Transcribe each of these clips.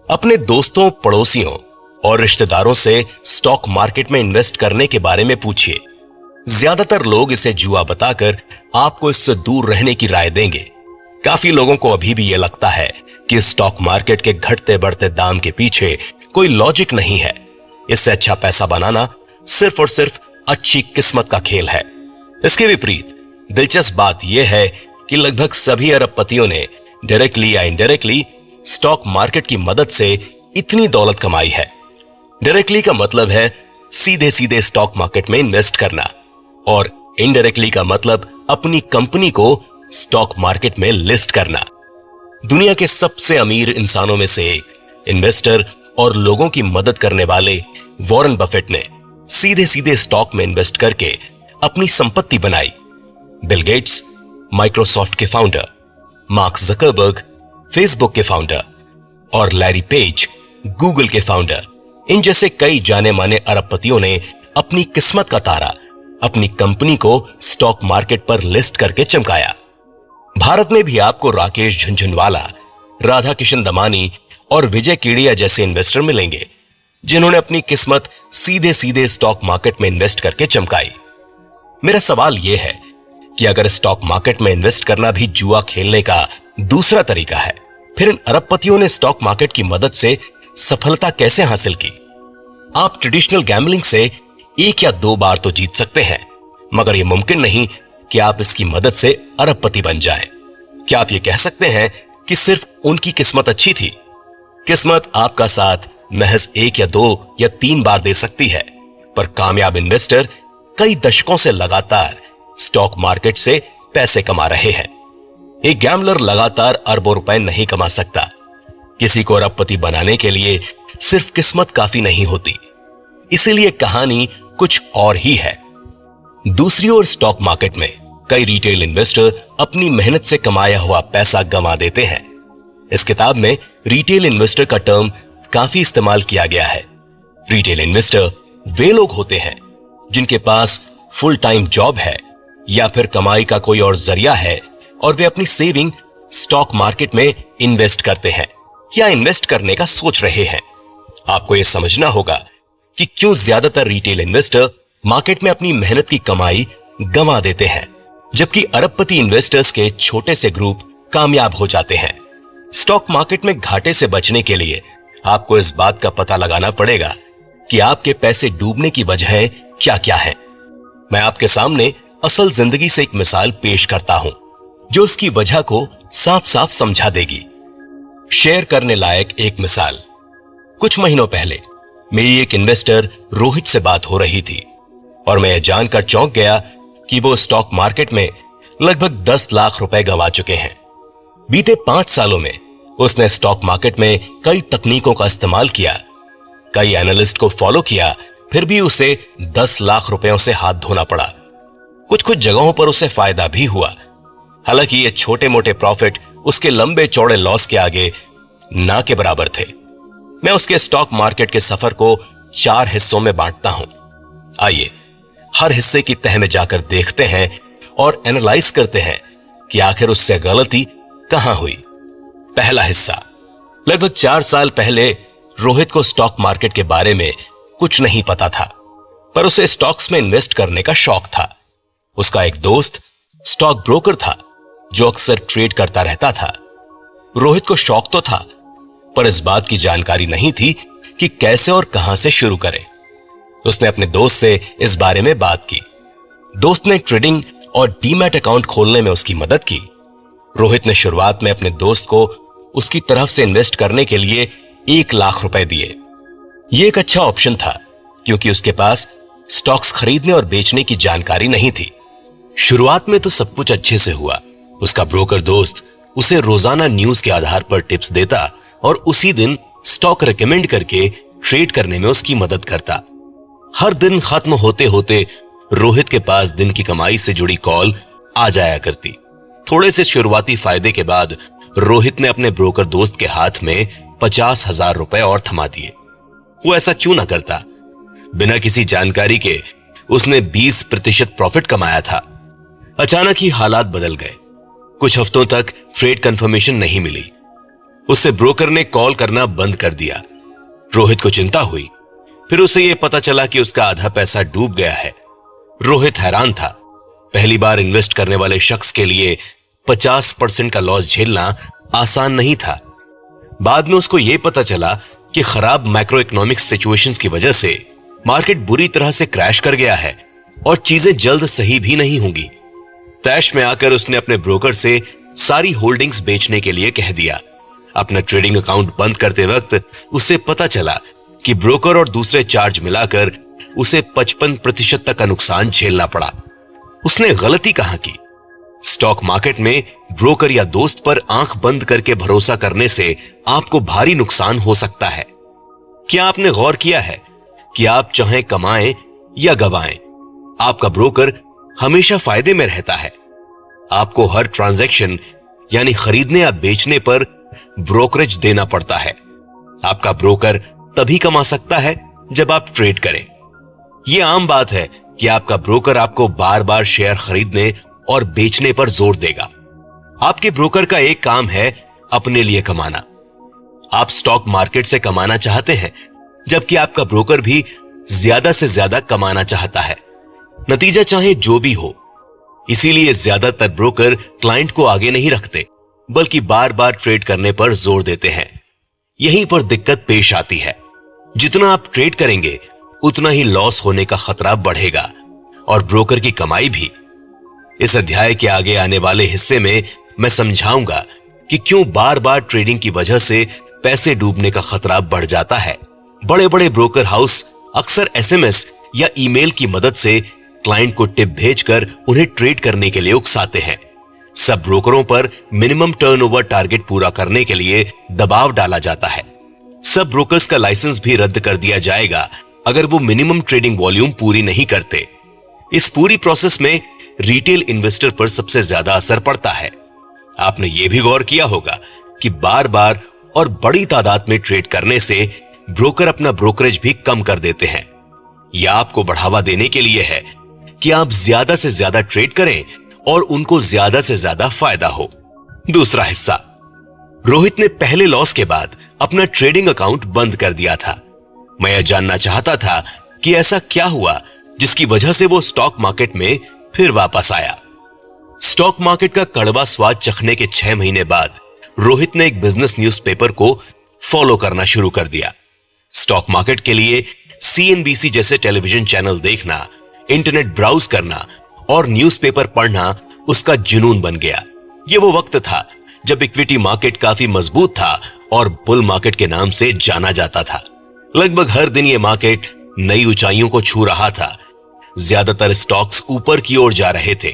अपने दोस्तों, पड़ोसियों और रिश्तेदारों से स्टॉक मार्केट में इन्वेस्ट करने के बारे में पूछिए। ज्यादातर लोग इसे जुआ बताकर आपको इससे दूर रहने की राय देंगे। काफी लोगों को अभी भी यह लगता है कि स्टॉक मार्केट के घटते बढ़ते दाम के पीछे कोई लॉजिक नहीं है। इससे अच्छा पैसा बनाना सिर्फ और सिर्फ अच्छी किस्मत का खेल है। इसके विपरीत दिलचस्प बात यह है कि लगभग सभी अरबपतियों ने डायरेक्टली या इनडायरेक्टली स्टॉक मार्केट की मदद से इतनी दौलत कमाई है। डायरेक्टली का मतलब है सीधे सीधे स्टॉक मार्केट में इन्वेस्ट करना, और इनडायरेक्टली का मतलब अपनी कंपनी को स्टॉक मार्केट में लिस्ट करना। दुनिया के सबसे अमीर इंसानों में से एक, इन्वेस्टर और लोगों की मदद करने वाले वॉरेन बफेट ने सीधे सीधे स्टॉक में इन्वेस्ट करके अपनी संपत्ति बनाई। बिल गेट्स, माइक्रोसॉफ्ट के फाउंडर, मार्क जकरबर्ग, फेसबुक के फाउंडर, और लैरी पेज, गूगल के फाउंडर, इन जैसे कई जाने माने अरबपतियों ने अपनी किस्मत का तारा अपनी कंपनी को स्टॉक मार्केट पर लिस्ट करके चमकाया। भारत में भी आपको राकेश झुनझुनवाला, राधा किशन दमानी और विजय केडिया जैसे इन्वेस्टर मिलेंगे जिन्होंने अपनी किस्मत सीधे सीधे स्टॉक मार्केट में इन्वेस्ट करके चमकाई। मेरा सवाल यह है कि अगर स्टॉक मार्केट में इन्वेस्ट करना भी जुआ खेलने का दूसरा तरीका है, फिर इन अरबपतियों ने स्टॉक मार्केट की मदद से सफलता कैसे हासिल की? आप ट्रेडिशनल गैम्बलिंग से 1 या 2 बार तो जीत सकते हैं, मगर यह मुमकिन नहीं कि आप इसकी मदद से अरबपति बन जाएं। क्या आप ये कह सकते हैं कि सिर्फ उनकी किस्मत अच्छी थी? किस्मत आपका साथ महज 1 या 2 या 3 बार दे सकती है, पर कामयाब इन्वेस्टर कई दशकों से लगातार स्टॉक मार्केट से पैसे कमा रहे हैं। एक गैम्बलर लगातार अरबों रुपए नहीं कमा सकता। किसी को अरबपति बनाने के लिए सिर्फ किस्मत काफी नहीं होती। इसीलिए कहानी कुछ और ही है। दूसरी ओर स्टॉक मार्केट में कई रिटेल इन्वेस्टर अपनी मेहनत से कमाया हुआ पैसा गंवा देते हैं। इस किताब में रिटेल इन्वेस्टर का टर्म काफी इस्तेमाल किया गया है। रिटेल इन्वेस्टर वे लोग होते हैं जिनके पास फुल टाइम जॉब है या फिर कमाई का कोई और जरिया है, और वे अपनी सेविंग स्टॉक मार्केट में इन्वेस्ट करते हैं या इन्वेस्ट करने का सोच रहे हैं। आपको यह समझना होगा कि क्यों ज्यादातर रिटेल इन्वेस्टर मार्केट में अपनी मेहनत की कमाई गंवा देते हैं, जबकि अरबपति इन्वेस्टर्स के छोटे से ग्रुप कामयाब हो जाते हैं। स्टॉक मार्केट में घाटे से बचने के लिए आपको इस बात का पता लगाना पड़ेगा कि आपके पैसे डूबने की वजहें क्या क्या हैं। मैं आपके सामने असल जिंदगी से एक मिसाल पेश करता हूं जो उसकी वजह को साफ साफ समझा देगी। शेयर करने लायक एक मिसाल। कुछ महीनों पहले मेरी एक इन्वेस्टर रोहित से बात हो रही थी और मैं यह जानकर चौंक गया कि वो स्टॉक मार्केट में लगभग 10 लाख रुपए गंवा चुके हैं। बीते 5 सालों में उसने स्टॉक मार्केट में कई तकनीकों का इस्तेमाल किया, कई एनालिस्ट को फॉलो किया, फिर भी उसे 10 लाख रुपयों से हाथ धोना पड़ा। कुछ जगहों पर उसे फायदा भी हुआ, हालांकि ये छोटे मोटे प्रॉफिट उसके लंबे चौड़े लॉस के आगे ना के बराबर थे। मैं उसके स्टॉक मार्केट के सफर को 4 हिस्सों में बांटता हूं। आइए हर हिस्से की तह में जाकर देखते हैं और एनालाइज करते हैं कि आखिर उससे गलती कहां हुई। पहला हिस्सा। लगभग 4 साल पहले रोहित को स्टॉक मार्केट के बारे में कुछ नहीं पता था, पर उसे स्टॉक्स में इन्वेस्ट करने का शौक था। उसका एक दोस्त स्टॉक ब्रोकर था जो अक्सर ट्रेड करता रहता था। रोहित को शौक तो था, पर इस बात की जानकारी नहीं थी कि कैसे और कहां से शुरू करे। उसने अपने दोस्त से इस बारे में बात की। दोस्त ने ट्रेडिंग और डीमैट अकाउंट खोलने में उसकी मदद की। रोहित ने शुरुआत में अपने दोस्त को उसकी तरफ से इन्वेस्ट करने के लिए 1 लाख रुपए दिए। यह एक अच्छा ऑप्शन था क्योंकि उसके पास स्टॉक्स खरीदने और बेचने की जानकारी नहीं थी। शुरुआत में तो सब कुछ अच्छे से हुआ। उसका ब्रोकर दोस्त उसे रोजाना न्यूज के आधार पर टिप्स देता और उसी दिन स्टॉक रेकमेंड करके ट्रेड करने में उसकी मदद करता। हर दिन खत्म होते होते रोहित के पास दिन की कमाई से जुड़ी कॉल आ जाया करती। थोड़े से शुरुआती फायदे के बाद रोहित ने अपने ब्रोकर दोस्त के हाथ में 50,000 रुपए और थमा दिए। वो ऐसा क्यों ना करता? बिना किसी जानकारी के उसने 20% प्रॉफिट कमाया था। अचानक ही हालात बदल गए। कुछ हफ्तों तक ट्रेड कंफर्मेशन नहीं मिली। उससे ब्रोकर ने कॉल करना बंद कर दिया। रोहित को चिंता हुई। फिर उसे यह पता चला कि उसका आधा पैसा डूब गया है। रोहित हैरान था। पहली बार इन्वेस्ट करने वाले शख्स के लिए 50% का लॉस झेलना आसान नहीं था। बाद में उसको यह पता चला कि खराब मैक्रो इकोनॉमिक्स सिचुएशंस की वजह से मार्केट बुरी तरह से क्रैश कर गया है और चीजें जल्द सही भी नहीं होंगी। तैश में आकर उसने अपने ब्रोकर से सारी होल्डिंग्स बेचने के लिए कह दिया। अपना ट्रेडिंग अकाउंट बंद करते वक्त उसे पता चला कि ब्रोकर और दूसरे चार्ज मिलाकर उसे 55% तक का नुकसान झेलना पड़ा। उसने गलती कहां की? स्टॉक मार्केट में ब्रोकर या दोस्त पर आंख बंद करके भरोसा करने से आपको भारी नुकसान हो सकता है। क्या आपने गौर किया है कि आप चाहे कमाएं या गवाएं, आपका ब्रोकर हमेशा फायदे में रहता है। आपको हर ट्रांजैक्शन यानी खरीदने या बेचने पर ब्रोकरेज देना पड़ता है। आपका ब्रोकर तभी कमा सकता है जब आप ट्रेड करें। यह आम बात है कि आपका ब्रोकर आपको बार बार शेयर खरीदने और बेचने पर जोर देगा। आपके ब्रोकर का एक काम है अपने लिए कमाना। आप स्टॉक मार्केट से कमाना चाहते हैं, जबकि आपका ब्रोकर भी ज्यादा से ज्यादा कमाना चाहता है, नतीजा चाहे जो भी हो। इसीलिए ज्यादातर ब्रोकर क्लाइंट को आगे नहीं रखते, बल्कि बार बार ट्रेड करने पर जोर देते हैं। यहीं पर दिक्कत पेश आती है। जितना आप ट्रेड करेंगे उतना ही लॉस होने का खतरा बढ़ेगा और ब्रोकर की कमाई भी। इस अध्याय के आगे आने वाले हिस्से में मैं समझाऊंगा कि क्यों बार बार ट्रेडिंग की वजह से पैसे डूबने का खतरा बढ़ जाता है। बड़े बड़े ब्रोकर हाउस अक्सर एसएमएस या ईमेल की मदद से क्लाइंट को टिप भेजकर उन्हें ट्रेड करने के लिए उकसाते हैं। सब ब्रोकरों पर मिनिमम टर्नओवर टारगेट पूरा करने के लिए दबाव डाला जाता है। सब ब्रोकर्स का लाइसेंस भी रद्द कर दिया जाएगा अगर वो मिनिमम ट्रेडिंग वॉल्यूम पूरी नहीं करते। इस पूरी प्रोसेस में रिटेल इन्वेस्टर पर सबसे ज्यादा असर पड़ता है। आपने यह भी गौर किया होगा कि बार बार और बड़ी तादाद में ट्रेड करने से ब्रोकर अपना ब्रोकरेज भी कम कर देते हैं। यह आपको बढ़ावा देने के लिए है कि आप ज्यादा से ज्यादा ट्रेड करें और उनको ज्यादा से ज्यादा फायदा हो। दूसरा हिस्सा, रोहित ने पहले लॉस के बाद अपना ट्रेडिंग अकाउंट बंद कर दिया था। मैं यह जानना चाहता था कि ऐसा क्या हुआ जिसकी वजह से वो स्टॉक मार्केट में फिर वापस आया। स्टॉक मार्केट का कड़वा स्वाद चखने के 6 महीने बाद रोहित ने एक बिजनेस न्यूज़पेपर को फॉलो करना शुरू कर दिया। स्टॉक मार्केट के लिए सीएनबीसी जैसे टेलीविजन चैनल देखना, इंटरनेट ब्राउज करना और न्यूज़पेपर पढ़ना उसका जुनून बन गया। यह वो वक्त था जब इक्विटी मार्केट काफी मजबूत था और बुल मार्केट के नाम से जाना जाता था। लगभग हर दिन यह मार्केट नई ऊंचाइयों को छू रहा था। ज्यादातर स्टॉक्स ऊपर की ओर जा रहे थे।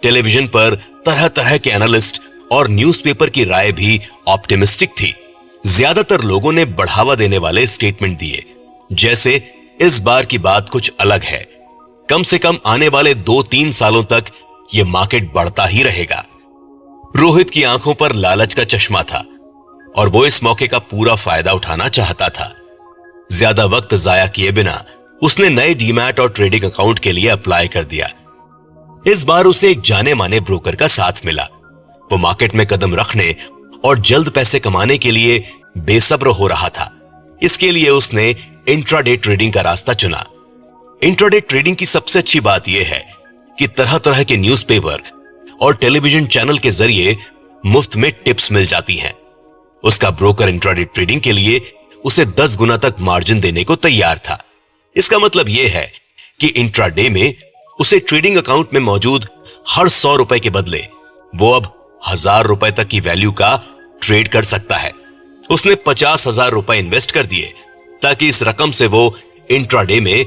टेलीविजन पर तरह तरह के एनालिस्ट और न्यूज़पेपर की राय भी ऑप्टिमिस्टिक थी। ज्यादातर लोगों ने बढ़ावा देने वाले स्टेटमेंट दिए, जैसे इस बार की बात कुछ अलग है, कम से कम आने वाले 2-3 सालों तक यह मार्केट बढ़ता ही रहेगा। रोहित की आंखों पर लालच का चश्मा था और वो इस मौके का पूरा फायदा उठाना चाहता था। ज्यादा वक्त जाया किए बिना उसने नए डीमैट और ट्रेडिंग अकाउंट के लिए अप्लाई कर दिया। इस बार उसे एक जाने माने ब्रोकर का साथ मिला। वो मार्केट में कदम रखने और जल्द पैसे कमाने के लिए बेसब्र हो रहा था। इसके लिए उसने इंट्राडे ट्रेडिंग का रास्ता चुना। इंट्राडे ट्रेडिंग की सबसे अच्छी बात यह है कि तरह तरह के न्यूज़पेपर और टेलीविजन चैनल के जरिए मुफ्त में टिप्स मिल जाती हैं। उसका ब्रोकर इंट्राडे ट्रेडिंग के लिए उसे 10 गुना तक मार्जिन देने को तैयार था। इसका मतलब यह है कि इंट्राडे में उसे ट्रेडिंग अकाउंट में मौजूद हर 100 रुपए के बदले वो अब 1000 रुपए तक की वैल्यू का ट्रेड कर सकता है। उसने 50,000 रुपए इन्वेस्ट कर दिए ताकि इस रकम से वो इंट्राडे में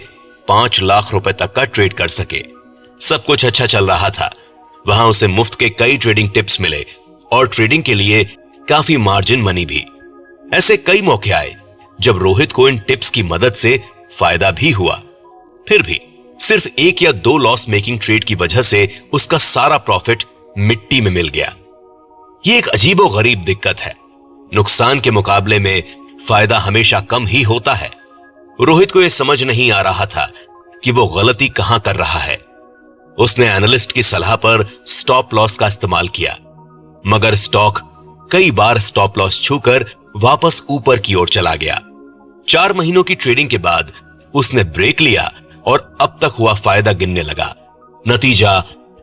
5 लाख रुपए तक का ट्रेड कर सके। सब कुछ अच्छा चल रहा था। वहां उसे मुफ्त के कई ट्रेडिंग टिप्स मिले और ट्रेडिंग के लिए काफी मार्जिन मनी भी। ऐसे कई मौके आए जब रोहित को इन टिप्स की मदद से फायदा भी हुआ। फिर भी सिर्फ 1 या 2 लॉस मेकिंग ट्रेड की वजह से उसका सारा प्रॉफिट मिट्टी में मिल गया। यह एक अजीबोगरीब दिक्कत है। नुकसान के मुकाबले में फायदा हमेशा कम ही होता है। रोहित को यह समझ नहीं आ रहा था कि वो गलती कहां कर रहा है। उसने एनालिस्ट की सलाह पर स्टॉप लॉस का इस्तेमाल किया, मगर स्टॉक कई बार स्टॉप लॉस छूकर वापस ऊपर की ओर चला गया। 4 महीनों की ट्रेडिंग के बाद उसने ब्रेक लिया और अब तक हुआ फायदा गिनने लगा। नतीजा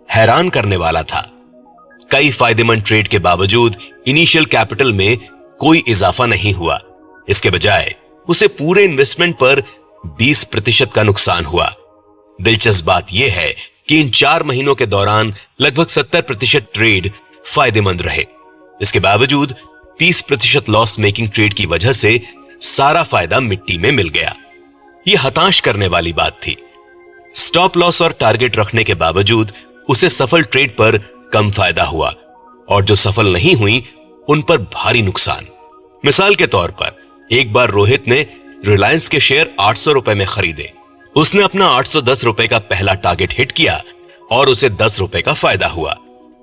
हैरान करने वाला था। कई फायदेमंद ट्रेड के बावजूद इनिशियल कैपिटल में कोई इजाफा नहीं हुआ। इसके बजाय उसे पूरे इन्वेस्टमेंट पर 20% का नुकसान हुआ। दिलचस्प बात यह है कि इन 4 महीनों के दौरान लगभग 70% ट्रेड फायदेमंद रहे। इसके बावजूद 30% लॉस मेकिंग ट्रेड की वजह से सारा फायदा मिट्टी में मिल गया। यह हताश करने वाली बात थी। स्टॉप लॉस और टारगेट रखने के बावजूद उसे सफल ट्रेड पर कम फायदा हुआ और जो सफल नहीं हुई उन पर भारी नुकसान। मिसाल के तौर पर एक बार रोहित ने रिलायंस के शेयर 800 रुपए में खरीदे। उसने अपना 810 रुपए का पहला टारगेट हिट किया और उसे 10 रुपए का फायदा हुआ।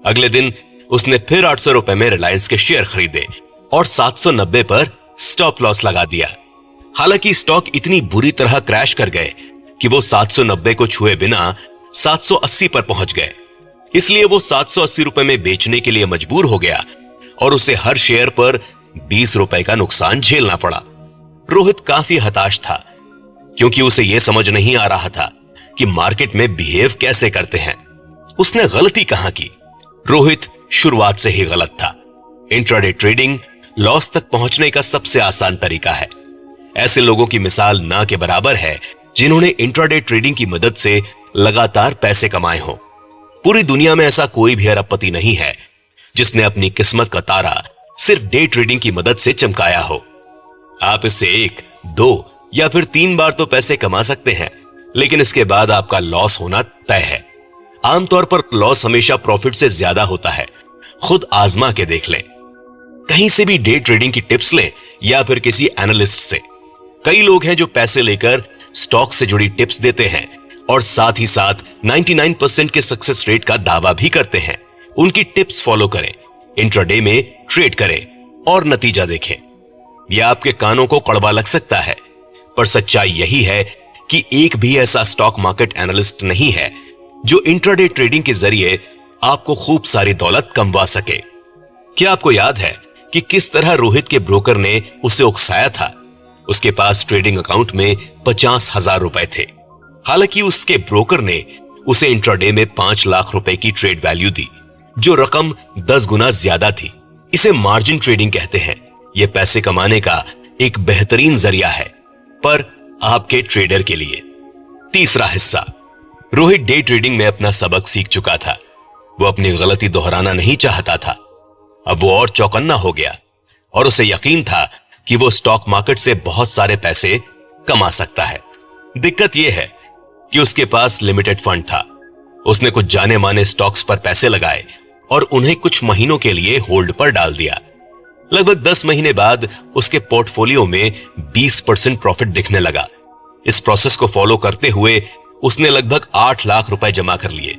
अगले दिन उसने फिर 800 रुपए में रिलायंस के शेयर खरीदे और 790 पर स्टॉप लॉस लगा दिया। हालांकि स्टॉक इतनी बुरी तरह क्रैश कर गए कि वो 790 को छुए बिना 780 पर पहुंच गए। इसलिए वो 780 रुपए में बेचने के लिए मजबूर हो गया और उसे हर शेयर पर 20 रुपए का नुकसान झेलना पड़ा। रोहित काफी हताश था क्योंकि उसे यह समझ नहीं आ रहा था कि मार्केट में बिहेव कैसे करते हैं। उसने गलती कहां की? रोहित शुरुआत से ही गलत था। इंट्राडे ट्रेडिंग लॉस तक पहुंचने का सबसे आसान तरीका है। ऐसे लोगों की मिसाल ना के बराबर है जिन्होंने इंट्राडे ट्रेडिंग की मदद से लगातार पैसे कमाए हों। पूरी दुनिया में ऐसा कोई भी अरबपति नहीं है जिसने अपनी किस्मत का तारा सिर्फ डे ट्रेडिंग की मदद से चमकाया हो। आप इससे 1, 2 या फिर 3 बार तो पैसे कमा सकते हैं, लेकिन इसके बाद आपका लॉस होना तय है। आमतौर पर लॉस हमेशा प्रॉफिट से ज्यादा होता है। खुद आजमा के देख लें। कहीं से भी डे ट्रेडिंग की टिप्स लें या फिर किसी एनालिस्ट से। कई लोग हैं जो पैसे लेकर स्टॉक से जुड़ी टिप्स देते हैं और साथ ही साथ 99% के सक्सेस रेट का दावा भी करते हैं। उनकी टिप्स फॉलो करें, इंट्राडे में ट्रेड करें और नतीजा देखें। यह आपके कानों को कड़वा लग सकता है, पर सच्चाई यही है कि एक भी ऐसा स्टॉक मार्केट एनालिस्ट नहीं है जो इंट्राडे ट्रेडिंग के जरिए आपको खूब सारी दौलत कमवा सके। क्या आपको याद है कि किस तरह रोहित के ब्रोकर ने उसे उकसाया था? उसके पास ट्रेडिंग अकाउंट में 50,000 रुपए थे। हालांकि उसके ब्रोकर ने उसे इंट्राडे में 5 लाख रुपए की ट्रेड वैल्यू दी, जो रकम 10 गुना ज्यादा थी। इसे मार्जिन ट्रेडिंग कहते हैं। यह पैसे कमाने का एक बेहतरीन जरिया है, पर आपके ट्रेडर के लिए। तीसरा हिस्सा। रोहित डे ट्रेडिंग में अपना सबक सीख चुका था। वो अपनी गलती दोहराना नहीं चाहता था। अब वो और चौकन्ना हो गया और उसे यकीन था कि वो स्टॉक मार्केट से बहुत सारे पैसे कमा सकता है। दिक्कत यह है कि उसके पास लिमिटेड फंड था। उसने कुछ जाने माने स्टॉक्स पर पैसे लगाए और उन्हें कुछ महीनों के लिए होल्ड पर डाल दिया। लगभग 10 महीने बाद उसके पोर्टफोलियो में 20% प्रॉफिट दिखने लगा। इस प्रोसेस को फॉलो करते हुए उसने लगभग 8 लाख रुपए जमा कर लिए।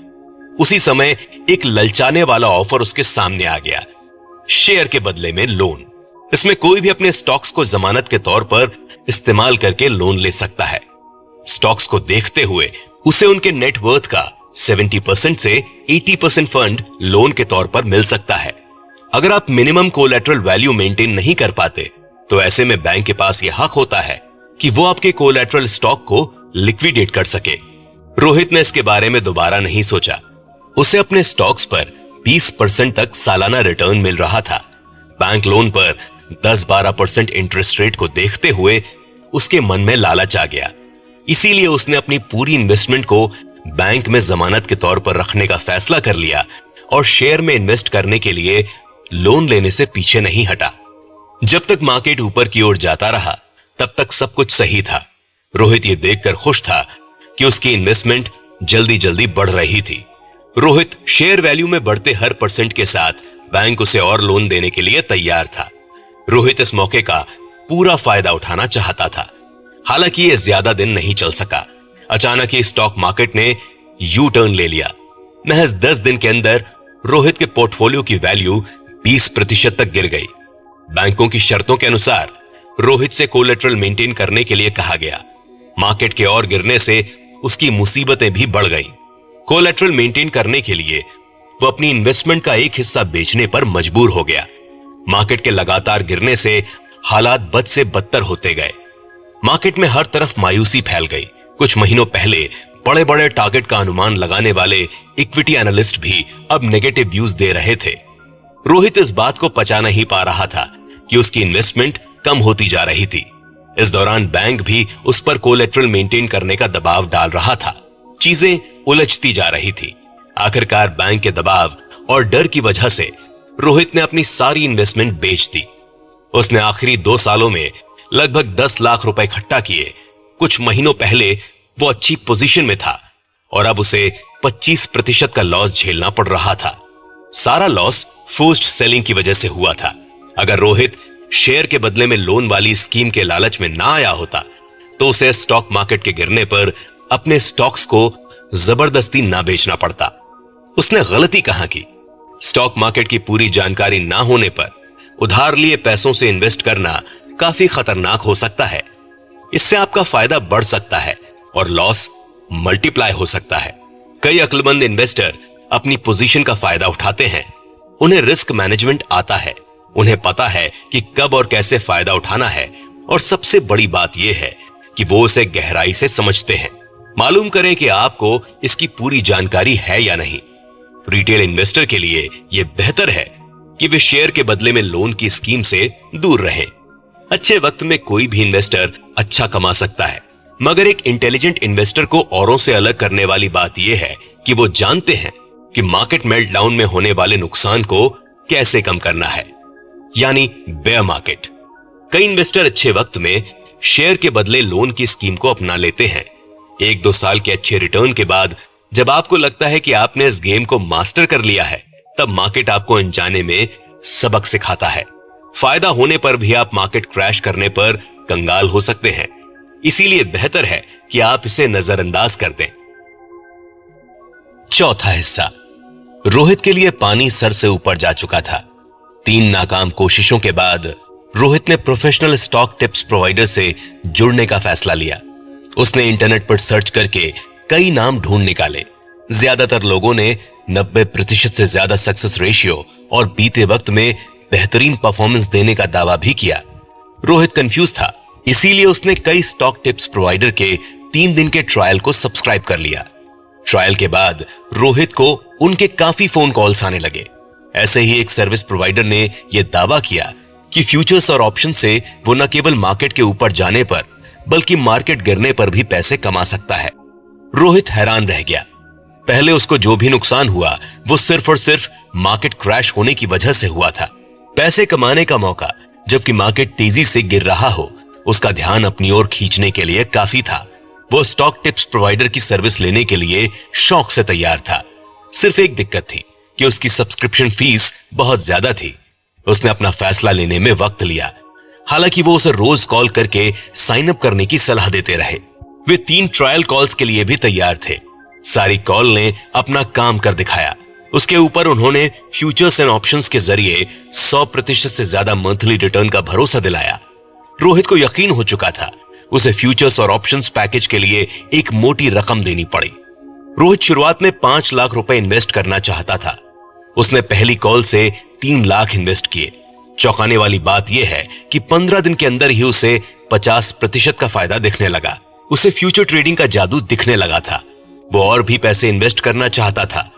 उसी समय एक ललचाने वाला ऑफर उसके सामने आ गया, शेयर के बदले में लोन। इसमें कोई भी अपने स्टॉक्स को जमानत के तौर पर इस्तेमाल करके लोन ले सकता है। स्टॉक्स को देखते हुए उसे उनके नेटवर्थ का 70% से 80% फंड लोन के तौर पर मिल सकता है। अगर आप मिनिमम कोलैटरल वैल्यू मेंटेन नहीं कर पाते, तो ऐसे में बैंक के पास यह हक होता है कि वो आपके कोलैटरल स्टॉक को लिक्विडेट कर सके। रोहित ने इसके बारे में दोबारा नहीं सोचा। उसे अपने स्टॉक्स पर 20% तक सालाना रिटर्न मिल रहा था। बैंक लोन पर 10-12% इंटरेस्ट रेट को देखते हुए उसके मन में लालच आ गया। इसीलिए उसने अपनी पूरी इन्वेस्टमेंट को बैंक में जमानत के तौर पर रखने का फैसला कर लिया और शेयर में इन्वेस्ट करने के लिए लोन लेने से पीछे नहीं हटा। जब तक मार्केट ऊपर की ओर जाता रहा, तब तक सब कुछ सही था। रोहित ये देखकर खुश था कि उसकी इन्वेस्टमेंट जल्दी जल्दी बढ़ रही थी। रोहित शेयर वैल्यू में बढ़ते हर परसेंट के साथ बैंक उसे और लोन देने के लिए तैयार था। रोहित इस मौके का पूरा फायदा उठाना चाहता था। हालांकि यह ज्यादा दिन नहीं चल सका। अचानक ही स्टॉक मार्केट ने यू टर्न ले लिया। महज 10 दिन के अंदर रोहित के पोर्टफोलियो की वैल्यू 20% तक गिर गई। बैंकों की शर्तों के अनुसार रोहित से कोलेटरल मेंटेन करने के लिए कहा गया। मार्केट के और गिरने से उसकी मुसीबतें भी बढ़ गईं। कोलेटरल मेंटेन करने के लिए वो अपनी इन्वेस्टमेंट का एक हिस्सा बेचने पर मजबूर हो गया। मार्केट के लगातार गिरने से हालात बद से बदतर होते गए। मार्केट में हर तरफ मायूसी फैल गई। कुछ महीनों पहले बड़े बड़े टारगेट का अनुमान लगाने वाले इक्विटी एनालिस्ट भी अब नेगेटिव व्यूज दे रहे थे। रोहित इस बात को पचा नहीं पा रहा था कि उसकी इन्वेस्टमेंट कम होती जा रही थी। इस दौरान बैंक भी उस पर कोलेटरल मेंटेन करने का दबाव डाल रहा था। चीजें उलझती जा रही थी। आखिरकार बैंक के दबाव और डर की वजह से रोहित ने अपनी सारी इन्वेस्टमेंट बेच दी। उसने आखिरी 2 सालों में लगभग 10 लाख रुपए इकट्ठा किए। कुछ महीनों पहले वो अच्छी पोजीशन में था और अब उसे 25% का लॉस झेलना पड़ रहा था। सारा लॉस फोर्स्ड सेलिंग की वजह से हुआ था। अगर रोहित शेयर के बदले में लोन वाली स्कीम के लालच में ना आया होता तो उसे स्टॉक मार्केट के गिरने पर अपने स्टॉक्स को जबरदस्ती ना बेचना पड़ता। उसने गलती कहां की? स्टॉक मार्केट की पूरी जानकारी ना होने पर उधार लिए पैसों से इन्वेस्ट करना काफी खतरनाक हो सकता है। इससे आपका फायदा बढ़ सकता है और लॉस मल्टीप्लाई हो सकता है। कई अक्लमंद इन्वेस्टर अपनी पोजीशन का फायदा उठाते हैं। उन्हें रिस्क मैनेजमेंट आता है। उन्हें पता है कि कब और कैसे फायदा उठाना है और सबसे बड़ी बात यह है कि वो उसे गहराई से समझते हैं। मालूम करें कि आपको इसकी पूरी जानकारी है या नहीं। रिटेल इन्वेस्टर के लिए यह बेहतर है कि वे शेयर के बदले में लोन की स्कीम से दूर रहें। अच्छे वक्त में कोई भी इन्वेस्टर अच्छा कमा सकता है, मगर एक इंटेलिजेंट इन्वेस्टर को औरों से अलग करने वाली बात यह है कि वो जानते हैं कि मार्केट मेल्टडाउन में होने वाले नुकसान को कैसे कम करना है, यानी बेयर मार्केट। कई इन्वेस्टर अच्छे वक्त में शेयर के बदले लोन की स्कीम को अपना लेते हैं। 1-2 साल के अच्छे रिटर्न के बाद जब आपको लगता है कि आपने इस गेम को मास्टर कर लिया है, तब मार्केट आपको अनजाने में सबक सिखाता है। फायदा होने पर भी आप मार्केट क्रैश करने पर कंगाल हो सकते हैं। इसीलिए बेहतर है कि आप इसे नजरअंदाज कर दें। चौथा हिस्सा। रोहित के लिए पानी सर से ऊपर जा चुका था। 3 नाकाम कोशिशों के बाद रोहित ने प्रोफेशनल स्टॉक टिप्स प्रोवाइडर से जुड़ने का फैसला लिया। उसने इंटरनेट पर सर्च करके कई नाम ढूंढ निकाले। ज्यादातर लोगों ने 90% से ज्यादा सक्सेस रेशियो और बीते वक्त में बेहतरीन परफॉर्मेंस देने का दावा भी किया। रोहित कंफ्यूज था, इसीलिए उसने कई स्टॉक टिप्स प्रोवाइडर के 3 दिन के ट्रायल को सब्सक्राइब कर लिया। ट्रायल के बाद रोहित को उनके काफी फोन कॉल्स आने लगे। ऐसे ही एक सर्विस प्रोवाइडर ने यह दावा किया कि फ्यूचर्स और ऑप्शन से वो न केवल मार्केट के ऊपर जाने पर बल्कि मार्केट गिरने पर भी पैसे कमा सकता है। रोहित हैरान रह गया। पहले उसको जो भी नुकसान हुआ वो सिर्फ और सिर्फ मार्केट क्रैश होने की वजह से हुआ था। पैसे कमाने का मौका जबकि मार्केट तेजी से गिर रहा हो, उसका ध्यान अपनी ओर खींचने के लिए काफी था। वो स्टॉक टिप्स प्रोवाइडर की सर्विस लेने के लिए शौक से तैयार था। सिर्फ एक दिक्कत थी कि उसकी सब्सक्रिप्शन फीस बहुत ज्यादा थी। उसने अपना फैसला लेने में वक्त लिया। हालांकि वो उसे रोज कॉल करके साइन अप करने की सलाह देते रहे। वे 3 ट्रायल कॉल्स के लिए भी तैयार थे। सारी कॉल ने अपना काम कर दिखाया। उसके ऊपर उन्होंने फ्यूचर्स एंड ऑप्शंस के जरिए 100% से ज्यादा मंथली रिटर्न का भरोसा दिलाया। रोहित को यकीन हो चुका था उसे फ्यूचर्स और ऑप्शंस पैकेज के लिए एक मोटी रकम देनी पड़ी। रोहित शुरुआत में 5 लाख रुपए इन्वेस्ट करना चाहता था। उसने पहली कॉल से 3 लाख इन्वेस्ट किए। चौंकाने वाली बात यह है कि 15 दिन के अंदर ही उसे 50% का फायदा दिखने लगा। उसे फ्यूचर ट्रेडिंग का जादू दिखने लगा था। वो और भी पैसे इन्वेस्ट करना चाहता था।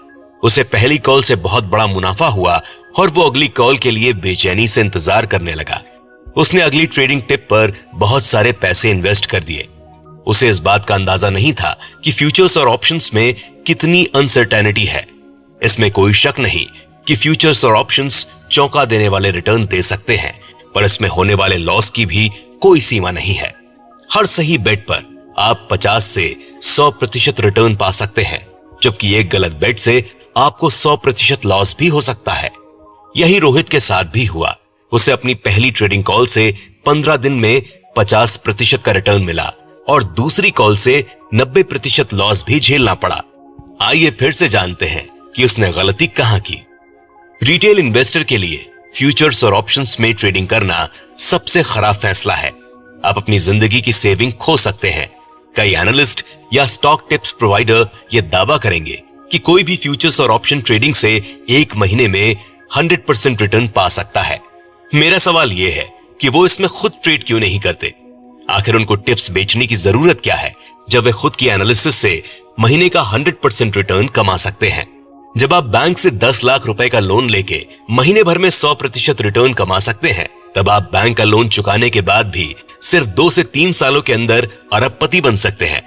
उसे पहली कॉल से बहुत बड़ा मुनाफा हुआ और वो अगली कॉल के लिए बेचैनी से इंतजार करने लगा। उसने अगली ट्रेडिंग टिप पर बहुत सारे पैसे इन्वेस्ट कर दिए। उसे इस बात का अंदाजा नहीं था कि फ्यूचर्स और ऑप्शंस में कितनी अनसर्टेनिटी है। इसमें कोई शक नहीं कि फ्यूचर्स और ऑप्शंस चौंका देने वाले रिटर्न दे सकते हैं, पर इसमें होने वाले लॉस की भी कोई सीमा नहीं है। हर सही बेट पर आप 50 से 100% रिटर्न पा सकते हैं, जबकि एक गलत बेट से आपको 100% लॉस भी हो सकता है। यही रोहित के साथ भी हुआ। उसे अपनी पहली ट्रेडिंग कॉल से 15 दिन में 50% का रिटर्न मिला और दूसरी कॉल से 90% लॉस भी झेलना पड़ा। आइए फिर से जानते हैं कि उसने गलती कहां की। रिटेल इन्वेस्टर के लिए फ्यूचर्स और ऑप्शंस में ट्रेडिंग करना सबसे खराब फैसला है। आप अपनी जिंदगी की सेविंग खो सकते हैं। कई एनालिस्ट या स्टॉक टिप्स प्रोवाइडर यह दावा करेंगे कि कोई भी फ्यूचर्स और ऑप्शन ट्रेडिंग से 1 महीने में 100% रिटर्न पा सकता है, मेरा सवाल यह है कि वो इसमें खुद ट्रेड क्यों नहीं करते? आखिर उनको टिप्स बेचने की जरूरत क्या है जब वे खुद की एनालिसिस से महीने का 100% रिटर्न कमा सकते हैं? जब आप बैंक से 10 लाख रुपए का लोन लेके महीने भर में 100% रिटर्न कमा सकते हैं, तब आप बैंक का लोन चुकाने के बाद भी सिर्फ 2 से 3 सालों के अंदर अरबपति बन सकते हैं।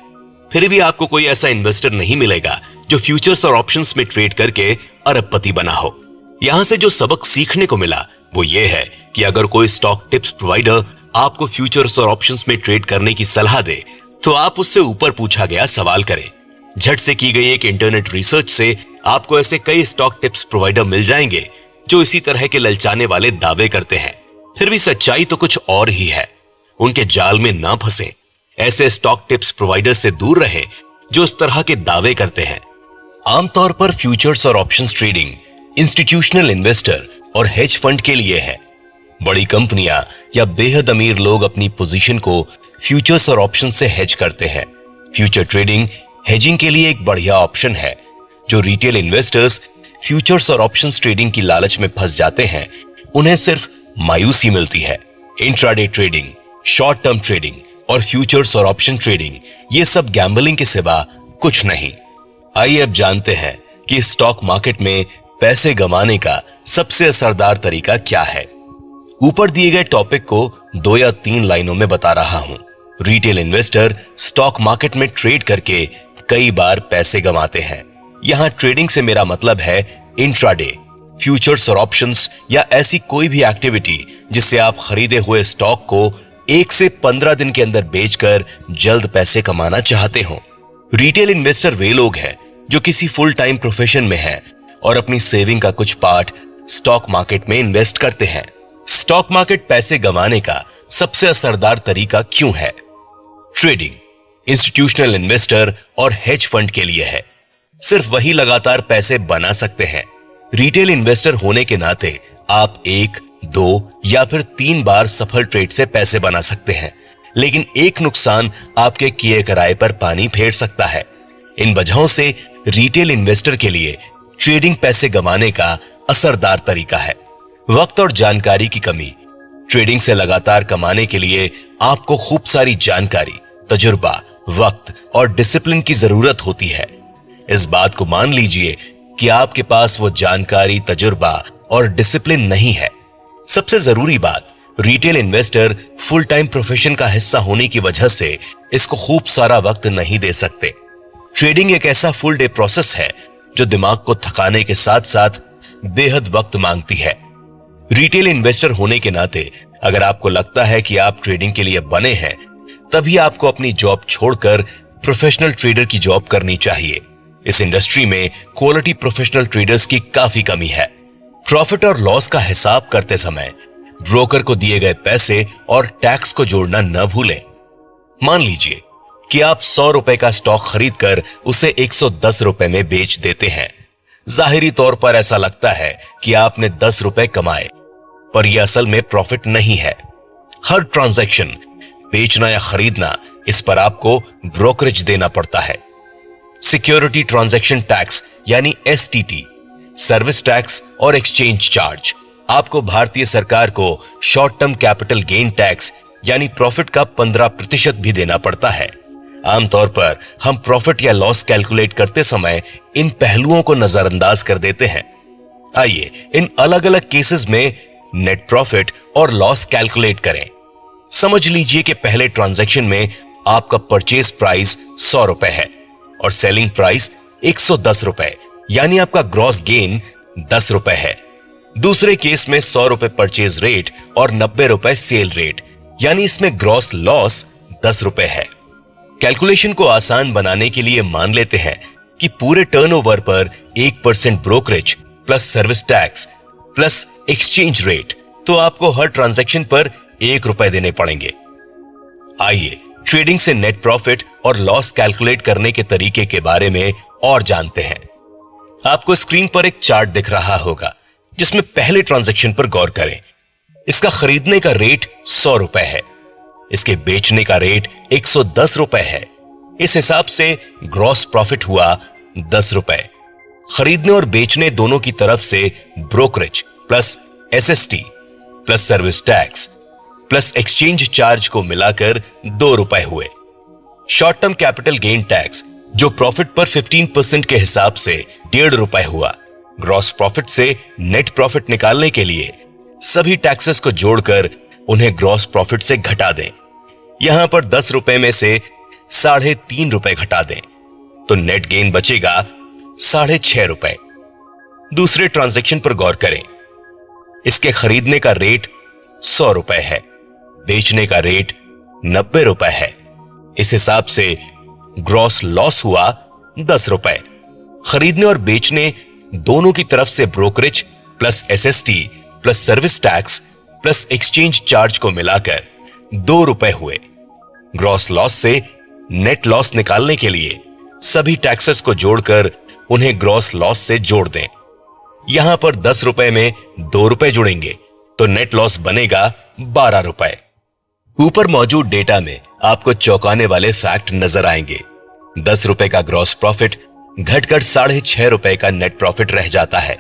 फिर भी आपको कोई ऐसा इन्वेस्टर नहीं मिलेगा जो फ्यूचर्स और ऑप्शंस में ट्रेड करके अरबपति बना हो। यहां से जो सबक सीखने को मिला वो ये है कि अगर कोई स्टॉक टिप्स प्रोवाइडर आपको फ्यूचर्स और ऑप्शंस में ट्रेड करने की सलाह दे, तो आप उससे ऊपर पूछा गया सवाल करें। झट से की गई एक इंटरनेट रिसर्च से आपको ऐसे कई स्टॉक टिप्स प्रोवाइडर मिल जाएंगे जो इसी तरह के ललचाने वाले दावे करते हैं। फिर भी सच्चाई तो कुछ और ही है। उनके जाल में ना फंसे। ऐसे स्टॉक टिप्स प्रोवाइडर से दूर रहें जो इस तरह के दावे करते हैं। आमतौर पर फ्यूचर्स और ऑप्शंस ट्रेडिंग इंस्टीट्यूशनल इन्वेस्टर और हेज फंड के लिए है। बड़ी कंपनियां या बेहद अमीर लोग अपनी पोजीशन को फ्यूचर्स और ऑप्शन से हेज करते हैं। फ्यूचर ट्रेडिंग हेजिंग के लिए एक बढ़िया ऑप्शन है। जो रिटेल इन्वेस्टर्स फ्यूचर्स और ऑप्शंस ट्रेडिंग की लालच में फंस जाते हैं, उन्हें सिर्फ मायूसी मिलती है। Intraday trading, short term trading और फ्यूचर्स और ऑप्शन ट्रेडिंग, ये सब गैम्बलिंग के सिवा कुछ नहीं। आइए अब जानते हैं कि स्टॉक मार्केट में पैसे गंवाने का सबसे असरदार तरीका क्या है। ऊपर दिए गए टॉपिक को 2 या 3 लाइनों में बता रहा हूं। रिटेल इन्वेस्टर स्टॉक मार्केट में ट्रेड करके कई बार पैसे गंवाते हैं। यहां ट्रेडिंग से मेरा मतलब है इंट्राडे, फ्यूचर्स और ऑप्शंस या ऐसी कोई भी एक्टिविटी जिससे आप खरीदे हुए स्टॉक को 1 से 15 दिन के अंदर बेचकर जल्द पैसे कमाना चाहते हो। रिटेल इन्वेस्टर वे लोग हैं जो किसी फुल टाइम प्रोफेशन में हैं और अपनी सेविंग का कुछ पार्ट स्टॉक मार्केट में इन्वेस्ट करते हैं। स्टॉक मार्केट पैसे गंवाने का सबसे असरदार तरीका क्यों है? ट्रेडिंग इंस्टीट्यूशनल इन्वेस्टर और हेज फंड के लिए है। सिर्फ वही लगातार पैसे बना सकते हैं। रिटेल इन्वेस्टर होने के नाते आप 1, 2 या फिर 3 बार सफल ट्रेड से पैसे बना सकते हैं, लेकिन एक नुकसान आपके किए कराए पर पानी फेर सकता है। इन वजहों से रिटेल इन्वेस्टर के लिए ट्रेडिंग पैसे गंवाने का असरदार तरीका है। वक्त और जानकारी की कमी। ट्रेडिंग से लगातार कमाने के लिए आपको खूब सारी जानकारी, तजुर्बा, वक्त और डिसिप्लिन की जरूरत होती है। इस बात को मान लीजिए कि आपके पास वो जानकारी, तजुर्बा और डिसिप्लिन नहीं है। सबसे जरूरी बात, retail investor full time profession का हिस्सा होने की वजह से इसको खूब सारा वक्त नहीं दे सकते। ट्रेडिंग एक ऐसा फुल डे प्रोसेस है जो दिमाग को थकाने के साथ साथ बेहद वक्त मांगती है। रिटेल इन्वेस्टर होने के नाते अगर आपको लगता है कि आप ट्रेडिंग के लिए बने हैं, तभी आपको अपनी जॉब छोड़कर प्रोफेशनल ट्रेडर की जॉब करनी चाहिए। इस इंडस्ट्री में क्वालिटी प्रोफेशनल ट्रेडर्स की काफी कमी है। प्रॉफिट और लॉस का हिसाब करते समय ब्रोकर को दिए गए पैसे और टैक्स को जोड़ना न भूलें। मान लीजिए कि आप 100 रुपए का स्टॉक खरीदकर उसे 110 रुपए में बेच देते हैं। जाहिरी तौर पर ऐसा लगता है कि आपने 10 रुपए कमाए, पर यह असल में प्रॉफिट नहीं है। हर ट्रांजैक्शन, बेचना या खरीदना, इस पर आपको ब्रोकरेज देना पड़ता है। सिक्योरिटी ट्रांजैक्शन टैक्स यानी STT, सर्विस टैक्स और एक्सचेंज चार्ज। आपको भारतीय सरकार को short term capital gain tax यानी प्रॉफिट का 15% भी देना पड़ता है। आमतौर पर हम प्रॉफिट या लॉस कैलकुलेट करते समय इन पहलुओं को नजरअंदाज कर देते हैं। आइए इन अलग अलग केसेस में नेट प्रॉफिट और लॉस कैलकुलेट करें। समझ लीजिए कि पहले ट्रांजैक्शन में आपका परचेज प्राइस 100 रुपए है और सेलिंग प्राइस 110 रुपए, यानी आपका ग्रॉस गेन 10 रुपए है। दूसरे केस में 100 रुपए परचेज रेट और 90 रुपए सेल रेट, यानी इसमें ग्रॉस लॉस 10 रुपए है। कैलकुलेशन को आसान बनाने के लिए मान लेते हैं कि पूरे टर्नओवर पर 1% brokerage plus service tax plus exchange rate, तो आपको हर ट्रांजैक्शन पर 1 रुपए देने पड़ेंगे। आइए ट्रेडिंग से नेट प्रॉफिट और लॉस कैलकुलेट करने के तरीके के बारे में और जानते हैं। आपको स्क्रीन पर एक चार्ट दिख रहा होगा जिसमें पहले ट्रांजैक्शन पर गौर करें। इसका खरीदने का रेट 100 रुपए है, इसके बेचने का रेट 110 रुपए है। इस हिसाब से ग्रॉस प्रॉफिट हुआ 10 रुपए। खरीदने और बेचने दोनों की तरफ से brokerage plus SST plus service tax plus exchange charge को मिलाकर 2 रुपए हुए। Short term capital gain tax जो प्रॉफिट पर 15% के हिसाब से 1.5 रुपए हुआ। ग्रॉस प्रॉफिट से नेट प्रॉफिट निकालने के लिए सभी टैक्सेस को जोड़कर उन्हें ग्रॉस प्रॉफिट से घटा दें। यहां पर 10 रुपए में से 3.5 रुपए घटा दें तो नेट गेन बचेगा 6.5 रुपए। दूसरे ट्रांजैक्शन पर गौर करें। इसके खरीदने का रेट 100 रुपए है, बेचने का रेट 90 रुपए है। इस हिसाब से ग्रॉस लॉस हुआ 10 रुपए। खरीदने और बेचने दोनों की तरफ से brokerage plus SST plus service tax plus exchange charge को मिलाकर 2 रुपए हुए। ग्रॉस लॉस से नेट लॉस निकालने के लिए सभी टैक्सेस को जोड़कर उन्हें ग्रॉस लॉस से जोड़ दें। यहां पर 10 रुपए में 2 रुपए जुड़ेंगे तो नेट लॉस बनेगा 12 रुपए। ऊपर मौजूद डेटा में आपको चौंकाने वाले फैक्ट नजर आएंगे। 10 रुपए का ग्रॉस प्रॉफिट घटकर 6.5 रुपए का नेट प्रॉफिट रह जाता है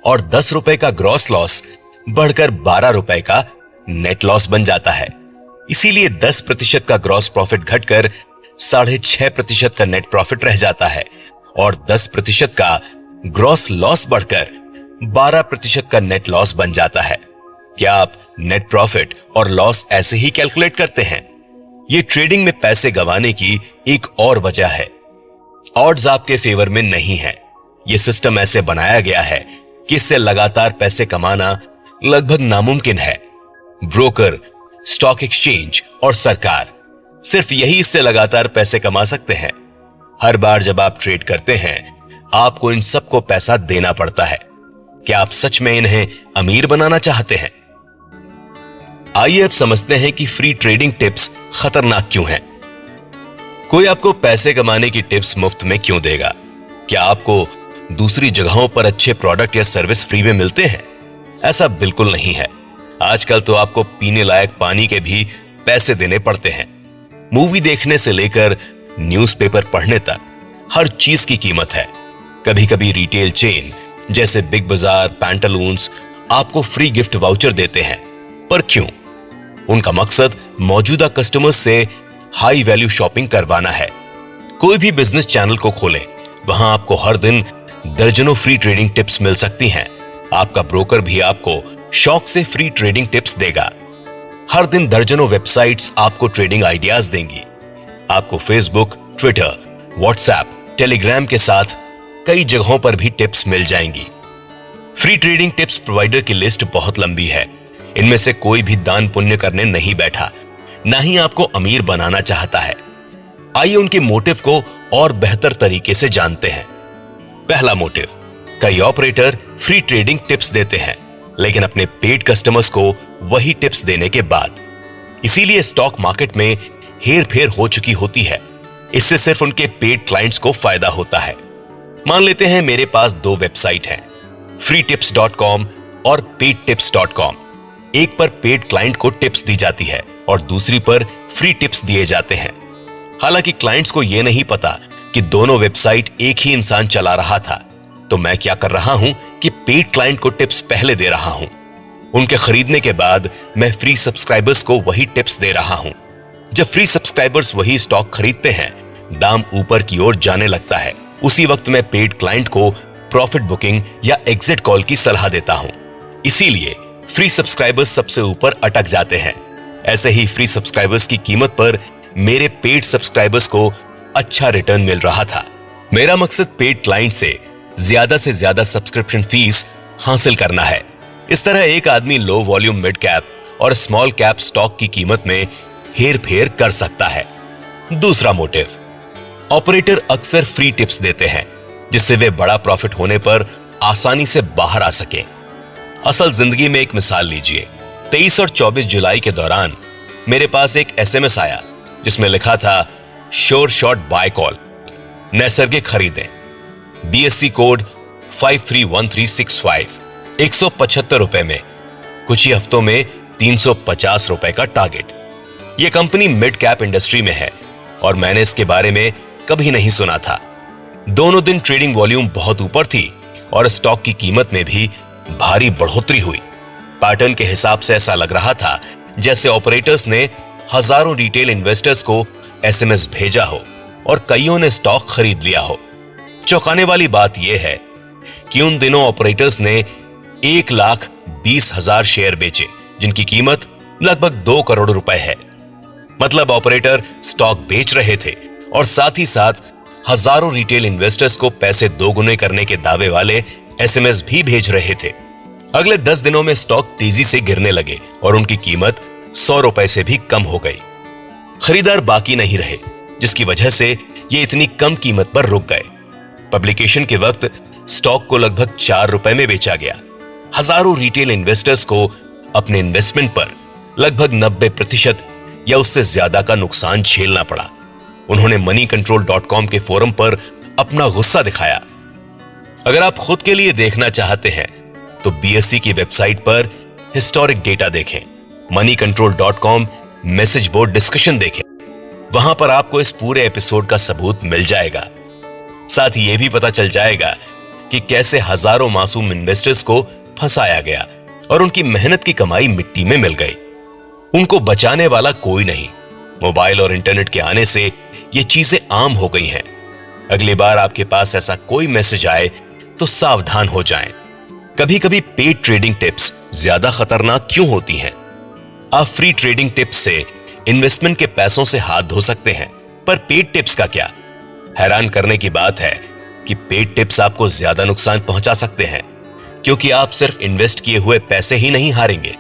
और 10 रुपए का ग्रॉस लॉस बढ़कर 12 रुपए का नेट लॉस बन जाता है। इसीलिए 10% का ग्रॉस प्रॉफिट घटकर 6.5% का नेट प्रॉफिट रह जाता है और 10% का ग्रॉस लॉस बढ़कर 12% का नेट लॉस बन जाता है। क्या आप नेट प्रॉफिट और लॉस ऐसे ही कैलकुलेट करते हैं? यह ट्रेडिंग में पैसे गंवाने की एक और वजह है। ऑड्स आपके फेवर में नहीं है। यह सिस्टम ऐसे बनाया गया है कि इससे लगातार पैसे कमाना लगभग नामुमकिन है। ब्रोकर, स्टॉक एक्सचेंज और सरकार सिर्फ यही इससे लगातार पैसे कमा सकते हैं। हर बार जब आप ट्रेड करते हैं आपको इन सबको पैसा देना पड़ता है। क्या आप सच में इन्हें अमीर बनाना चाहते हैं? आइए अब समझते हैं कि फ्री ट्रेडिंग टिप्स खतरनाक क्यों हैं। कोई आपको पैसे कमाने की टिप्स मुफ्त में क्यों देगा? क्या आपको दूसरी जगहों पर अच्छे प्रोडक्ट या सर्विस फ्री में मिलते हैं? ऐसा बिल्कुल नहीं है। आजकल तो आपको पीने लायक पानी के भी पैसे देने पड़ते हैं। मूवी देखने से लेकर न्यूज़पेपर पढ़ने तक हर चीज की कीमत है। कभी कभी रिटेल चेन जैसे बिग बाजार, पैंटालून्स आपको फ्री गिफ्ट वाउचर देते हैं। पर क्यों? उनका मकसद मौजूदा कस्टमर्स से हाई वैल्यू शॉपिंग करवाना है। कोई भी बिजनेस चैनल को खोलें, वहां आपको हर दिन दर्जनों फ्री ट्रेडिंग टिप्स मिल सकती हैं। आपका ब्रोकर भी आपको शौक से फ्री ट्रेडिंग टिप्स देगा। हर दिन दर्जनों वेबसाइट्स आपको ट्रेडिंग आइडियाज देंगी। आपको फेसबुक, ट्विटर, व्हाट्सएप, टेलीग्राम के साथ कई जगहों पर भी टिप्स मिल जाएंगी। फ्री ट्रेडिंग टिप्स प्रोवाइडर की लिस्ट बहुत लंबी है। इनमें से कोई भी दान पुण्य करने नहीं बैठा, ना ही आपको अमीर बनाना चाहता है। आइए उनके मोटिव को और बेहतर तरीके से जानते हैं। पहला मोटिव, कई ऑपरेटर फ्री ट्रेडिंग टिप्स देते हैं लेकिन अपने पेड कस्टमर्स को वही टिप्स देने के बाद। इसीलिए स्टॉक मार्केट में हेर फेर हो चुकी होती है। इससे सिर्फ उनके पेड क्लाइंट्स को फायदा होता है। मान लेते हैं मेरे पास 2 वेबसाइट हैं, freetips.com और paidtips.com। एक पर पेड क्लाइंट को टिप्स दी जाती है और दूसरी पर फ्री टिप्स दिए जाते हैं। हालांकि क्लाइंट्स को यह नहीं पता कि दोनों वेबसाइट एक ही इंसान चला रहा था। तो मैं क्या कर रहा हूं कि पेड क्लाइंट को टिप्स पहले दे रहा हूं। उनके खरीदने के बाद मैं फ्री सब्सक्राइबर्स को वही टिप्स दे रहा हूं। जब फ्री सब्सक्राइबर्स वही स्टॉक खरीदते हैं, दाम ऊपर की ओर जाने लगता है। उसी वक्त मैं पेड क्लाइंट को प्रॉफिट बुकिंग या एग्जिट कॉल की सलाह देता हूं। इसीलिए फ्री सब्सक्राइबर्स सबसे ऊपर अटक जाते हैं। ऐसे ही फ्री सब्सक्राइबर्स की कीमत पर मेरे पेड सब्सक्राइबर्स को अच्छा रिटर्न मिल रहा था। मेरा मकसद पेड क्लाइंट से ज्यादा सब्सक्रिप्शन फीस हासिल करना है। इस तरह एक आदमी लो वॉल्यूम मिड कैप और स्मॉल कैप स्टॉक की कीमत में हेर फेर कर सकता है। दूसरा मोटिव, ऑपरेटर अक्सर फ्री टिप्स देते हैं जिससे वे बड़ा प्रॉफिट होने पर आसानी से बाहर आ सकें। असल जिंदगी में एक मिसाल लीजिए। 23 और 24 जुलाई के दौरान मेरे पास एक एसएमएस आया जिसमें लिखा था श्योर शॉट बाय कॉल, नैसर्गिक खरीदें, बीएससी कोड 531365, 175 रुपए में, कुछ ही हफ्तों में 350 रुपए का टारगेट। यह कंपनी मिड कैप इंडस्ट्री में है और मैंने इसके बारे में कभी नहीं सुना था। दोनों दिन ट्रेडिंग वॉल्यूम बहुत ऊपर थी और स्टॉक की कीमत में भी भारी बढ़ोतरी हुई। पैटर्न के हिसाब से ऐसा लग रहा था जैसे ऑपरेटर्स ने हजारों रिटेल इन्वेस्टर्स को एसएमएस भेजा हो और कईयों ने स्टॉक खरीद लिया हो। चौंकाने वाली बात यह है कि उन दिनों ऑपरेटर्स ने 1,20,000 शेयर बेचे, जिनकी कीमत लगभग 2 करोड़ रुपए है। मतलब ऑपरेटर स्टॉक बेच रहे थे और साथ ही साथ हजारों रिटेल इन्वेस्टर्स को पैसे दोगुने करने के दावे वाले एसएमएस भी भेज रहे थे। अगले 10 दिनों में स्टॉक तेजी से गिरने लगे और उनकी कीमत 100 रुपए से भी कम हो गई। खरीदार बाकी नहीं रहे, जिसकी वजह से ये इतनी कम कीमत पर रुक गए। पब्लिकेशन के वक्त स्टॉक को लगभग 4 रुपए में बेचा गया। हजारों रिटेल इन्वेस्टर्स को अपने इन्वेस्टमेंट पर लगभग 90% या उससे ज्यादा का नुकसान झेलना पड़ा। उन्होंने moneycontrol.com के फोरम पर अपना गुस्सा दिखाया। अगर आप खुद के लिए देखना चाहते हैं तो बीएसई की वेबसाइट पर हिस्टोरिक डेटा देखें, moneycontrol.com मैसेज बोर्ड डिस्कशन देखें। वहां पर आपको इस पूरे एपिसोड का सबूत मिल जाएगा। साथ ही यह भी पता चल जाएगा कि कैसे हजारों मासूम इन्वेस्टर्स को फंसाया गया और उनकी मेहनत की कमाई मिट्टी में मिल गई। उनको बचाने वाला कोई नहीं। मोबाइल और इंटरनेट के आने से ये चीजें आम हो गई हैं। अगली बार आपके पास ऐसा कोई मैसेज आए तो सावधान हो जाएं। कभी कभी पेड ट्रेडिंग टिप्स ज्यादा खतरनाक क्यों होती हैं? आप फ्री ट्रेडिंग टिप्स से इन्वेस्टमेंट के पैसों से हाथ धो सकते हैं, पर पेड टिप्स का क्या? हैरान करने की बात है कि पेड टिप्स आपको ज्यादा नुकसान पहुंचा सकते हैं, क्योंकि आप सिर्फ इन्वेस्ट किए हुए पैसे ही नहीं हारेंगे,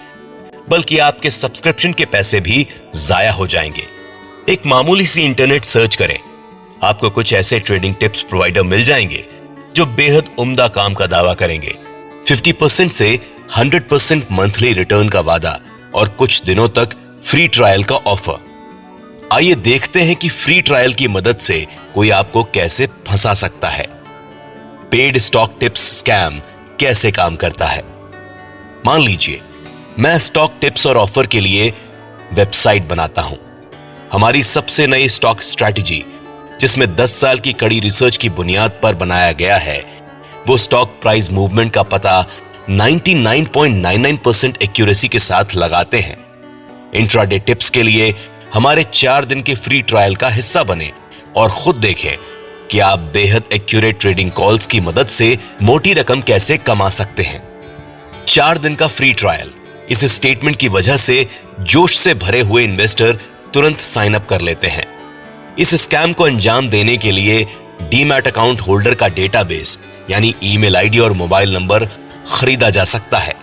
बल्कि आपके सब्सक्रिप्शन के पैसे भी जाया हो जाएंगे। एक मामूली सी इंटरनेट सर्च करें, आपको कुछ ऐसे ट्रेडिंग टिप्स प्रोवाइडर मिल जाएंगे जो बेहद उम्दा काम का दावा करेंगे। 50% से 100% मंथली रिटर्न का वादा और कुछ दिनों तक फ्री ट्रायल का ऑफर। आइए देखते हैं कि फ्री ट्रायल की मदद से कोई आपको कैसे फंसा सकता है। पेड स्टॉक टिप्स स्कैम कैसे काम करता है? मान लीजिए मैं स्टॉक टिप्स और ऑफर के लिए वेबसाइट बनाता हूं। हमारी सबसे नई स्टॉक स्ट्रैटेजी, जिसमें 10 साल की कड़ी रिसर्च की बुनियाद पर बनाया गया है, वो स्टॉक प्राइस मूवमेंट का पता 99.99% एक्यूरेसी के साथ लगाते हैं। इंट्राडे टिप्स के लिए हमारे 4 दिन के फ्री ट्रायल का हिस्सा बने और खुद देखें कि आप बेहद एक्यूरेट ट्रेडिंग कॉल्स की मदद से मोटी रकम कैसे कमा सकते हैं। 4 दिन का फ्री ट्रायल, इस स्टेटमेंट की वजह से जोश से भरे हुए इन्वेस्टर तुरंत साइन अप कर लेते हैं। इस स्कैम को अंजाम देने के लिए डीमैट अकाउंट होल्डर का डेटाबेस यानी ईमेल आईडी और मोबाइल नंबर खरीदा जा सकता है।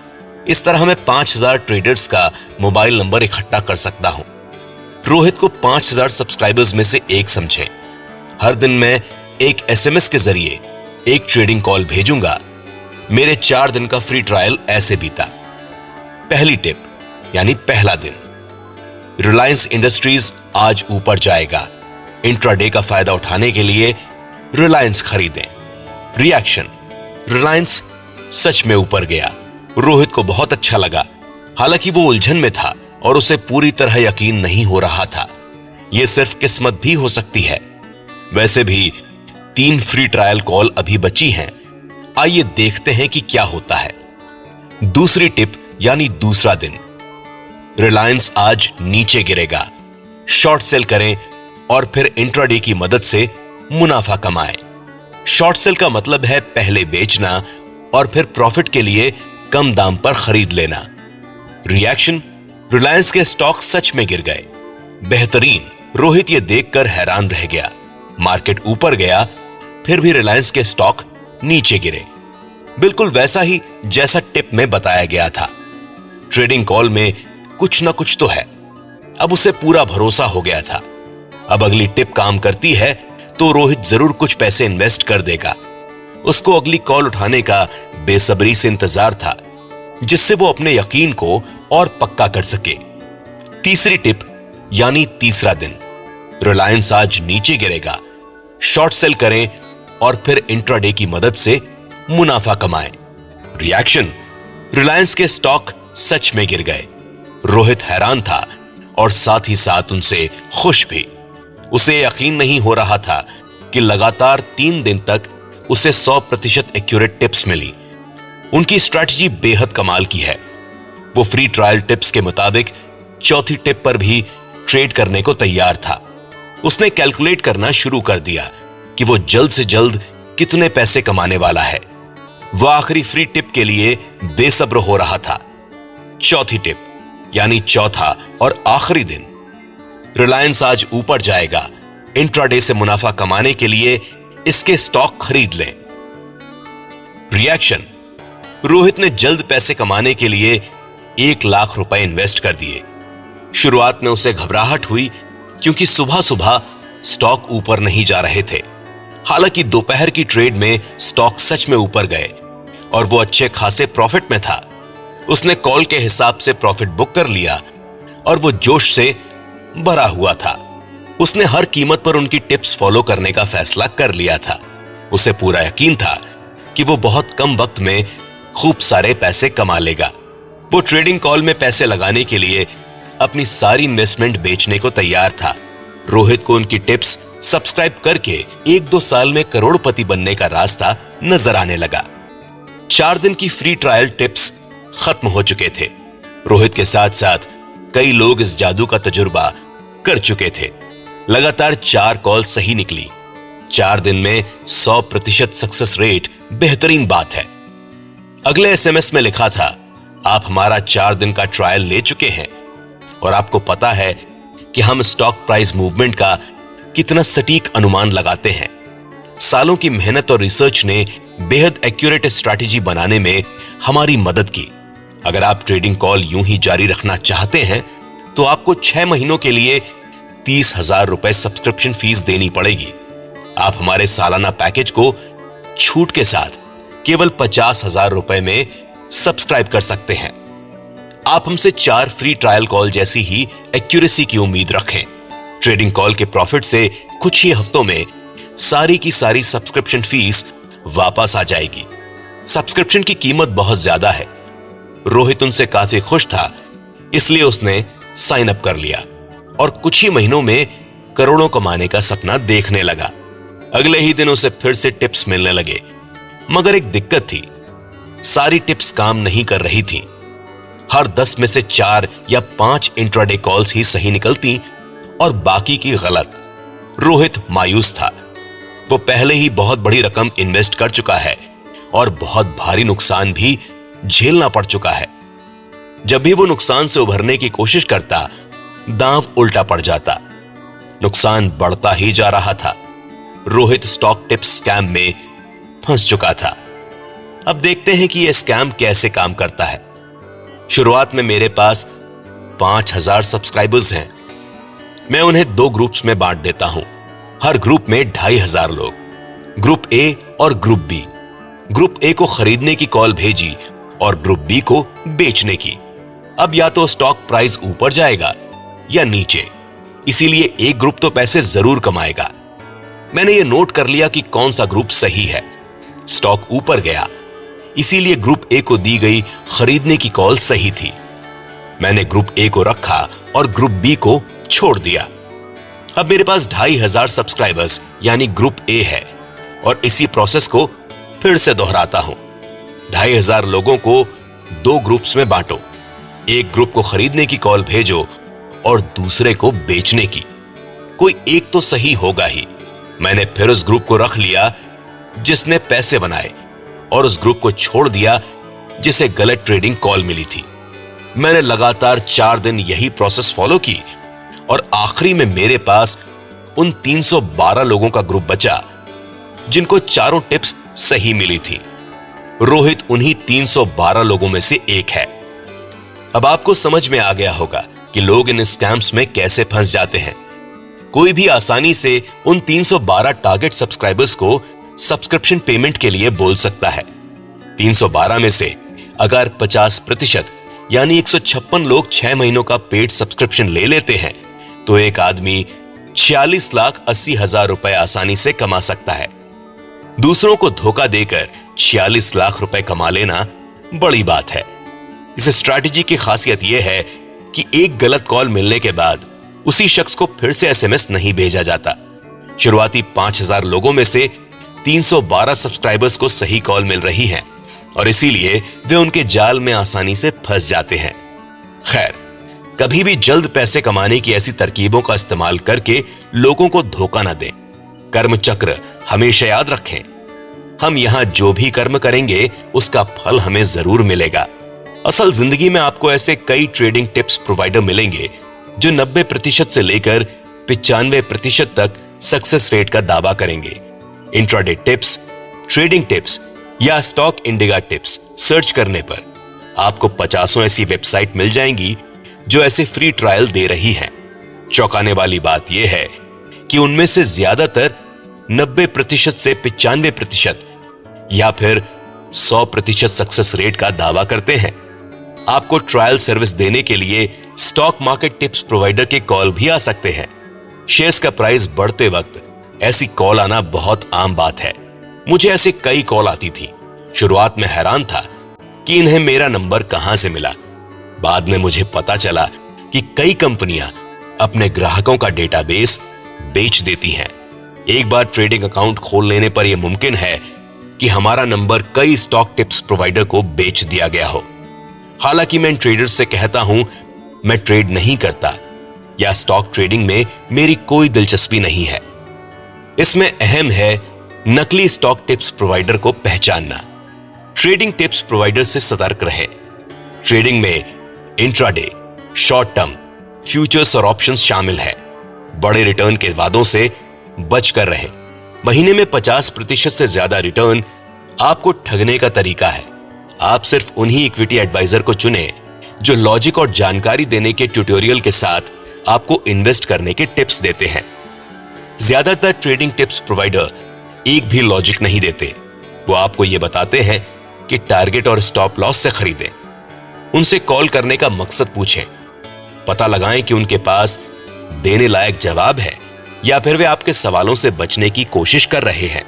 इस तरह मैं 5000 ट्रेडर्स का मोबाइल नंबर इकट्ठा कर सकता हूं। रोहित को 5000 सब्सक्राइबर्स में से एक समझें। हर दिन मैं एक एसएमएस के जरिए एक ट्रेडिंग कॉल भेजूंगा। मेरे 4 दिन का फ्री ट्रायल ऐसे बीता। पहली टिप यानी पहला दिन, रिलायंस इंडस्ट्रीज आज ऊपर जाएगा। इंट्राडे का फायदा उठाने के लिए रिलायंस खरीदें। रिएक्शन, रिलायंस सच में ऊपर गया। रोहित को बहुत अच्छा लगा, हालांकि वो उलझन में था और उसे पूरी तरह यकीन नहीं हो रहा था। यह सिर्फ किस्मत भी हो सकती है। वैसे भी 3 फ्री ट्रायल कॉल अभी बची हैं। आइए देखते हैं कि क्या होता है। दूसरी टिप यानी दूसरा दिन, रिलायंस आज नीचे गिरेगा। शॉर्ट सेल करें और फिर इंट्राडे की मदद से मुनाफा कमाएं। शॉर्ट सेल का मतलब है पहले बेचना और फिर प्रॉफिट के लिए कम दाम पर खरीद लेना। रिएक्शन, रिलायंस के स्टॉक सच में गिर गए। बेहतरीन, रोहित यह देखकर हैरान रह गया। मार्केट ऊपर गया, फिर भी रिलायंस के स्टॉक नीचे गिरे। बिल्कुल वैसा ही जैसा टिप में बताया गया था। ट्रेडिंग कॉल में कुछ ना कुछ तो है। अब उसे पूरा भरोसा हो गया था। अब अगली टिप काम करती है तो रोहित जरूर कुछ पैसे इन्वेस्ट कर देगा। उसको अगली कॉल उठाने का बेसब्री से इंतजार था, जिससे वो अपने यकीन को और पक्का कर सके। तीसरी टिप यानी तीसरा दिन, रिलायंस आज नीचे गिरेगा। शॉर्ट सेल करें और फिर इंट्राडे की मदद से मुनाफा कमाएं। रिएक्शन, रिलायंस के स्टॉक सच में गिर गए। रोहित हैरान था और साथ ही साथ उनसे खुश भी। उसे यकीन नहीं हो रहा था कि लगातार 3 दिन तक उसे 100% एक्यूरेट टिप्स मिली। उनकी स्ट्रैटेजी बेहद कमाल की है। वो फ्री ट्रायल टिप्स के मुताबिक चौथी टिप पर भी ट्रेड करने को तैयार था। उसने कैलकुलेट करना शुरू कर दिया कि वो जल्द से जल्द कितने पैसे कमाने वाला है। वो आखिरी फ्री टिप के लिए बेसब्र हो रहा था। चौथी टिप यानी चौथा और आखिरी दिन। रिलायंस आज ऊपर जाएगा, इंट्राडे से मुनाफा कमाने के लिए इसके स्टॉक खरीद लें। रिएक्शन, रोहित ने जल्द पैसे कमाने के लिए 1 लाख रुपए इन्वेस्ट कर दिए। शुरुआत में उसे घबराहट हुई क्योंकि सुबह सुबह स्टॉक ऊपर नहीं जा रहे थे। हालांकि दोपहर की ट्रेड में स्टॉक सच में ऊपर गए और वो अच्छे खासे प्रॉफिट में था। उसने कॉल के हिसाब से प्रॉफिट बुक कर लिया और वो जोश से भरा हुआ था। उसने हर कीमत पर उनकी टिप्स फॉलो करने का फैसला कर लिया था। उसे पूरा यकीन था कि वो बहुत कम वक्त में खूब सारे पैसे कमा लेगा। वो ट्रेडिंग कॉल में पैसे लगाने के लिए अपनी सारी इन्वेस्टमेंट बेचने को तैयार था। रोहित को उनकी टिप्स सब्सक्राइब करके 1-2 साल में करोड़पति बनने का रास्ता नजर आने लगा। 4 दिन की फ्री ट्रायल टिप्स खत्म हो चुके थे। रोहित के साथ साथ कई लोग इस जादू का तजुर्बा कर चुके थे। लगातार 4 कॉल सही निकली। 4 दिन में 100% सक्सेस रेट बेहतरीन बात है। अगले एसएमएस में लिखा था, आप हमारा 4 दिन का ट्रायल ले चुके हैं और आपको पता है कि हम स्टॉक प्राइस मूवमेंट का कितना सटीक अनुमान लगाते हैं। सालों की मेहनत और रिसर्च ने बेहद एक्यूरेट स्ट्रैटेजी बनाने में हमारी मदद की। अगर आप ट्रेडिंग कॉल यूं ही जारी रखना चाहते हैं तो आपको 6 महीनों के लिए 30,000 रुपए सब्सक्रिप्शन फीस देनी पड़ेगी। आप हमारे सालाना पैकेज को छूट के साथ केवल 50,000 रुपए में सब्सक्राइब कर सकते हैं। आप हमसे 4 फ्री ट्रायल कॉल जैसी ही एक्यूरेसी की उम्मीद रखें। ट्रेडिंग कॉल के प्रॉफिट से कुछ ही हफ्तों में सारी की सारी सब्सक्रिप्शन फीस वापस आ जाएगी। सब्सक्रिप्शन की कीमत बहुत ज्यादा है। रोहित उनसे काफी खुश था, इसलिए उसने साइन अप कर लिया और कुछ ही महीनों में करोड़ों कमाने का सपना देखने लगा। अगले ही दिन उसे फिर से टिप्स मिलने लगे, मगर एक दिक्कत थी। सारी टिप्स काम नहीं कर रही थी। हर 10 में से 4 या 5 इंट्राडे कॉल्स ही सही निकलती और बाकी की गलत। रोहित मायूस था। वो पहले ही बहुत बड़ी रकम इन्वेस्ट कर चुका है और बहुत भारी नुकसान भी झेलना पड़ चुका है। जब भी वो नुकसान से उभरने की कोशिश करता, दांव उल्टा पड़ जाता। नुकसान बढ़ता ही जा रहा था। रोहित स्टॉक टिप्स स्कैम में फंस चुका था। अब देखते हैं कि यह स्कैम कैसे काम करता है। शुरुआत में मेरे पास 5,000 सब्सक्राइबर्स हैं। मैं उन्हें 2 ग्रुप्स में बांट देता हूं। हर ग्रुप में 2,500 लोग। ग्रुप ए और ग्रुप बी। ग्रुप ए को खरीदने की कॉल भेजी और ग्रुप बी को बेचने की। अब या तो स्टॉक प्राइस ऊपर जाएगा या नीचे, इसीलिए एक ग्रुप तो पैसे जरूर कमाएगा। मैंने ये नोट कर लिया कि कौन सा ग्रुप सही है। स्टॉक ऊपर गया, इसीलिए ग्रुप ए को दी गई खरीदने की कॉल सही थी। मैंने ग्रुप ए को रखा और ग्रुप बी को छोड़ दिया। अब मेरे पास 2,500 सब्सक्राइबर्स यानी ग्रुप ए है और इसी प्रोसेस को फिर से दोहराता हूं। 2,500 लोगों को 2 ग्रुप्स में बांटो। एक ग्रुप को खरीदने की कॉल भेजो और दूसरे को बेचने की। कोई एक तो सही होगा ही। मैंने फिर उस ग्रुप को रख लिया जिसने पैसे बनाए और उस ग्रुप को छोड़ दिया जिसे गलत ट्रेडिंग कॉल मिली थी। मैंने लगातार 4 दिन यही प्रोसेस फॉलो की और आखिरी में मेरे पास उन 312 लोगों का ग्रुप बचा जिनको चारों टिप्स सही मिली थी। रोहित उन्हीं 312 लोगों में से एक है। अब आपको समझ में आ गया होगा कि लोग इन स्कैम्स में कैसे फंस जाते हैं। कोई भी आसानी से उन 312 टारगेट सब्सक्राइबर्स को सब्सक्रिप्शन पेमेंट के लिए बोल सकता है। 312 में से अगर 50% यानी 156 लोग 6 महीनों का पेड सब्सक्रिप्शन ले लेते हैं तो एक आदमी 46,80,000 रुपए आसानी से कमा सकता है। दूसरों को धोखा देकर 46 लाख रुपए कमा लेना बड़ी बात है। इस स्ट्रैटेजी की खासियत यह है कि एक गलत कॉल मिलने के बाद उसी शख्स को फिर से एसएमएस नहीं भेजा जाता। शुरुआती 5,000 लोगों में से 312 सब्सक्राइबर्स को सही कॉल मिल रही है और इसीलिए वे उनके जाल में आसानी से फंस जाते हैं। खैर, कभी भी जल्द पैसे कमाने की ऐसी तरकीबों का इस्तेमाल करके लोगों को धोखा न दें। कर्म चक्र हमेशा याद रखें। हम यहां जो भी कर्म करेंगे उसका फल हमें जरूर मिलेगा। असल जिंदगी में आपको ऐसे कई ट्रेडिंग टिप्स प्रोवाइडर मिलेंगे जो 90% से लेकर 95% तक सक्सेस रेट का दावा करेंगे। इंट्राडे टिप्स, ट्रेडिंग टिप्स या स्टॉक इंडिगा टिप्स सर्च करने पर आपको 50 ऐसी वेबसाइट मिल जाएंगी जो ऐसे फ्री ट्रायल दे रही हैं। चौंकाने वाली बात यह है कि उनमें से ज्यादातर 90% से 95% या फिर 100% सक्सेस रेट का दावा करते हैं। आपको ट्रायल सर्विस देने के लिए स्टॉक मार्केट टिप्स प्रोवाइडर के कॉल भी आ सकते हैं। शेयर्स का प्राइस बढ़ते वक्त ऐसी कॉल आना बहुत आम बात है। मुझे ऐसे कई कॉल आती थी। शुरुआत में हैरान था कि इन्हें मेरा नंबर कहां से मिला। बाद में मुझे पता चला कि कई कंपनियां अपने ग्राहकों का डेटाबेस बेच देती हैं। एक बार ट्रेडिंग अकाउंट खोल लेने पर यह मुमकिन है कि हमारा नंबर कई स्टॉक टिप्स प्रोवाइडर को बेच दिया गया हो। हालांकि मैं ट्रेडर्स से कहता हूं, मैं ट्रेड नहीं करता या स्टॉक ट्रेडिंग में मेरी कोई दिलचस्पी नहीं है। इसमें अहम है नकली स्टॉक टिप्स प्रोवाइडर को पहचानना। ट्रेडिंग टिप्स प्रोवाइडर से सतर्क रहें। ट्रेडिंग में इंट्राडे, शॉर्ट टर्म, फ्यूचर्स और ऑप्शंस शामिल है। बड़े रिटर्न के वादों से बचकर रहें। महीने में 50% से ज्यादा रिटर्न आपको ठगने का तरीका है। आप सिर्फ उन्हीं इक्विटी एडवाइजर को चुनें जो लॉजिक और जानकारी देने के ट्यूटोरियल के साथ आपको इन्वेस्ट करने के टिप्स देते हैं। ज्यादातर ट्रेडिंग टिप्स प्रोवाइडर एक भी लॉजिक नहीं देते। वो आपको यह बताते हैं कि टारगेट और स्टॉप लॉस से खरीदें। उनसे कॉल करने का मकसद पूछें। पता लगाएं कि उनके पास देने लायक जवाब है या फिर वे आपके सवालों से बचने की कोशिश कर रहे हैं।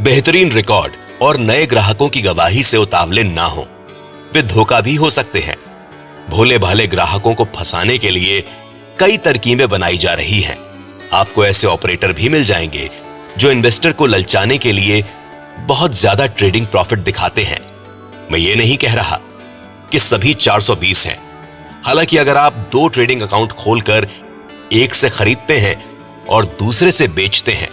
बेहतरीन रिकॉर्ड और नए ग्राहकों की गवाही से उतावले ना हो। वे धोखा भी हो सकते हैं। भोले भाले ग्राहकों को फंसाने के लिए कई तरकीबें बनाई जा रही हैं। आपको ऐसे ऑपरेटर भी मिल जाएंगे जो इन्वेस्टर को ललचाने के लिए बहुत ज्यादा ट्रेडिंग प्रॉफिट दिखाते हैं। मैं ये नहीं कह रहा कि सभी 420 हैं। हालांकि अगर आप 2 ट्रेडिंग अकाउंट खोलकर एक से खरीदते हैं और दूसरे से बेचते हैं,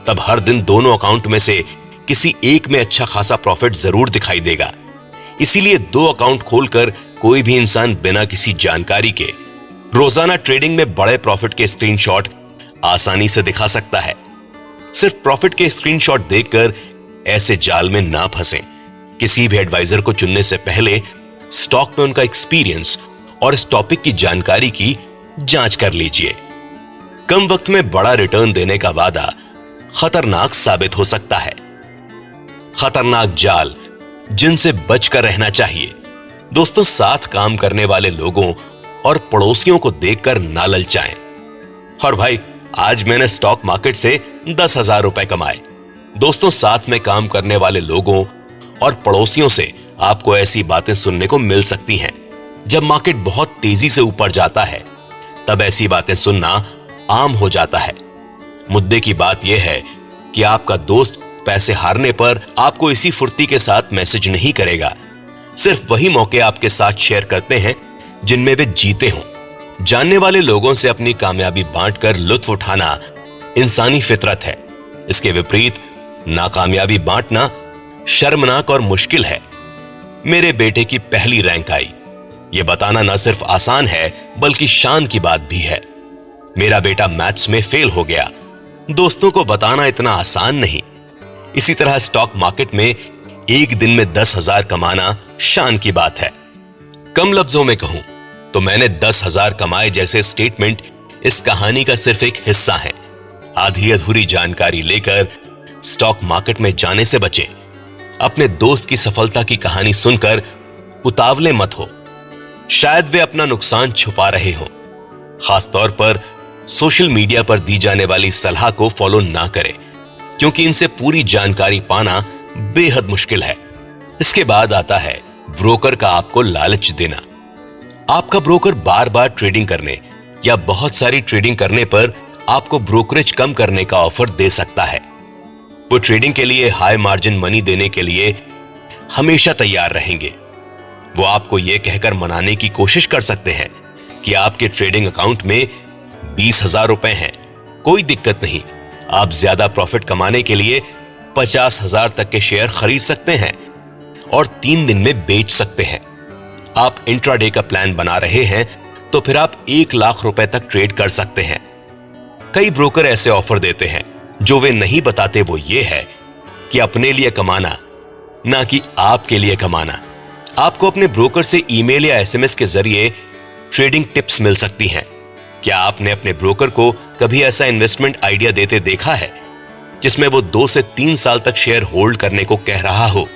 तब हर दिन दोनों अकाउंट में से किसी एक में अच्छा खासा प्रॉफिट जरूर दिखाई देगा। इसीलिए 2 अकाउंट खोलकर कोई भी इंसान बिना किसी जानकारी के रोजाना ट्रेडिंग में बड़े प्रॉफिट के स्क्रीनशॉट आसानी से दिखा सकता है। सिर्फ प्रॉफिट के स्क्रीनशॉट देखकर ऐसे जाल में ना फंसें। किसी भी एडवाइजर को चुनने से पहले स्टॉक में उनका एक्सपीरियंस और इस टॉपिक की जानकारी की जांच कर लीजिए। कम वक्त में बड़ा रिटर्न देने का वादा खतरनाक साबित हो सकता है। खतरनाक जाल जिनसे बचकर रहना चाहिए। दोस्तों, साथ काम करने वाले लोगों और पड़ोसियों को देखकर ना ललचाएं। और भाई, आज मैंने स्टॉक मार्केट से 10,000 रुपए कमाए। दोस्तों, साथ में काम करने वाले लोगों और पड़ोसियों से आपको ऐसी बातें सुनने को मिल सकती हैं। जब मार्केट बहुत तेजी से ऊपर जाता है तब ऐसी बातें सुनना आम हो जाता है। मुद्दे की बात यह है कि आपका दोस्त पैसे हारने पर आपको इसी फुर्ती के साथ मैसेज नहीं करेगा। सिर्फ वही मौके आपके साथ शेयर करते हैं जिनमें वे जीते हों। जानने वाले लोगों से अपनी कामयाबी बांटकर लुत्फ उठाना इंसानी फितरत है। इसके विपरीत नाकामयाबी बांटना शर्मनाक और मुश्किल है। मेरे बेटे की पहली रैंक आई। यह बताना न सिर्फ आसान है बल्कि शान की बात भी है। मेरा बेटा मैथ्स में फेल हो गया। दोस्तों को बताना इतना आसान नहीं। इसी तरह स्टॉक मार्केट में एक दिन में 10,000 कमाना शान की बात है। कम लफ्जों में कहूं तो मैंने 10,000 कमाए जैसे स्टेटमेंट इस कहानी का सिर्फ एक हिस्सा है। आधी अधूरी जानकारी लेकर स्टॉक मार्केट में जाने से बचें। अपने दोस्त की सफलता की कहानी सुनकर उतावले मत हो। शायद वे अपना नुकसान छुपा रहे हो। खासतौर पर सोशल मीडिया पर दी जाने वाली सलाह को फॉलो ना करें, क्योंकि इनसे पूरी जानकारी पाना बेहद मुश्किल है। इसके बाद आता है ब्रोकर का आपको लालच देना। आपका ब्रोकर बार बार ट्रेडिंग करने या बहुत सारी ट्रेडिंग करने पर आपको ब्रोकरेज कम करने का ऑफर दे सकता है। वो ट्रेडिंग के लिए हाई मार्जिन मनी देने के लिए हमेशा तैयार रहेंगे। वो आपको यह कहकर मनाने की कोशिश कर सकते हैं कि आपके ट्रेडिंग अकाउंट में 20,000 रुपए हैं, कोई दिक्कत नहीं, आप ज्यादा प्रॉफिट कमाने के लिए 50,000 तक के शेयर खरीद सकते हैं और 3 दिन में बेच सकते हैं। आप इंट्राडे का प्लान बना रहे हैं तो फिर आप 1 लाख रुपए तक ट्रेड कर सकते हैं। कई ब्रोकर ऐसे ऑफर देते हैं, जो वे नहीं बताते वो ये है कि अपने लिए कमाना, ना कि आपके लिए कमाना। आपको अपने ब्रोकर से ईमेल या एसएमएस के जरिए ट्रेडिंग टिप्स मिल सकती हैं। क्या आपने अपने ब्रोकर को कभी ऐसा इन्वेस्टमेंट आइडिया देते देखा है जिसमें वो 2 से 3 साल तक शेयर होल्ड करने को कह रहा हो?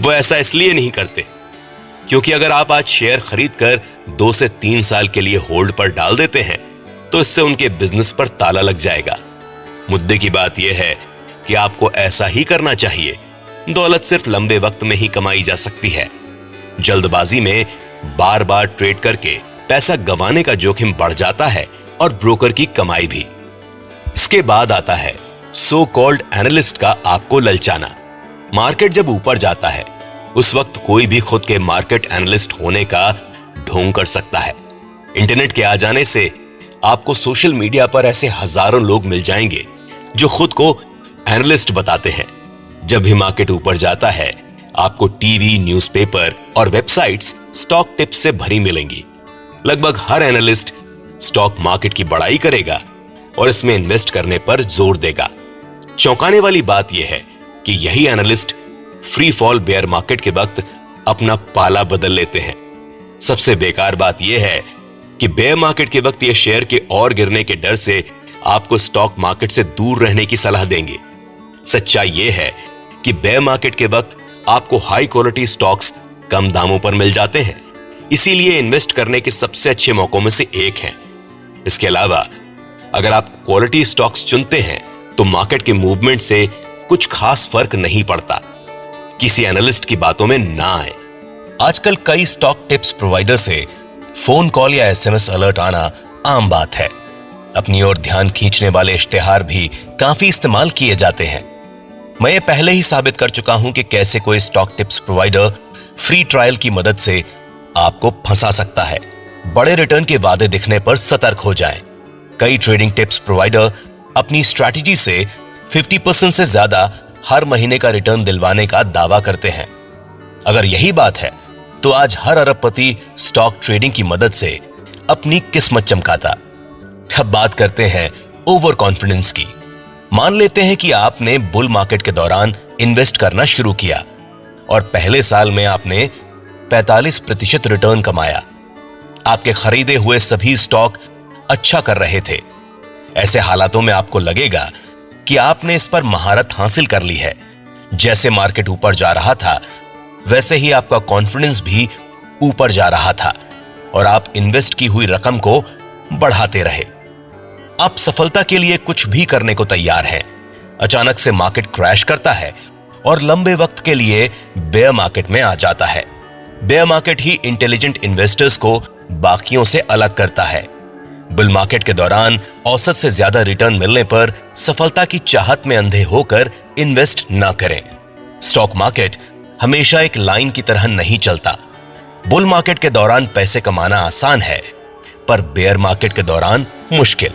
वो ऐसा इसलिए नहीं करते क्योंकि अगर आप आज शेयर खरीदकर 2 से 3 साल के लिए होल्ड पर डाल देते हैं तो इससे उनके बिजनेस पर ताला लग जाएगा। मुद्दे की बात यह है कि आपको ऐसा ही करना चाहिए। दौलत सिर्फ लंबे वक्त में ही कमाई जा सकती है। जल्दबाजी में बार बार ट्रेड करके पैसा गंवाने का जोखिम बढ़ जाता है और ब्रोकर की कमाई भी। इसके बाद आता है सो कॉल्ड एनालिस्ट का आपको ललचाना। मार्केट जब ऊपर जाता है उस वक्त कोई भी खुद के मार्केट एनालिस्ट होने का ढोंग कर सकता है। इंटरनेट के आ जाने से आपको सोशल मीडिया पर ऐसे हजारों लोग मिल जाएंगे जो खुद को एनालिस्ट बताते हैं। जब भी मार्केट ऊपर जाता है आपको टीवी, न्यूज़पेपर और वेबसाइट्स स्टॉक टिप्स से भरी मिलेंगी। लगभग हर एनालिस्ट स्टॉक मार्केट की बड़ाई करेगा और इसमें इन्वेस्ट करने पर जोर देगा। चौंकाने वाली बात यह है कि यही analyst free fall bear market के वक्त अपना पाला बदल लेते हैं। सबसे बेकार बात यह है कि बेयर मार्केट के वक्त यह शेयर के और गिरने के डर से आपको स्टॉक मार्केट से दूर रहने की सलाह देंगे। सच्चाई यह है कि बेयर मार्केट के वक्त आपको हाई क्वालिटी स्टॉक्स कम दामों पर मिल जाते हैं, इसीलिए इन्वेस्ट करने के सबसे अच्छे मौकों में से एक है। इसके अलावा अगर आप क्वालिटी स्टॉक्स चुनते हैं तो मार्केट के मूवमेंट से कुछ खास फर्क नहीं पड़ता। किसी एनालिस्ट की बातों में ना आए। आजकल कई स्टॉक टिप्स प्रोवाइडर से फोन कॉल या एसएमएस अलर्ट आना आम बात है। अपनी ओर ध्यान खींचने वाले इश्तेहार भी काफी इस्तेमाल किए जाते हैं। मैं ये पहले ही साबित कर चुका हूं कि कैसे कोई stock tips provider free trial की मदद से आपको फंसा सकता है। बड़े रिटर्न के वादे दिखने पर सतर्क हो जाएं। कई ट्रेडिंग टिप्स प्रोवाइडर अपनी स्ट्रैटेजी से 50% से ज्यादा हर महीने का रिटर्न दिलवाने का दावा करते हैं। अगर यही बात है तो आज हर अरबपति स्टॉक ट्रेडिंग की मदद से अपनी किस्मत चमकाता। अब बात करते हैं ओवर कॉन्फिडेंस की। मान लेते हैं कि आपने बुल मार्केट के दौरान इन्वेस्ट करना शुरू किया और पहले साल में आपने 45% रिटर्न कमाया। आपके खरीदे हुए सभी स्टॉक अच्छा कर रहे थे। ऐसे हालातों में आपको लगेगा कि आपने इस पर महारत हासिल कर ली है। जैसे मार्केट ऊपर जा रहा था वैसे ही आपका कॉन्फिडेंस भी ऊपर जा रहा था और आप इन्वेस्ट की हुई रकम को बढ़ाते रहे। आप सफलता के लिए कुछ भी करने को तैयार हैं। अचानक से मार्केट क्रैश करता है और लंबे वक्त के लिए बेयर मार्केट में आ जाता है। बेयर मार्केट ही इंटेलिजेंट इन्वेस्टर्स को बाकियों से अलग करता है। बुल मार्केट के दौरान औसत से ज्यादा रिटर्न मिलने पर सफलता की चाहत में अंधे होकर इन्वेस्ट ना करें। स्टॉक मार्केट हमेशा एक लाइन की तरह नहीं चलता। बुल मार्केट के दौरान पैसे कमाना आसान है, पर बेयर मार्केट के दौरान मुश्किल।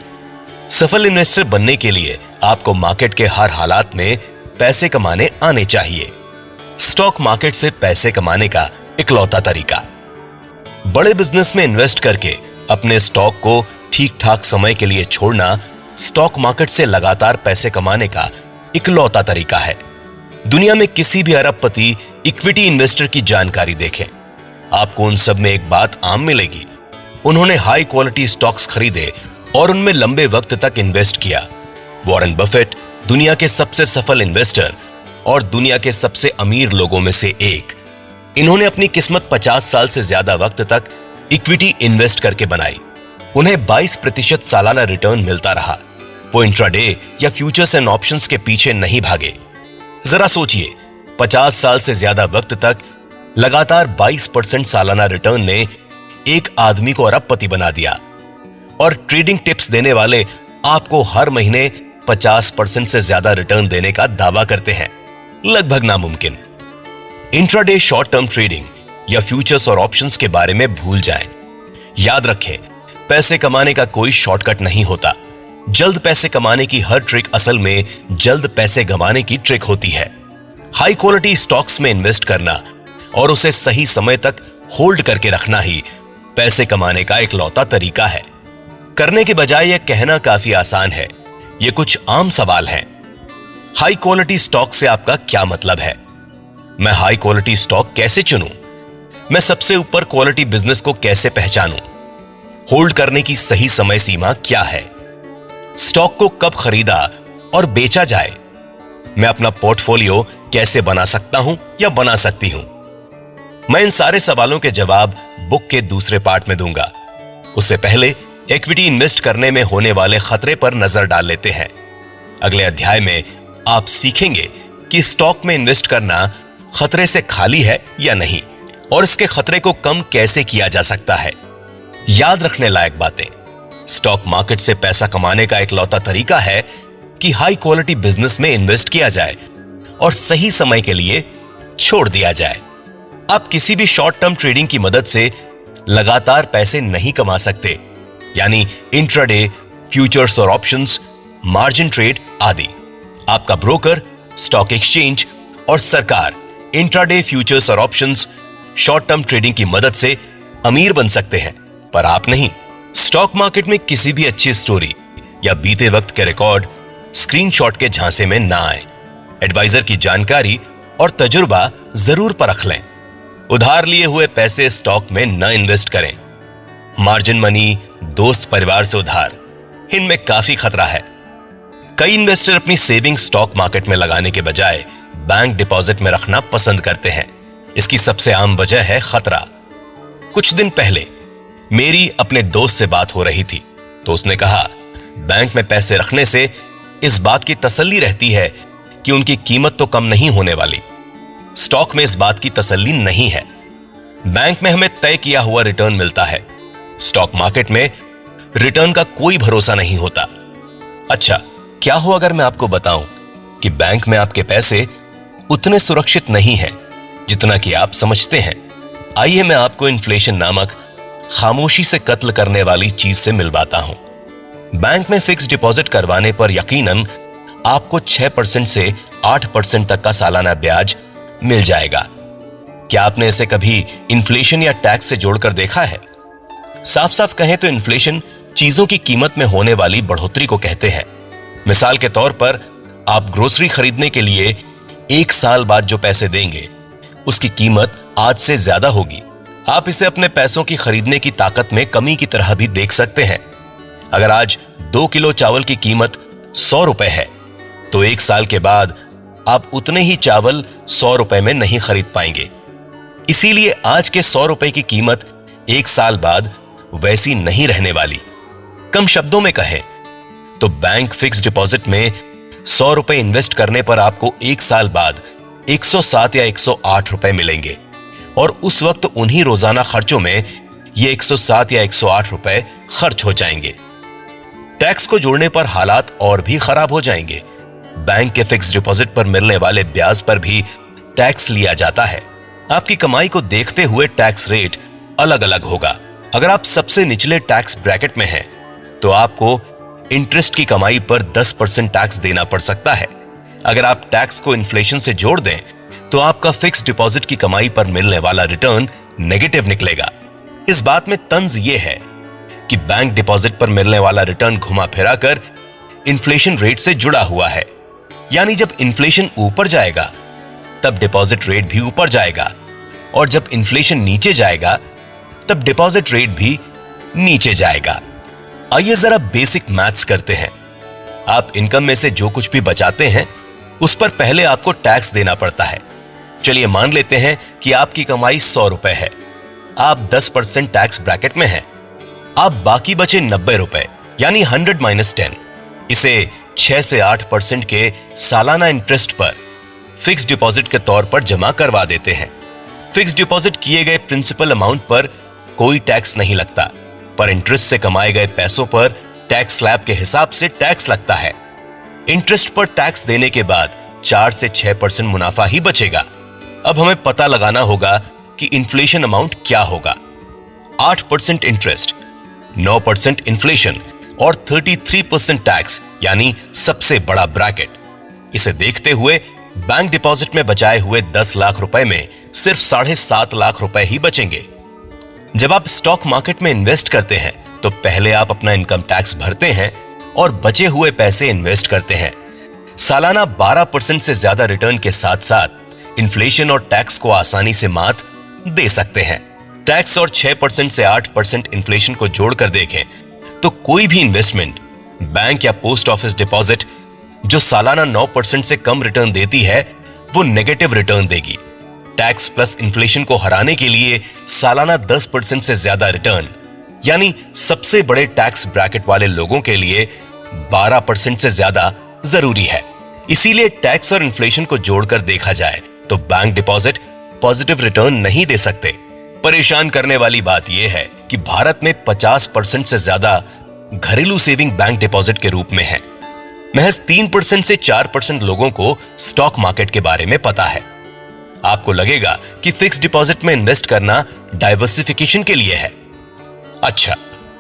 सफल इन्वेस्टर बनने के लिए आपको मार्केट के हर हालात में पैसे कमाने आने चाहिए। स्टॉक मार्केट से पैसे कमाने का इकलौता तरीका। बड़े बिजनेस में इन्वेस्ट करके अपने स्टॉक को ठीक ठाक समय के लिए छोड़ना स्टॉक मार्केट से लगातार पैसे कमाने का इकलौता तरीका है। दुनिया में किसी भी अरबपति इक्विटी इन्वेस्टर की जानकारी देखें, आपको उन सब में एक बात आम मिलेगी। उन्होंने हाई क्वालिटी स्टॉक्स खरीदे और उनमें लंबे वक्त तक इन्वेस्ट किया। वॉरेन बफेट दुनिया के सबसे सफल इन्वेस्टर और दुनिया के सबसे अमीर लोगों में से एक। इन्होंने अपनी किस्मत 50 साल से ज्यादा वक्त तक इक्विटी इन्वेस्ट करके बनाई। उन्हें 22% सालाना रिटर्न मिलता रहा। वो इंट्राडे या फ्यूचर्स एंड ऑप्शंस के पीछे नहीं भागे। जरा सोचिए, 50 साल से ज्यादा वक्त तक लगातार 22% सालाना रिटर्न ने एक आदमी को अरबपति बना दिया। और ट्रेडिंग टिप्स देने वाले आपको हर महीने 50% से ज्यादा रिटर्न देने का दावा करते हैं। लगभग नामुमकिन। इंट्राडे शॉर्ट टर्म ट्रेडिंग या फ्यूचर्स और ऑप्शंस के बारे में भूल जाएं। याद रखें, पैसे कमाने का कोई शॉर्टकट नहीं होता। जल्द पैसे कमाने की हर ट्रिक असल में जल्द पैसे गंवाने की ट्रिक होती है। हाई क्वालिटी स्टॉक्स में इन्वेस्ट करना और उसे सही समय तक होल्ड करके रखना ही पैसे कमाने का इकलौता तरीका है। करने के बजाय यह कहना काफी आसान है। ये कुछ आम सवाल हैं। हाई क्वालिटी स्टॉक से आपका क्या मतलब है? मैं हाई क्वालिटी स्टॉक कैसे चुनूं? मैं सबसे ऊपर क्वालिटी बिजनेस को कैसे पहचानूं? होल्ड करने की सही समय सीमा क्या है? स्टॉक को कब खरीदा और बेचा जाए? मैं अपना पोर्टफोलियो कैसे बना सकता हूं या बना सकती हूं? मैं इन सारे सवालों के जवाब बुक के दूसरे पार्ट में दूंगा। उससे पहले इक्विटी इन्वेस्ट करने में होने वाले खतरे पर नजर डाल लेते हैं। अगले अध्याय में आप सीखेंगे कि स्टॉक में इन्वेस्ट करना खतरे से खाली है या नहीं और इसके खतरे को कम कैसे किया जा सकता है। याद रखने लायक बातें, स्टॉक मार्केट से पैसा कमाने का इकलौता तरीका है कि हाई क्वालिटी बिजनेस में इन्वेस्ट किया जाए और सही समय के लिए छोड़ दिया जाए। आप किसी भी शॉर्ट टर्म ट्रेडिंग की मदद से लगातार पैसे नहीं कमा सकते, यानी इंट्राडे, फ्यूचर्स और ऑप्शंस, मार्जिन ट्रेड आदि। आपका ब्रोकर, स्टॉक एक्सचेंज और सरकार इंट्राडे, फ्यूचर्स और ऑप्शंस, शॉर्ट टर्म ट्रेडिंग की मदद से अमीर बन सकते हैं, पर आप नहीं। स्टॉक मार्केट में किसी भी अच्छी स्टोरी या बीते वक्त के रिकॉर्ड स्क्रीनशॉट के झांसे में ना आए। एडवाइजर की जानकारी और तजुर्बा जरूर परख लें। उधार लिए हुए पैसे स्टॉक में न इन्वेस्ट करें। मार्जिन मनी, दोस्त परिवार से उधार, इनमें काफी खतरा है। कई इन्वेस्टर अपनी सेविंग स्टॉक मार्केट में लगाने के बजाय बैंक डिपॉजिट में रखना पसंद करते हैं। इसकी सबसे आम वजह है खतरा। कुछ दिन पहले मेरी अपने दोस्त से बात हो रही थी तो उसने कहा, बैंक में पैसे रखने से इस बात की तसल्ली रहती है कि उनकी कीमत तो कम नहीं होने वाली। स्टॉक में इस बात की तसल्ली नहीं है। बैंक में हमें तय किया हुआ रिटर्न मिलता है। स्टॉक मार्केट में रिटर्न का कोई भरोसा नहीं होता। अच्छा, क्या हो अगर मैं आपको बताऊं कि बैंक में आपके पैसे उतने सुरक्षित नहीं हैं जितना कि आप समझते हैं। आइए मैं आपको इन्फ्लेशन नामक खामोशी से कत्ल करने वाली चीज से मिलवाता हूं। बैंक में फिक्स डिपॉजिट करवाने पर यकीनन आपको 6% से 8% तक का सालाना ब्याज मिल जाएगा। क्या आपने इसे कभी इन्फ्लेशन या टैक्स से जोड़कर देखा है? साफ साफ कहें तो इन्फ्लेशन चीजों की कीमत में होने वाली बढ़ोतरी को कहते हैं। मिसाल के तौर पर आप ग्रोसरी खरीदने के लिए 1 साल बाद जो पैसे देंगे उसकी कीमत आज से ज्यादा होगी। आप इसे अपने पैसों की खरीदने की ताकत में कमी की तरह भी देख सकते हैं। अगर आज 2 किलो चावल की कीमत 100 रुपए है तो 1 साल के बाद आप उतने ही चावल 100 रुपए में नहीं खरीद पाएंगे। इसीलिए आज के 100 रुपए की कीमत 1 साल बाद वैसी नहीं रहने वाली। कम शब्दों में कहें तो बैंक फिक्स डिपॉजिट में 100 रुपए इन्वेस्ट करने पर आपको 1 साल बाद 107 या 108 रुपए मिलेंगे और उस वक्त उन्हीं रोजाना खर्चों में ये 107 या 108 रुपए खर्च हो जाएंगे। टैक्स को जोड़ने पर हालात और भी खराब हो जाएंगे। बैंक के फिक्स डिपॉजिट पर मिलने वाले ब्याज पर भी टैक्स लिया जाता है। आपकी कमाई को देखते हुए टैक्स रेट अलग अलग होगा। अगर आप सबसे निचले टैक्स ब्रैकेट में हैं तो आपको इंटरेस्ट की कमाई पर 10% टैक्स देना पड़ सकता है। अगर आप टैक्स को इन्फ्लेशन से जोड़ दें तो आपका फिक्स डिपॉजिट की कमाई पर मिलने वाला रिटर्न नेगेटिव निकलेगा। इस बात में तंज यह है कि बैंक डिपॉजिट पर मिलने वाला रिटर्न घुमा फिरा कर इन्फ्लेशन रेट से जुड़ा हुआ है। यानी जब इन्फ्लेशन ऊपर जाएगा तब डिपॉजिट रेट भी ऊपर जाएगा और जब इन्फ्लेशन नीचे जाएगा तब डिपॉजिट रेट भी नीचे जाएगा। आइए जरा बेसिक मैथ्स करते हैं। आप इनकम में से जो कुछ भी बचाते हैं उस पर पहले आपको टैक्स देना पड़ता है। चलिए मान लेते हैं कि आपकी कमाई 100 रुपए है। आप 10% टैक्स ब्रैकेट में हैं। आप बाकी बचे 90 रुपए यानी 100 माइनस 10 इसे 6 से 8% के सालाना इंटरेस्ट पर फिक्स डिपॉजिट के तौर पर जमा करवा देते हैं। फिक्स डिपॉजिट किए गए प्रिंसिपल अमाउंट पर कोई टैक्स नहीं लगता, पर इंटरेस्ट से कमाए गए पैसों पर टैक्स स्लैब के हिसाब से टैक्स लगता है। इंटरेस्ट पर टैक्स देने के बाद 4 से 6% मुनाफा ही बचेगा। अब हमें पता लगाना होगा कि इन्फ्लेशन अमाउंट क्या होगा। 8% इंटरेस्ट, 9% इन्फ्लेशन और 33% टैक्स यानी सबसे बड़ा ब्रैकेट। इसे देखते हुए बैंक डिपॉजिट में बचाए हुए 10 लाख रुपए में सिर्फ 7.5 लाख रुपए ही बचेंगे। जब आप स्टॉक मार्केट में इन्वेस्ट करते हैं तो पहले आप अपना इनकम टैक्स भरते हैं और बचे हुए पैसे इन्वेस्ट करते हैं। सालाना 12% से ज्यादा रिटर्न के साथ साथ इन्फ्लेशन और टैक्स को आसानी से मात दे सकते हैं। टैक्स और 6% से 8% इन्फ्लेशन को जोड़कर देखें तो कोई भी इन्वेस्टमेंट, बैंक या पोस्ट ऑफिस डिपॉजिट जो सालाना 9% से कम रिटर्न देती है वो नेगेटिव रिटर्न देगी। टैक्स प्लस इन्फ्लेशन को हराने के लिए सालाना 10% से ज्यादा रिटर्न यानी सबसे बड़े टैक्स ब्रैकेट वाले लोगों के लिए 12% से ज्यादा जरूरी है। इसीलिए टैक्स और इन्फ्लेशन को जोड़कर देखा जाए तो बैंक डिपॉजिट पॉजिटिव रिटर्न नहीं दे सकते। परेशान करने वाली बात यह है कि भारत में 50% से ज्यादा घरेलू सेविंग बैंक डिपॉजिट के रूप में है। महज 3% से 4% लोगों को स्टॉक मार्केट के बारे में पता है। आपको लगेगा कि फिक्स डिपॉजिट में इन्वेस्ट करना डाइवर्सिफिकेशन के लिए है। अच्छा,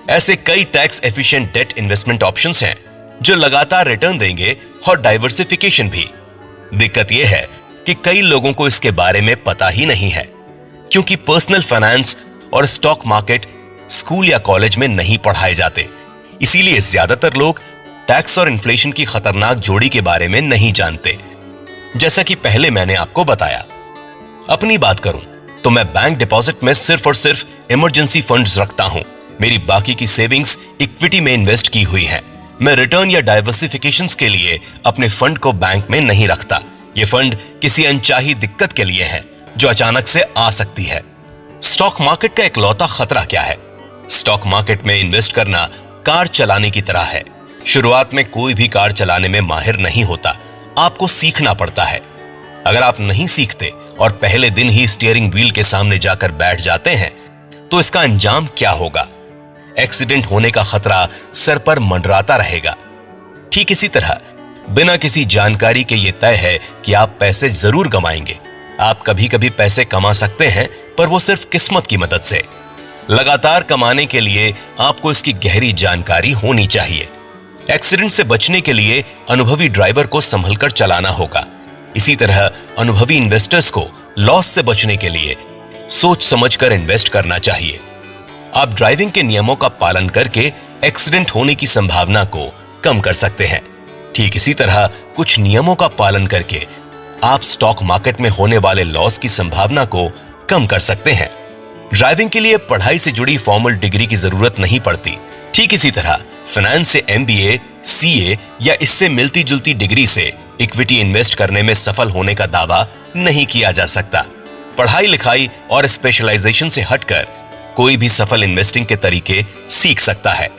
ऐसे कई tax efficient debt investment options हैं जो लगातार रिटर्न देंगे और डाइवर्सिफिकेशन भी। दिक्कत यह है कि कई लोगों को इसके बारे में पता ही नहीं है क्योंकि पर्सनल फाइनेंस और स्टॉक मार्केट स्कूल या कॉलेज में नहीं पढ़ाए जाते। इसीलिए ज्यादातर लोग टैक्स और इन्फ्लेशन की खतरनाक जोड़ी के बारे में नहीं जानते, जैसा कि पहले मैंने आपको बताया। अपनी बात करूं तो मैं बैंक डिपॉजिट में सिर्फ और सिर्फ इमरजेंसी फंड्स रखता हूं। मेरी बाकी की सेविंग्स इक्विटी में इन्वेस्ट की हुई है। मैं रिटर्न या डाइवर्सिफिकेशंस के लिए अपने फंड को बैंक में नहीं रखता। ये फंड किसी अनचाही दिक्कत के लिए है जो अचानक से आ सकती है। स्टॉक मार्केट का इकलौता खतरा क्या है? स्टॉक मार्केट में इन्वेस्ट करना कार चलाने की तरह है। शुरुआत में कोई भी कार चलाने में माहिर नहीं होता, आपको सीखना पड़ता है। अगर आप नहीं सीखते और पहले दिन ही स्टीयरिंग व्हील के सामने जाकर बैठ जाते हैं तो इसका अंजाम क्या होगा? एक्सीडेंट होने का खतरा सर पर मंडराता रहेगा। ठीक इसी तरह बिना किसी जानकारी के यह तय है कि आप पैसे जरूर कमाएंगे। आप कभी कभी पैसे कमा सकते हैं पर वो सिर्फ किस्मत की मदद से। लगातार कमाने के लिए आपको इसकी गहरी जानकारी होनी चाहिए। एक्सीडेंट से बचने के लिए अनुभवी ड्राइवर को संभलकर चलाना होगा। इसी तरह अनुभवी इन्वेस्टर्स को लॉस से बचने के लिए सोच समझकर इन्वेस्ट करना चाहिए। आप ड्राइविंग के नियमों का पालन करके एक्सीडेंट होने की संभावना को कम कर सकते हैं। ठीक इसी तरह कुछ नियमों का पालन करके आप स्टॉक मार्केट में होने वाले लॉस की संभावना को कम कर सकते हैं। ड्राइविंग के लिए पढ़ाई से जुड़ी फॉर्मल डिग्री की जरूरत नहीं पड़ती। ठीक इसी तरह फाइनेंस से MBA, CA या इससे मिलती जुलती डिग्री से इक्विटी इन्वेस्ट करने में सफल होने का दावा नहीं किया जा सकता। पढ़ाई लिखाई और स्पेशलाइजेशन से हटकर कोई भी सफल इन्वेस्टिंग के तरीके सीख सकता है।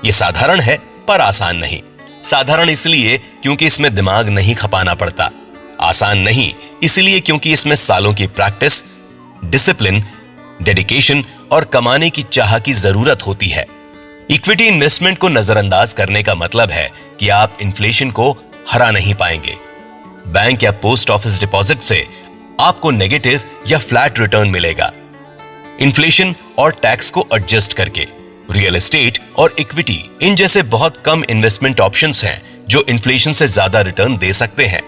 यह साधारण है पर आसान नहीं। साधारण इसलिए क्योंकि इसमें दिमाग नहीं खपाना पड़ता। आसान नहीं इसलिए क्योंकि इसमें सालों की प्रैक्टिस, डिसिप्लिन, डेडिकेशन और कमाने की चाह की जरूरत होती है। इक्विटी इन्वेस्टमेंट को नजरअंदाज करने का मतलब है कि आप इन्फ्लेशन को हरा नहीं पाएंगे। बैंक या पोस्ट ऑफिस डिपॉजिट से आपको नेगेटिव या फ्लैट रिटर्न मिलेगा। इन्फ्लेशन और टैक्स को एडजस्ट करके रियल एस्टेट और इक्विटी इन जैसे बहुत कम इन्वेस्टमेंट ऑप्शंस हैं जो इन्फ्लेशन से ज्यादा रिटर्न दे सकते हैं।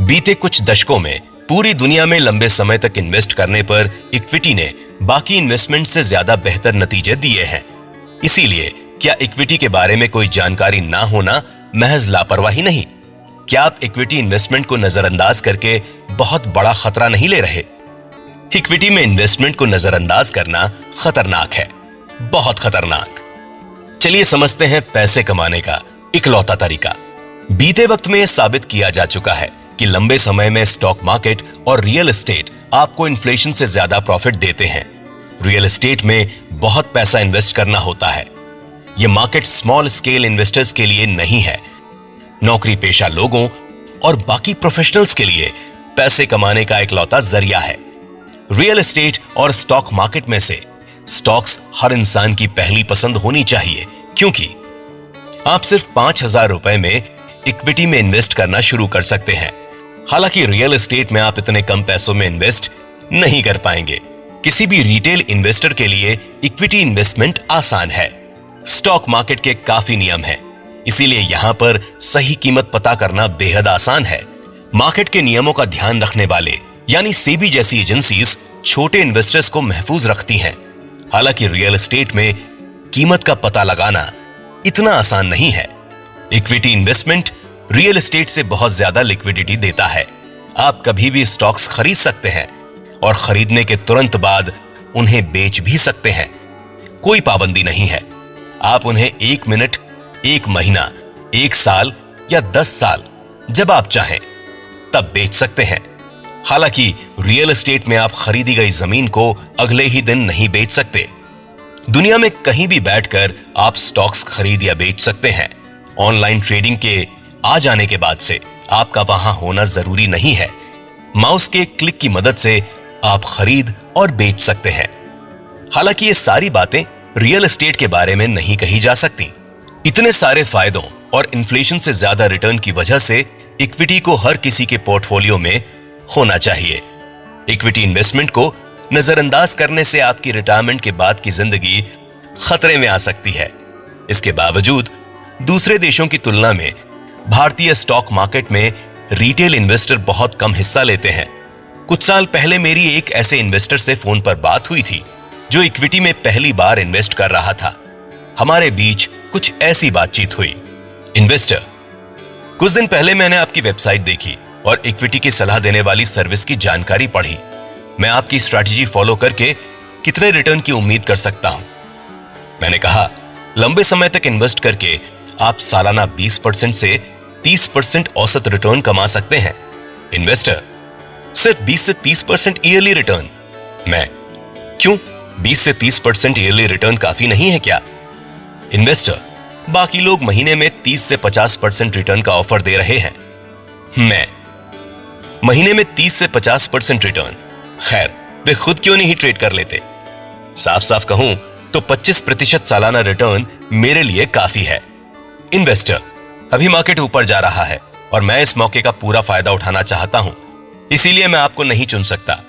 बीते कुछ दशकों में पूरी दुनिया में लंबे समय तक इन्वेस्ट करने पर इक्विटी ने बाकी इन्वेस्टमेंट से ज्यादा बेहतर नतीजे दिए हैं। इसीलिए क्या इक्विटी के बारे में कोई जानकारी ना होना महज लापरवाही नहीं? क्या आप इक्विटी इन्वेस्टमेंट को नजरअंदाज करके बहुत बड़ा खतरा नहीं ले रहे? इक्विटी में इन्वेस्टमेंट को नजरअंदाज करना खतरनाक है, बहुत खतरनाक। चलिए समझते हैं पैसे कमाने का इकलौता तरीका। बीते वक्त में यह साबित किया जा चुका है कि लंबे समय में स्टॉक मार्केट और रियल एस्टेट आपको इन्फ्लेशन से ज्यादा प्रॉफिट देते हैं। रियल एस्टेट में बहुत पैसा इन्वेस्ट करना होता है। यह मार्केट स्मॉल स्केल इन्वेस्टर्स के लिए नहीं है। नौकरी पेशा लोगों और बाकी प्रोफेशनल्स के लिए पैसे कमाने का इकलौता जरिया है। रियल एस्टेट और स्टॉक मार्केट में से स्टॉक्स हर इंसान की पहली पसंद होनी चाहिए, क्योंकि आप सिर्फ 5,000 रुपए में इक्विटी में इन्वेस्ट करना शुरू कर सकते हैं। हालांकि रियल एस्टेट में आप इतने कम पैसों में इन्वेस्ट नहीं कर पाएंगे। किसी भी रिटेल इन्वेस्टर के लिए इक्विटी इन्वेस्टमेंट आसान है। स्टॉक मार्केट के काफी नियम हैं, इसीलिए यहां पर सही कीमत पता करना बेहद आसान है। मार्केट के नियमों का ध्यान रखने वाले यानी सेबी जैसी एजेंसीज छोटे इन्वेस्टर्स को महफूज रखती हैं। हालांकि रियल एस्टेट में कीमत का पता लगाना इतना आसान नहीं है। इक्विटी इन्वेस्टमेंट रियल एस्टेट से बहुत ज्यादा लिक्विडिटी देता है। आप कभी भी स्टॉक्स खरीद सकते हैं और खरीदने के तुरंत बाद उन्हें बेच भी सकते हैं। कोई पाबंदी नहीं है। आप उन्हें 1 मिनट, 1 महीना, 1 साल या 10 साल जब आप चाहें तब बेच सकते हैं। हालांकि रियल एस्टेट में आप खरीदी गई जमीन को अगले ही दिन नहीं बेच सकते। दुनिया में कहीं भी बैठकर आप स्टॉक्स खरीद या बेच सकते हैं। ऑनलाइन ट्रेडिंग के आ जाने के बाद से आपका वहां होना जरूरी नहीं है। माउस के क्लिक की मदद से आप खरीद और बेच सकते हैं। हालांकि ये सारी बातें रियल एस्टेट के बारे में नहीं कही जा सकती। इतने सारे फायदों और इन्फ्लेशन से ज्यादा रिटर्न की वजह से इक्विटी को हर किसी के पोर्टफोलियो में होना चाहिए। इक्विटी इन्वेस्टमेंट को नजरअंदाज करने से आपकी रिटायरमेंट के बाद की जिंदगी खतरे में आ सकती है। इसके बावजूद दूसरे देशों की तुलना में भारतीय स्टॉक मार्केट में रिटेल इन्वेस्टर बहुत कम हिस्सा लेते हैं। कुछ साल पहले मेरी एक ऐसे इन्वेस्टर से फोन पर बात हुई थी जो इक्विटी में पहली बार इन्वेस्ट कर रहा था। हमारे बीच कुछ ऐसी बातचीत हुई। इन्वेस्टर, कुछ दिन पहले मैंने आपकी वेबसाइट देखी और इक्विटी की सलाह देने वाली सर्विस की जानकारी पढ़ी। मैं आपकी स्ट्रैटेजी फॉलो करके कितने रिटर्न की उम्मीद कर सकता हूं? मैंने कहा, लंबे समय तक इन्वेस्ट करके आप सालाना 20% से 30% औसत रिटर्न कमा सकते हैं। इन्वेस्टर, सिर्फ 20 से 30% ईयरली रिटर्न? मैं, क्यों, 20 से 30% ईयरली रिटर्न काफी नहीं है क्या? इन्वेस्टर, बाकी लोग महीने में 30 से 50% रिटर्न का ऑफर दे रहे हैं। मैं, महीने में 30 से 50% रिटर्न? खैर, वे खुद क्यों नहीं ट्रेड कर लेते? साफ साफ कहूं तो 25% सालाना रिटर्न मेरे लिए काफी है। इन्वेस्टर, अभी मार्केट ऊपर जा रहा है और मैं इस मौके का पूरा फायदा उठाना चाहता हूं, इसीलिए मैं आपको नहीं चुन सकता।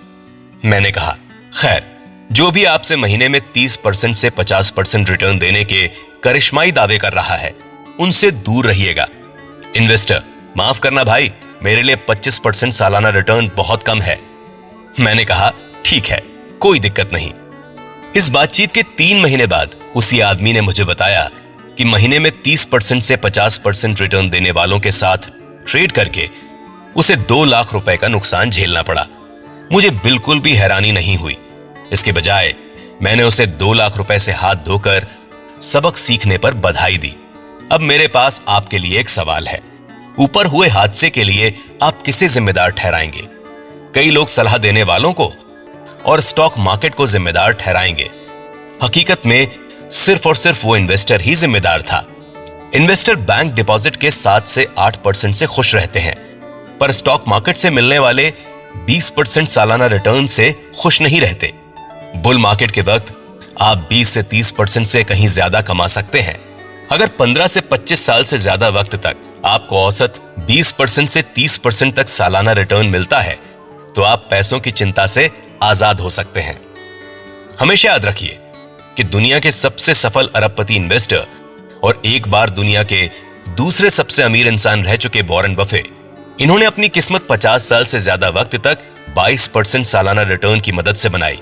मैंने कहा, खैर, जो भी आपसे महीने में 30% से 50% रिटर्न देने के करिश्माई दावे कर रहा है, उनसे दूर रहिएगा। इन्वेस्टर, माफ करना भाई, मेरे लिए 25% सालाना रिटर्न बहुत कम है। मैंने कहा, ठीक है, कोई दिक्कत नहीं। इस बातचीत के 3 महीने बाद उसी आदमी ने मुझे बताया कि महीने में 30% से 50% रिटर्न देने वालों के साथ ट्रेड करके उसे 2 लाख रुपए का नुकसान झेलना पड़ा। मुझे बिल्कुल भी हैरानी नहीं हुई। इसके बजाय मैंने उसे 2 लाख रुपए से हाथ धोकर सबक सीखने पर बधाई दी। अब मेरे पास आपके लिए एक सवाल है। ऊपर हुए हादसे के लिए आप किसे जिम्मेदार ठहराएंगे? कई लोग सलाह देने वालों को और स्टॉक मार्केट को जिम्मेदार ठहराएंगे। हकीकत में सिर्फ और सिर्फ वो इन्वेस्टर ही जिम्मेदार था। इन्वेस्टर बैंक डिपॉजिट के 7 से 8% से खुश रहते हैं, पर स्टॉक मार्केट से मिलने वाले 20% सालाना रिटर्न से खुश नहीं रहते। बुल मार्केट के वक्त आप 20 से 30% से कहीं ज्यादा कमा सकते हैं। अगर 15 से 25 साल से ज्यादा वक्त तक आपको औसत 20% से 30% तक सालाना रिटर्न मिलता है, तो आप पैसों की चिंता से आजाद हो सकते हैं। हमेशा याद रखिए कि दुनिया के सबसे सफल अरबपति इन्वेस्टर और एक बार दुनिया के दूसरे सबसे अमीर इंसान रह चुके वॉरेन बफे, इन्होंने अपनी किस्मत 50 साल से ज्यादा वक्त तक 22% सालाना रिटर्न की मदद से बनाई।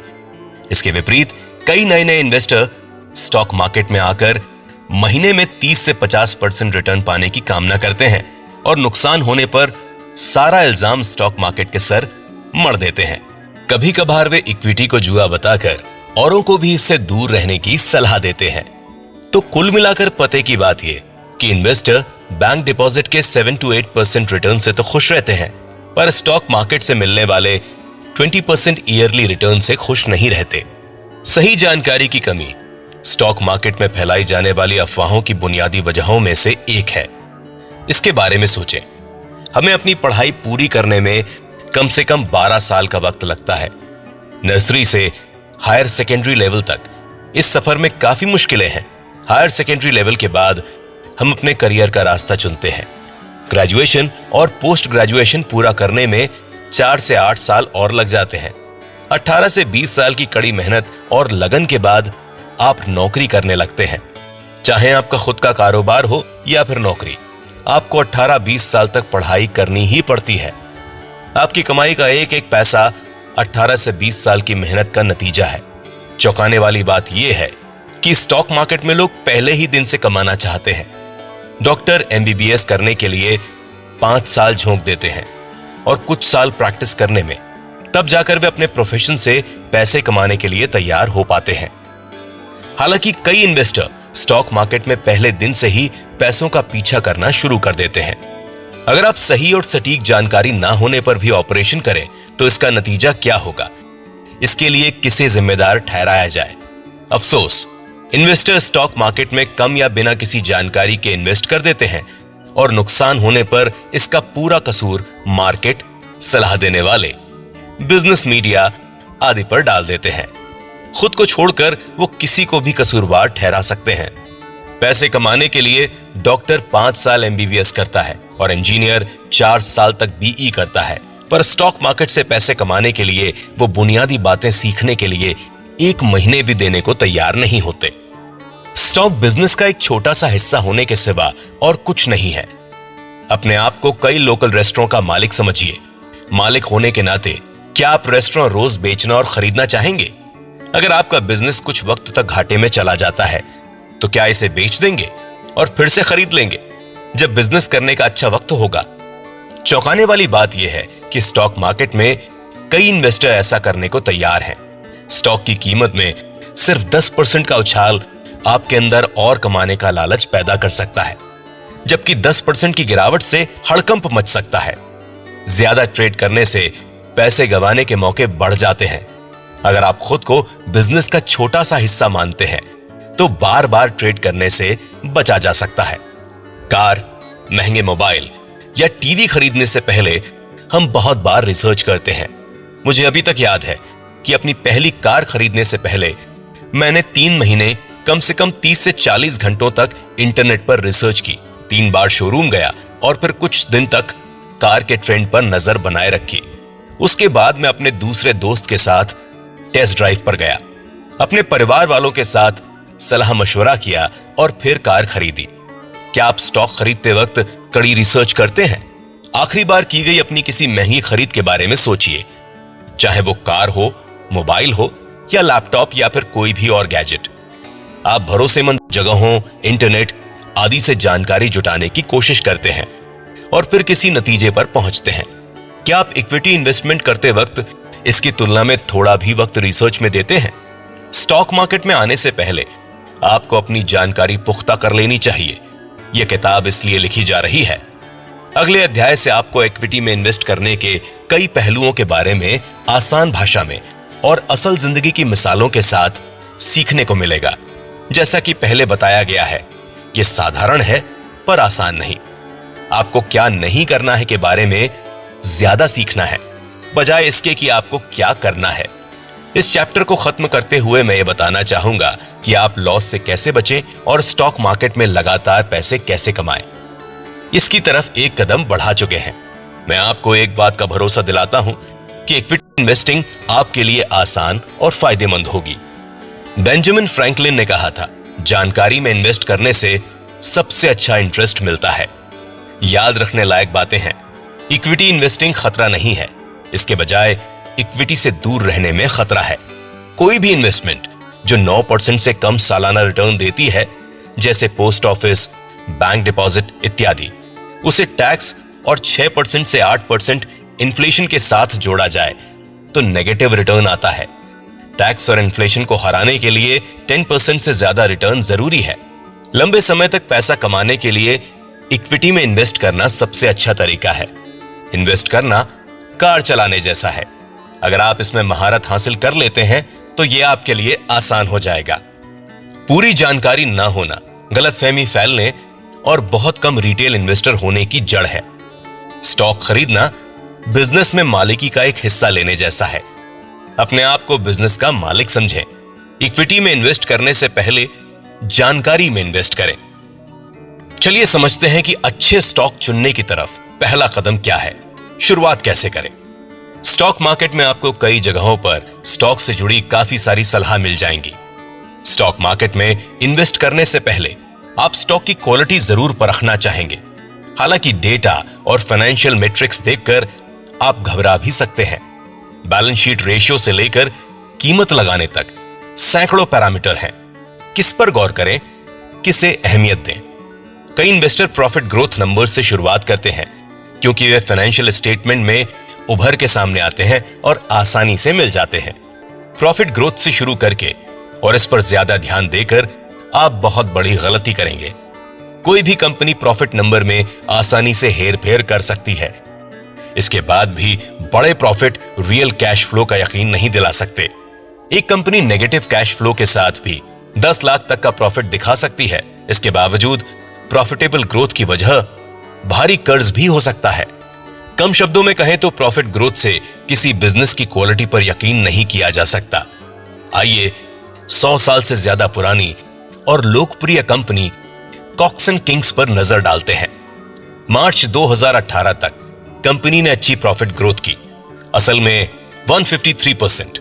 इसके विपरीत कई नए नए इन्वेस्टर स्टॉक मार्केट में आकर महीने में 30 से 50% रिटर्न पाने की कामना करते हैं और नुकसान होने पर सारा इल्जाम स्टॉक मार्केट के सर मढ़ देते हैं। कभी कभार वे इक्विटी को जुआ बताकर औरों को भी इससे दूर रहने की सलाह देते हैं। तो कुल मिलाकर पते की बात यह कि इन्वेस्टर बैंक डिपॉजिट के 7 to 8% रिटर्न से तो खुश रहते हैं, पर स्टॉक मार्केट से मिलने वाले 20% ईयरली रिटर्न से खुश नहीं रहते। सही जानकारी की कमी स्टॉक मार्केट में फैलाई जाने वाली अफवाहों की बुनियादी वजहों में से एक है। इसके बारे में सोचें। हमें अपनी पढ़ाई पूरी करने में कम से कम 12 साल का वक्त लगता है। नर्सरी से हायर सेकेंडरी लेवल तक इस सफर में काफी मुश्किलें हैं। हायर सेकेंडरी लेवल के बाद हम अपने करियर का रास्ता चुनते हैं। ग्रेजुएशन और पोस्ट ग्रेजुएशन पूरा करने में 4 से 8 साल और लग जाते हैं। 18 से 20 साल की कड़ी मेहनत और लगन के बाद आप नौकरी करने लगते हैं। चाहे आपका खुद का कारोबार हो या फिर नौकरी, आपको 18-20 साल तक पढ़ाई करनी ही पड़ती है। आपकी कमाई का एक एक पैसा 18 से 20 साल की मेहनत का नतीजा है। चौंकाने वाली बात यह है कि स्टॉक मार्केट में लोग पहले ही दिन से कमाना चाहते हैं। डॉक्टर MBBS करने के लिए 5 साल झोंक देते हैं और कुछ साल प्रैक्टिस करने में, तब जाकर वे अपने प्रोफेशन से पैसे कमाने के लिए तैयार हो पाते हैं। हालांकि कई इन्वेस्टर स्टॉक मार्केट में पहले दिन से ही पैसों का पीछा करना शुरू कर देते हैं। अगर आप सही और सटीक जानकारी ना होने पर भी ऑपरेशन करें तो इसका नतीजा क्या होगा, इसके लिए किसे जिम्मेदार ठहराया जाए? अफसोस, इन्वेस्टर स्टॉक मार्केट में कम या बिना किसी जानकारी के इन्वेस्ट कर देते हैं और नुकसान होने पर इसका पूरा कसूर मार्केट, सलाह देने वाले, बिजनेस मीडिया आदि पर डाल देते हैं। खुद को छोड़कर वो किसी को भी कसूरवार ठहरा सकते हैं। पैसे कमाने के लिए डॉक्टर 5 साल MBBS करता है और इंजीनियर 4 साल तक BE करता है, पर स्टॉक मार्केट से पैसे कमाने के लिए वो बुनियादी बातें सीखने के लिए 1 महीने भी देने को तैयार नहीं होते। स्टॉक बिजनेस का एक छोटा सा हिस्सा होने के सिवा और कुछ नहीं है। अपने आप को कई लोकल रेस्टोरेंट का मालिक समझिए। मालिक होने के नाते क्या आप रेस्टोरेंट रोज बेचना और खरीदना चाहेंगे? अगर आपका बिजनेस कुछ वक्त तक घाटे में चला जाता है तो क्या इसे बेच देंगे और फिर से खरीद लेंगे जब बिजनेस करने का अच्छा वक्त होगा? चौंकाने वाली बात यह है कि स्टॉक मार्केट में कई इन्वेस्टर ऐसा करने को तैयार हैं। स्टॉक की कीमत में सिर्फ 10% का उछाल आपके अंदर और कमाने का लालच पैदा कर सकता है, जबकि 10% की गिरावट से हड़कंप मच सकता है। ज्यादा ट्रेड करने से पैसे गंवाने के मौके बढ़ जाते हैं। अगर आप खुद को बिजनेस का छोटा सा हिस्सा मानते हैं तो बार बार ट्रेड करने से बचा जा सकता है। कार, महंगे मोबाइल या टीवी खरीदने से पहले हम बहुत बार रिसर्च करते हैं। मुझे अभी तक याद है कि अपनी पहली कार खरीदने से पहले मैंने 3 महीने कम से कम 30 से 40 घंटों तक इंटरनेट पर रिसर्च की। 3 बार शोरूम गया और फिर कुछ दिन तक कार के ट्रेंड पर नजर बनाए रखी। उसके बाद मैं अपने दूसरे दोस्त के साथ टेस्ट ड्राइव पर गया, अपने परिवार वालों के साथ सलाह मशवरा किया और फिर कार खरीदी। क्या आप स्टॉक खरीदते वक्त कड़ी रिसर्च करते हैं? आखिरी बार की गई अपनी किसी महंगी खरीद के बारे में सोचिए, चाहे वो कार हो, मोबाइल हो या लैपटॉप या फिर कोई भी और गैजेट। आप भरोसेमंद जगहों, इंटरनेट आदि से जानकारी जुटाने की कोशिश करते हैं और फिर किसी नतीजे पर पहुंचते हैं। क्या आप इक्विटी इन्वेस्टमेंट करते वक्त इसकी तुलना में थोड़ा भी वक्त रिसर्च में देते हैं? स्टॉक मार्केट में आने से पहले आपको अपनी जानकारी पुख्ता कर लेनी चाहिए। यह किताब इसलिए लिखी जा रही है। अगले अध्याय से आपको इक्विटी में इन्वेस्ट करने के कई पहलुओं के बारे में आसान भाषा में और असल जिंदगी की मिसालों के साथ सीखने को मिलेगा। जैसा कि पहले बताया गया है, यह साधारण है पर आसान नहीं। आपको क्या नहीं करना है के बारे में ज्यादा सीखना है, बजाय इसके कि आपको क्या करना है। इस चैप्टर को खत्म करते हुए मैं ये बताना चाहूंगा कि आप लॉस से कैसे बचें और स्टॉक मार्केट में लगातार पैसे कैसे कमाएं। इसकी तरफ एक कदम बढ़ा चुके हैं। मैं आपको एक बात का भरोसा दिलाता हूं कि इक्विटी इन्वेस्टिंग आपके लिए आसान और फायदेमंद होगी। बेंजामिन फ्रैंकलिन ने कहा था, जानकारी में इन्वेस्ट करने से सबसे अच्छा इंटरेस्ट मिलता है। याद रखने लायक बातें हैं। इक्विटी इन्वेस्टिंग खतरा नहीं है, इसके बजाय इक्विटी से दूर रहने में खतरा है। कोई भी इन्वेस्टमेंट जो 9% से कम सालाना रिटर्न देती है, जैसे पोस्ट ऑफिस, बैंक डिपॉजिट इत्यादि, उसे टैक्स और 6% से 8% इन्फ्लेशन के साथ जोड़ा जाए तो नेगेटिव रिटर्न आता है। टैक्स और इन्फ्लेशन को हराने के लिए 10% से ज्यादा रिटर्न जरूरी है। लंबे समय तक पैसा कमाने के लिए इक्विटी में इन्वेस्ट करना सबसे अच्छा तरीका है। इन्वेस्ट करना कार चलाने जैसा है। अगर आप इसमें महारत हासिल कर लेते हैं तो यह आपके लिए आसान हो जाएगा। पूरी जानकारी ना होना, गलतफहमी फैलने और बहुत कम रिटेल इन्वेस्टर होने की जड़ है। स्टॉक खरीदना बिजनेस में मालिकी का एक हिस्सा लेने जैसा है। अपने आप को बिजनेस का मालिक समझें। इक्विटी में इन्वेस्ट करने से पहले जानकारी में इन्वेस्ट करें। चलिए समझते हैं कि अच्छे स्टॉक चुनने की तरफ पहला कदम क्या है, शुरुआत कैसे करें। स्टॉक मार्केट में आपको कई जगहों पर स्टॉक से जुड़ी काफी सारी सलाह मिल जाएंगी। स्टॉक मार्केट में इन्वेस्ट करने से पहले आप स्टॉक की क्वालिटी जरूर परखना चाहेंगे। हालांकि डेटा और फाइनेंशियल मैट्रिक्स देखकर आप घबरा भी सकते हैं। बैलेंस शीट रेशियो से लेकर कीमत लगाने तक सैकड़ों पैरामीटर हैं। किस पर गौर करें, किसे अहमियत दें। कई इन्वेस्टर प्रॉफिट ग्रोथ नंबर से शुरुआत करते हैं क्योंकि वे फाइनेंशियल स्टेटमेंट में उभर के सामने आते हैं और आसानी से मिल जाते हैं। प्रॉफिट ग्रोथ से शुरू करके और इस पर ज्यादा ध्यान देकर आप बहुत बड़ी गलती करेंगे। कोई भी कंपनी प्रॉफिट नंबर में आसानी से हेरफेर कर सकती है। इसके बाद भी बड़े प्रॉफिट रियल कैश फ्लो का यकीन नहीं दिला सकते। एक कंपनी नेगेटिव कैश फ्लो के साथ भी 10 लाख तक का प्रॉफिट दिखा सकती है। इसके बावजूद प्रॉफिटेबल ग्रोथ की वजह भारी कर्ज भी हो सकता है। कम शब्दों में कहें तो प्रॉफिट ग्रोथ से किसी बिजनेस की क्वालिटी पर यकीन नहीं किया जा सकता। आइए 100 साल से ज्यादा पुरानी और लोकप्रिय कंपनी कॉक्स एंड किंग्स पर नजर डालते हैं। मार्च 2018 तक कंपनी ने अच्छी प्रॉफिट ग्रोथ की, असल में 153%।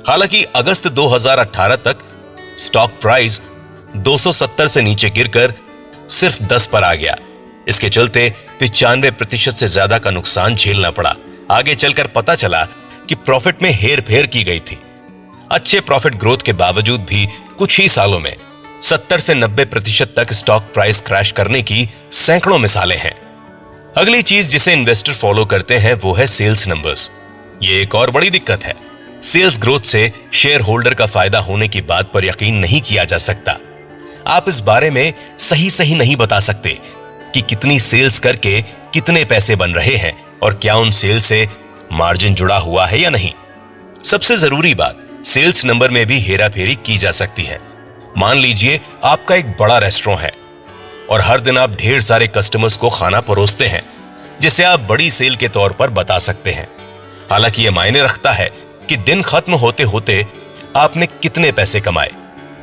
हालांकि अगस्त 2018 तक स्टॉक प्राइस 270 से नीचे गिरकर सिर्फ 10 पर आ गया। इसके चलते 95% से ज्यादा का नुकसान झेलना पड़ा। आगे चलकर पता चला कि प्रॉफिट में हेर-फेर की गई थी। अच्छे प्रॉफिट ग्रोथ के बावजूद भी कुछ ही सालों में 70 से 90% तक स्टॉक प्राइस क्रैश करने की सैकड़ों मिसालें हैं। अगली चीज जिसे इन्वेस्टर फॉलो करते हैं वो है सेल्स नंबर्स। ये एक और बड़ी दिक्कत है। सेल्स ग्रोथ से शेयर होल्डर का फायदा होने की बात पर यकीन नहीं किया जा सकता। आप इस बारे में सही नहीं बता सकते कि कितनी सेल्स करके कितने पैसे बन रहे हैं और क्या उन सेल से मार्जिन जुड़ा हुआ है या नहीं। सबसे जरूरी बात, सेल्स नंबर में भी हेराफेरी की जा सकती है। मान लीजिए आपका एक बड़ा रेस्टोरेंट है और हर दिन आप ढेर सारे कस्टमर्स को खाना परोसते हैं, जिसे आप बड़ी सेल के तौर पर बता सकते हैं। हालांकि यह मायने रखता है कि दिन खत्म होते होते आपने कितने पैसे कमाए।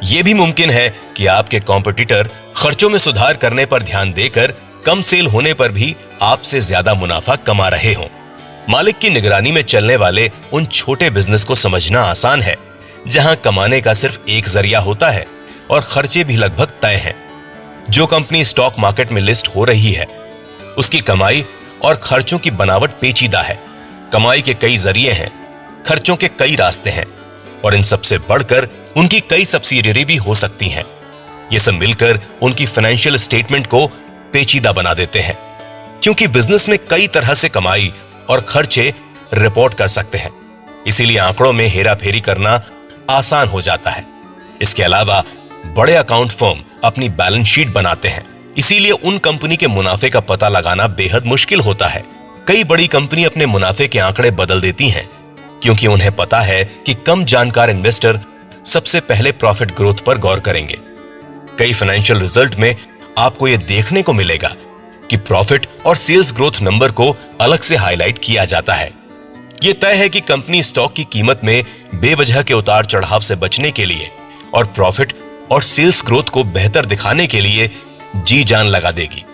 यह भी मुमकिन है कि आपके कॉम्पिटिटर खर्चों में सुधार करने पर ध्यान देकर कम सेल होने पर भी आपसे ज्यादा मुनाफा कमा रहे हों। मालिक की निगरानी में चलने वाले उन छोटे बिजनेस को समझना आसान है जहां कमाने का सिर्फ एक जरिया होता है और खर्चे भी लगभग तय हैं। जो कंपनी स्टॉक मार्केट में लिस्ट हो रही है उसकी कमाई और खर्चों की बनावट पेचीदा है। कमाई के कई जरिए हैं, खर्चों के कई रास्ते हैं और इन सबसे बढ़कर उनकी कई सब्सिडियरी भी हो सकती हैं। ये सब मिलकर उनकी फाइनेंशियल स्टेटमेंट को पेचीदा बना देते हैं, क्योंकि बिजनेस में कई तरह से कमाई और खर्चे रिपोर्ट कर सकते हैं। इसीलिए आंकड़ों में हेराफेरी करना आसान हो जाता है। इसके अलावा बड़े अकाउंट फर्म अपनी बैलेंस शीट बनाते हैं, इसीलिए उन कंपनी के मुनाफे का पता लगाना बेहद मुश्किल होता है। कई बड़ी कंपनी अपने मुनाफे के आंकड़े बदल देती हैं क्योंकि उन्हें पता है कि कम जानकार इन्वेस्टर सबसे पहले प्रॉफिट ग्रोथ पर गौर करेंगे। कई फाइनेंशियल रिजल्ट में आपको यह देखने को मिलेगा कि प्रॉफिट और सेल्स ग्रोथ नंबर को अलग से हाईलाइट किया जाता है। यह तय है कि कंपनी स्टॉक की कीमत में बेवजह के उतार चढ़ाव से बचने के लिए और प्रॉफिट और सेल्स ग्रोथ को बेहतर दिखाने के लिए जी जान लगा देगी।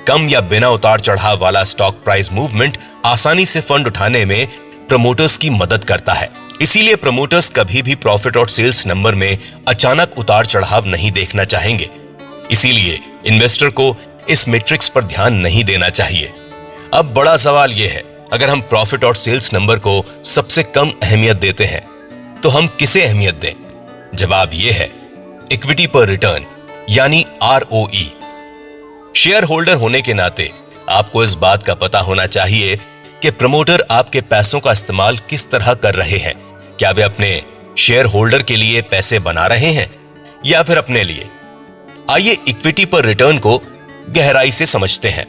कम या बिना उतार चढ़ाव वाला स्टॉक प्राइस मूवमेंट आसानी से फंड उठाने में प्रमोटर्स की मदद करता है। इसीलिए प्रमोटर्स कभी भी प्रॉफिट और सेल्स नंबर में अचानक उतार चढ़ाव नहीं देखना चाहेंगे। इसीलिए इन्वेस्टर को इस मैट्रिक्स पर ध्यान नहीं देना चाहिए। अब बड़ा सवाल यह है, अगर हम प्रॉफिट और सेल्स नंबर को सबसे कम अहमियत देते हैं तो हम किसे अहमियत दें? जवाब यह है इक्विटी पर रिटर्न यानी ROE। शेयर होल्डर होने के नाते आपको इस बात का पता होना चाहिए कि प्रमोटर आपके पैसों का इस्तेमाल किस तरह कर रहे हैं। क्या वे अपने शेयर होल्डर के लिए पैसे बना रहे हैं या फिर अपने लिए? आइए इक्विटी पर रिटर्न को गहराई से समझते हैं,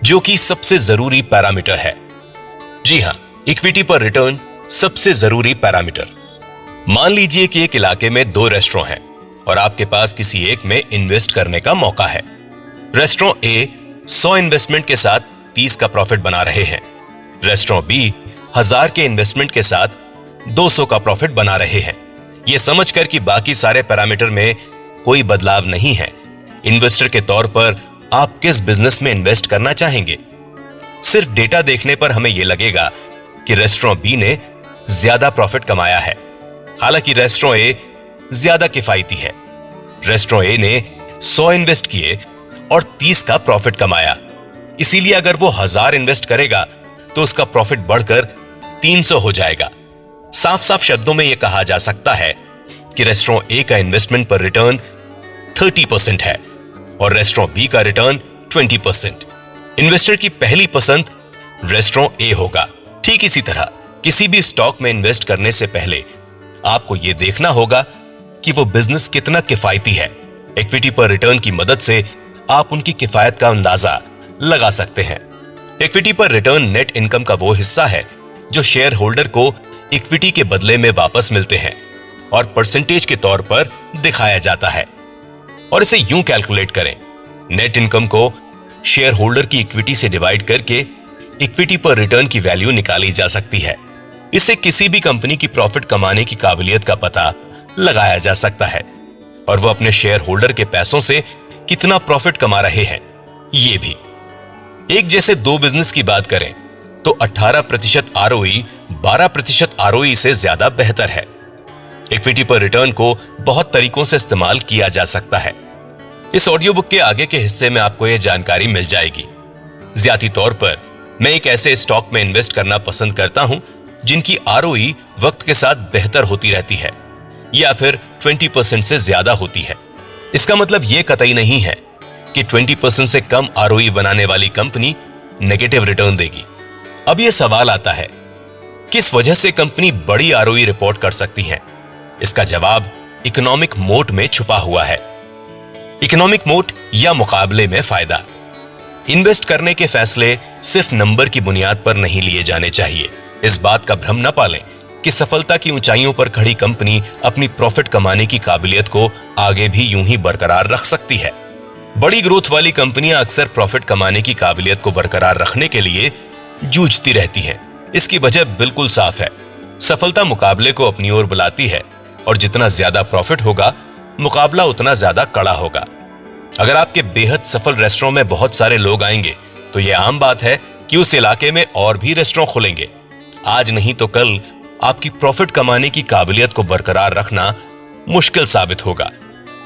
जो कि सबसे जरूरी पैरामीटर है। जी हां, इक्विटी पर रिटर्न सबसे जरूरी पैरामीटर। मान लीजिए कि एक इलाके में 2 रेस्टोरेंट हैं और आपके पास किसी एक में इन्वेस्ट करने का मौका है। रेस्टोरेंट ए 100 इन्वेस्टमेंट के साथ 30 का प्रॉफिट बना रहे हैं। रेस्टोरेंट बी 1000 के इन्वेस्टमेंट के साथ 200 का प्रॉफिट बना रहे हैं। यह समझकर कि बाकी सारे पैरामीटर में कोई बदलाव नहीं है, इन्वेस्टर के तौर पर आप किस बिजनेस में इन्वेस्ट करना चाहेंगे। सिर्फ डेटा देखने पर हमें यह लगेगा कि रेस्टोरेंट बी ने ज्यादा प्रॉफिट कमाया है, हालांकि रेस्टोरेंट ए ज्यादा किफायती है। रेस्टोरेंट ए ने 100 इन्वेस्ट किए और 30 का प्रॉफिट कमाया, इसीलिए अगर वो 1000 इन्वेस्ट करेगा तो उसका प्रॉफिट बढ़कर 300 हो जाएगा। साफ साफ शब्दों में यह कहा जा सकता है कि रेस्टोरेंट ए का इन्वेस्टमेंट पर रिटर्न 30% है और रेस्टोरेंट बी का रिटर्न 20%। इन्वेस्टर की पहली पसंद रेस्टोरेंट ए होगा। ठीक इसी तरह किसी भी स्टॉक में इन्वेस्ट करने से पहले आपको यह देखना होगा कि वो बिजनेस कितना किफायती है। इक्विटी पर रिटर्न की मदद से आप उनकी किफायत का अंदाजा लगा सकते हैं। इक्विटी पर रिटर्न नेट इनकम का वो हिस्सा है जो शेयर होल्डर को इक्विटी के बदले में वापस मिलते हैं और परसेंटेज के तौर पर दिखाया जाता है। और इसे यूं कैलकुलेट करें, नेट इनकम को शेयर होल्डर की इक्विटी से डिवाइड करके इक्विटी पर रिटर्न की वैल्यू निकाली जा सकती है। इससे किसी भी कंपनी की प्रॉफिट कमाने की काबिलियत का पता लगाया जा सकता है और वो अपने शेयर होल्डर के पैसों से कितना प्रॉफिट कमा रहे हैं ये भी। एक जैसे दो बिजनेस की बात करें तो 18% ROE 12% ROE से ज्यादा बेहतर है। इक्विटी पर रिटर्न को बहुत तरीकों से इस्तेमाल किया जा सकता है। इस ऑडियो बुक के आगे के हिस्से में आपको यह जानकारी मिल जाएगी। ज्यादा तौर पर मैं एक ऐसे स्टॉक में इन्वेस्ट करना पसंद करता हूं जिनकी ROE वक्त के साथ बेहतर होती रहती है या फिर 20% से ज्यादा होती है। इसका मतलब यह कतई नहीं है कि 20% से कम ROE बनाने वाली कंपनी नेगेटिव रिटर्न देगी। अब यह सवाल आता है, किस वजह से कंपनी बड़ी ROE रिपोर्ट कर सकती है? इसका जवाब इकोनॉमिक मोट में छुपा हुआ है। इकोनॉमिक मोट या मुकाबले में फायदा। इन्वेस्ट करने के फैसले सिर्फ नंबर की बुनियाद पर नहीं लिए जाने चाहिए। इस बात का भ्रम न पालें कि सफलता की ऊंचाइयों पर खड़ी कंपनी अपनी प्रॉफिट कमाने की काबिलियत को आगे भी यूं ही बरकरार रख सकती है। बड़ी ग्रोथ वाली कंपनियां अक्सर प्रॉफिट कमाने की काबिलियत को बरकरार रखने के लिए जूझती रहती हैं। इसकी वजह बिल्कुल साफ है, सफलता मुकाबले को अपनी ओर बुलाती है और जितना ज्यादा प्रॉफिट होगा मुकाबला उतना ज्यादा कड़ा होगा। अगर आपके बेहद सफल रेस्टोरेंट में बहुत सारे लोग आएंगे तो यह आम बात है कि उस इलाके में और भी रेस्टोरेंट खुलेंगे। आज नहीं तो कल आपकी प्रॉफिट कमाने की काबिलियत को बरकरार रखना मुश्किल साबित होगा।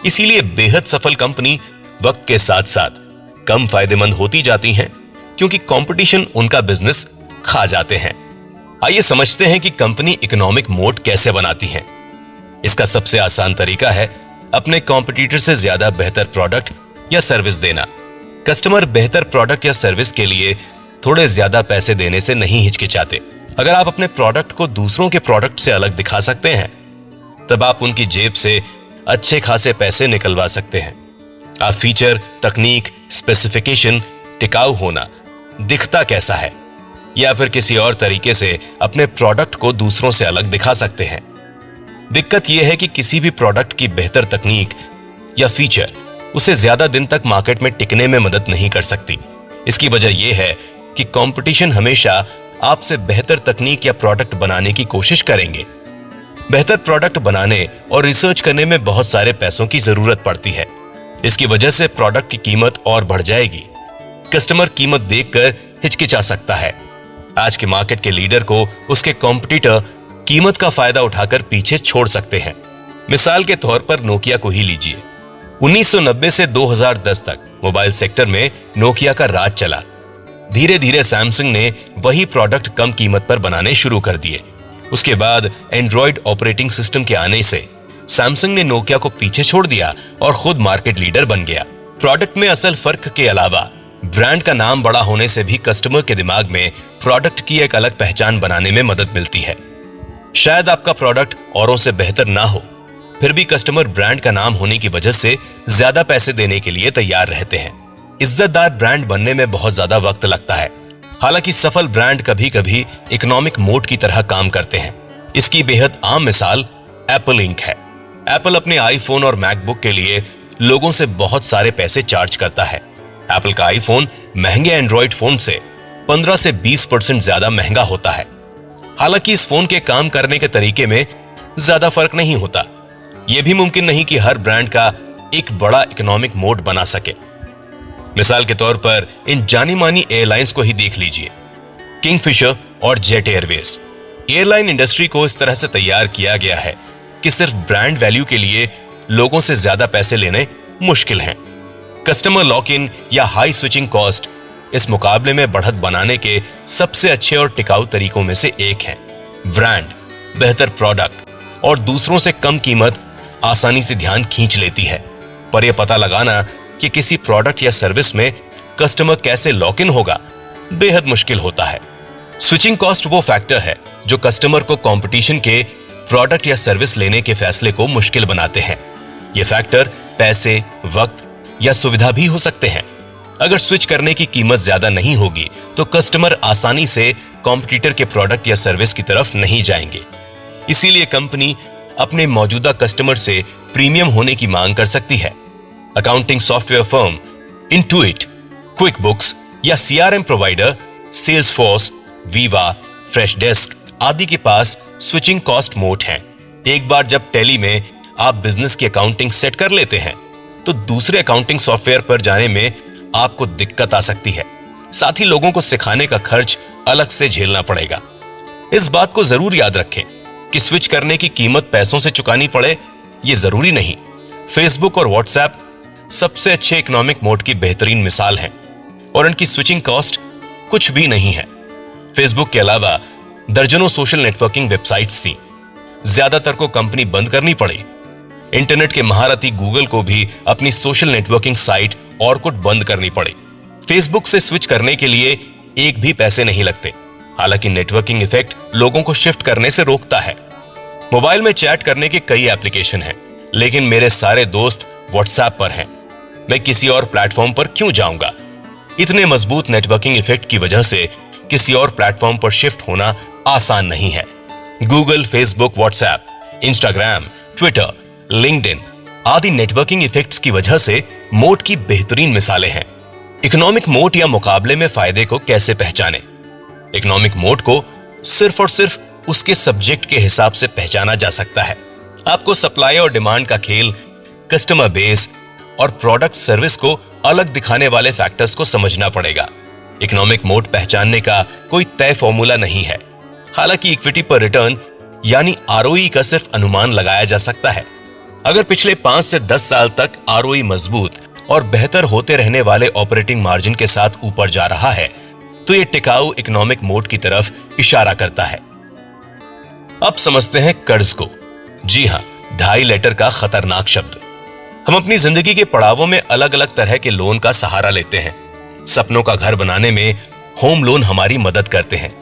इसीलिए बेहद सफल कंपनी वक्त के साथ साथ कम फायदेमंद होती जाती हैं क्योंकि कंपटीशन उनका बिजनेस खा जाते हैं। आइए समझते हैं कि कंपनी इकोनॉमिक मोट कैसे बनाती है। इसका सबसे आसान तरीका है अपने कॉम्पिटिटर से ज्यादा बेहतर प्रोडक्ट या सर्विस देना। कस्टमर बेहतर प्रोडक्ट या सर्विस के लिए थोड़े ज्यादा पैसे देने से नहीं हिचकिचाते। अगर आप अपने प्रोडक्ट को दूसरों के प्रोडक्ट से अलग दिखा सकते हैं तब आप उनकी जेब से अच्छे खासे पैसे निकलवा सकते हैं। आप फीचर, तकनीक, स्पेसिफिकेशन, टिकाऊ होना, दिखता कैसा है या फिर किसी और तरीके से अपने प्रोडक्ट को दूसरों से अलग दिखा सकते हैं। दिक्कत यह है कि किसी भी प्रोडक्ट की बेहतर तकनीक या फीचर उसे ज्यादा दिन तक मार्केट में टिकने में मदद नहीं कर सकती। इसकी वजह यह है कि कंपटीशन हमेशा आपसे बेहतर तकनीक या प्रोडक्ट बनाने की कोशिश करेंगे। बेहतर प्रोडक्ट बनाने और रिसर्च करने में बहुत सारे पैसों की जरूरत पड़ती है। इसकी वजह से प्रोडक्ट की कीमत और बढ़ जाएगी। कस्टमर कीमत देखकर हिचकिचा सकता है। आज के मार्केट के लीडर को उसके कॉम्पिटिटर कीमत का फायदा उठाकर पीछे छोड़ सकते हैं। मिसाल के तौर पर नोकिया को ही लीजिए। 1990 से 2010 तक मोबाइल सेक्टर में नोकिया का राज चला। धीरे धीरे सैमसंग ने वही प्रोडक्ट कम कीमत पर बनाने शुरू कर दिए। उसके बाद एंड्रॉइड ऑपरेटिंग सिस्टम के आने से सैमसंग ने नोकिया को पीछे छोड़ दिया और खुद मार्केट लीडर बन गया। प्रोडक्ट में असल फर्क के अलावा ब्रांड का नाम बड़ा होने से भी कस्टमर के दिमाग में प्रोडक्ट की एक अलग पहचान बनाने में मदद मिलती है। शायद आपका प्रोडक्ट औरों से बेहतर ना हो, फिर भी कस्टमर ब्रांड का नाम होने की वजह से ज्यादा पैसे देने के लिए तैयार रहते हैं। इज्जतदार ब्रांड बनने में बहुत ज्यादा वक्त लगता है। हालांकि सफल ब्रांड कभी कभी इकोनॉमिक मोड की तरह काम करते हैं। इसकी बेहद आम मिसाल एप्पल इंक है। एप्पल अपने आईफोन और मैकबुक के लिए लोगों से बहुत सारे पैसे चार्ज करता है। एप्पल का आईफोन महंगे एंड्रॉइड फोन से 15 से 20% ज्यादा महंगा होता है। हालांकि इस फोन के काम करने के तरीके में ज्यादा फर्क नहीं होता। यह भी मुमकिन नहीं कि हर ब्रांड का एक बड़ा इकोनॉमिक मोड बना सके। मिसाल के तौर पर इन जानी मानी एयरलाइंस को ही देख लीजिए, किंगफिशर और जेट एयरवेज। एयरलाइन इंडस्ट्री को इस तरह से तैयार किया गया है कि सिर्फ ब्रांड वैल्यू के लिए लोगों से ज्यादा पैसे लेने मुश्किल हैं। कस्टमर लॉक इन या हाई स्विचिंग कॉस्ट इस मुकाबले में बढ़त बनाने के सबसे अच्छे और टिकाऊ तरीकों में से एक है। ब्रांड, बेहतर प्रोडक्ट और दूसरों से कम कीमत आसानी से ध्यान खींच लेती है, पर यह पता लगाना कि किसी प्रोडक्ट या सर्विस में कस्टमर कैसे लॉक इन होगा बेहद मुश्किल होता है। स्विचिंग कॉस्ट वो फैक्टर है जो कस्टमर को कंपटीशन के प्रोडक्ट या सर्विस लेने के फैसले को मुश्किल बनाते हैं। ये फैक्टर पैसे, वक्त या सुविधा भी हो सकते हैं। अगर स्विच करने की कीमत ज्यादा नहीं होगी तो कस्टमर आसानी से कॉम्पिटिटर के प्रोडक्ट या सर्विस की तरफ नहीं जाएंगे। इसीलिए कंपनी अपने मौजूदा कस्टमर से प्रीमियम होने की मांग कर सकती है। अकाउंटिंग सॉफ्टवेयर फर्म इंटुइट, क्विकबुक्स या CRM provider Salesforce, Viva, Freshdesk आदि के पास स्विचिंग कॉस्ट मोड हैं। एक बार जब टैली में आप बिजनेस की अकाउंटिंग सेट कर लेते हैं तो दूसरे अकाउंटिंग सॉफ्टवेयर पर जाने में आपको दिक्कत आ सकती है। साथ ही लोगों को सिखाने का खर्च अलग से झेलना पड़ेगा। इस बात को जरूर याद रखें कि स्विच करने की कीमत पैसों से चुकानी पड़े ये जरूरी नहीं। फेसबुक और व्हाट्सएप सबसे अच्छे इकोनॉमिक मोड की बेहतरीन मिसाल हैं और उनकी स्विचिंग कॉस्ट कुछ भी नहीं है। फेसबुक के अलावा दर्जनों सोशल नेटवर्किंग वेबसाइट्स थी, ज्यादातर को कंपनी बंद करनी पड़ी। इंटरनेट के महारथी गूगल को भी अपनी सोशल नेटवर्किंग साइट ऑर्कुट बंद करनी पड़ी। फेसबुक से स्विच करने के लिए एक भी पैसे नहीं लगते। हालांकि नेटवर्किंग इफेक्ट लोगों को शिफ्ट करने से रोकता है। मोबाइल में चैट करने के कई एप्लीकेशन हैं, लेकिन मेरे सारे दोस्त व्हाट्सएप पर हैं। मैं किसी और प्लेटफॉर्म पर क्यों जाऊंगा? इतने मजबूत नेटवर्किंग इफेक्ट की वजह से किसी और प्लेटफॉर्म पर शिफ्ट होना आसान नहीं है। Google, Facebook, WhatsApp, Instagram, Twitter, LinkedIn आदि नेटवर्किंग इफेक्ट्स की वजह से मोड की बेहतरीन मिसालें हैं। इकोनॉमिक मोड या मुकाबले में फायदे को कैसे पहचाने? इकोनॉमिक मोड को सिर्फ और सिर्फ उसके सब्जेक्ट के हिसाब से पहचाना जा सकता है। आपको सप्लाई और डिमांड का खेल, कस्टमर बेस और प्रोडक्ट सर्विस को अलग दिखाने वाले फैक्टर्स को समझना पड़ेगा। इकोनॉमिक मोड पहचानने का कोई तय फॉर्मूला नहीं है। हालांकि इक्विटी पर रिटर्न यानी आरओई का सिर्फ अनुमान लगाया जा सकता है। अगर पिछले 5 से 10 साल तक आरओई मजबूत और बेहतर होते रहने वाले ऑपरेटिंग मार्जिन के साथ ऊपर जा रहा है तो यह टिकाऊ इकोनॉमिक मोड की तरफ इशारा करता है। अब समझते हैं कर्ज को। जी हां, 2.5 लेटर का खतरनाक शब्द। हम अपनी जिंदगी के पड़ावों में अलग अलग तरह के लोन का सहारा लेते हैं। सपनों का घर बनाने में होम लोन हमारी मदद करते हैं।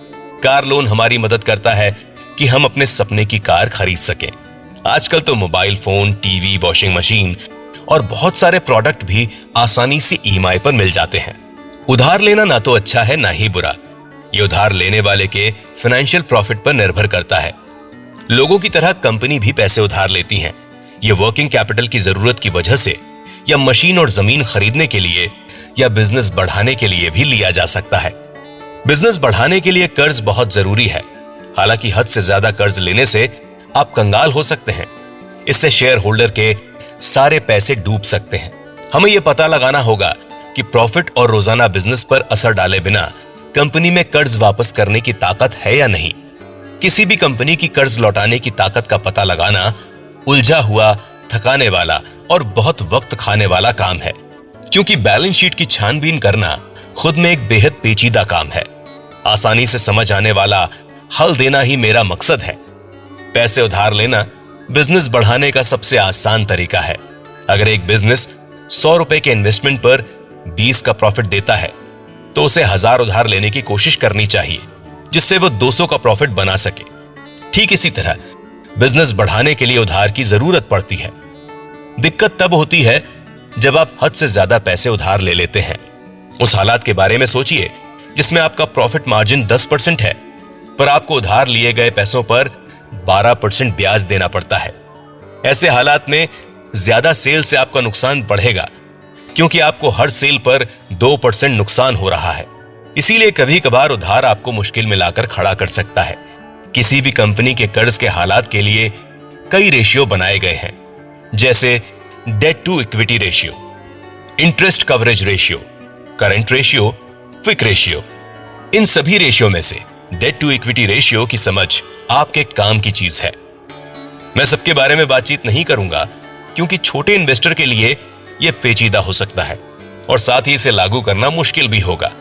कार लोन हमारी मदद करता है कि हम अपने सपने की कार खरीद सकें। आजकल तो mobile phone, TV, washing machine और बहुत सारे प्रोडक्ट भी आसानी से ईएमआई पर मिल जाते हैं। उधार लेना ना तो अच्छा है ना ही बुरा। ये उधार लेने वाले के फाइनेंशियल प्रॉफिट पर निर्भर करता है। लोगों की तरह कंपनी भी पैसे उधार लेती हैं। ये वर्किंग कैपिटल की जरूरत की वजह से या मशीन और जमीन खरीदने के लिए या बिजनेस बढ़ाने के लिए भी लिया जा सकता है। बिजनेस बढ़ाने के लिए कर्ज बहुत जरूरी है। हालांकि हद से ज्यादा कर्ज लेने से आप कंगाल हो सकते हैं। इससे शेयर होल्डर के सारे पैसे डूब सकते हैं। हमें यह पता लगाना होगा कि प्रॉफिट और रोजाना बिजनेस पर असर डाले बिना कंपनी में कर्ज वापस करने की ताकत है या नहीं। किसी भी कंपनी की कर्ज लौटाने की ताकत का पता लगाना उलझा हुआ, थकाने वाला और बहुत वक्त खाने वाला काम है, क्योंकि बैलेंस शीट की छानबीन करना खुद में एक बेहद पेचीदा काम है। आसानी से समझ आने वाला हल देना ही मेरा मकसद है। पैसे उधार लेना बिजनेस बढ़ाने का सबसे आसान तरीका है। अगर एक बिजनेस 100 रुपए के इन्वेस्टमेंट पर 20 का प्रॉफिट देता है तो उसे 1000 उधार लेने की कोशिश करनी चाहिए, जिससे वो 200 का प्रॉफिट बना सके। ठीक इसी तरह बिजनेस बढ़ाने के लिए उधार की जरूरत पड़ती है। दिक्कत तब होती है जब आप हद से ज्यादा पैसे उधार ले लेते हैं। उस हालात के बारे में सोचिए जिसमें आपका प्रॉफिट मार्जिन 10% है, पर आपको उधार लिए गए पैसों पर 12% ब्याज देना पड़ता है। ऐसे हालात में ज्यादा सेल से आपका नुकसान बढ़ेगा, क्योंकि आपको हर सेल पर 2% नुकसान हो रहा है। इसीलिए कभी कभार उधार आपको मुश्किल में लाकर खड़ा कर सकता है। किसी भी कंपनी के कर्ज के हालात के लिए कई रेशियो बनाए गए हैं, जैसे debt to equity ratio, interest coverage ratio, current ratio, quick ratio. इन सभी रेशियो में से डेट टू इक्विटी रेशियो की समझ आपके काम की चीज है। मैं सबके बारे में बातचीत नहीं करूंगा क्योंकि छोटे इन्वेस्टर के लिए यह पेचीदा हो सकता है और साथ ही इसे लागू करना मुश्किल भी होगा।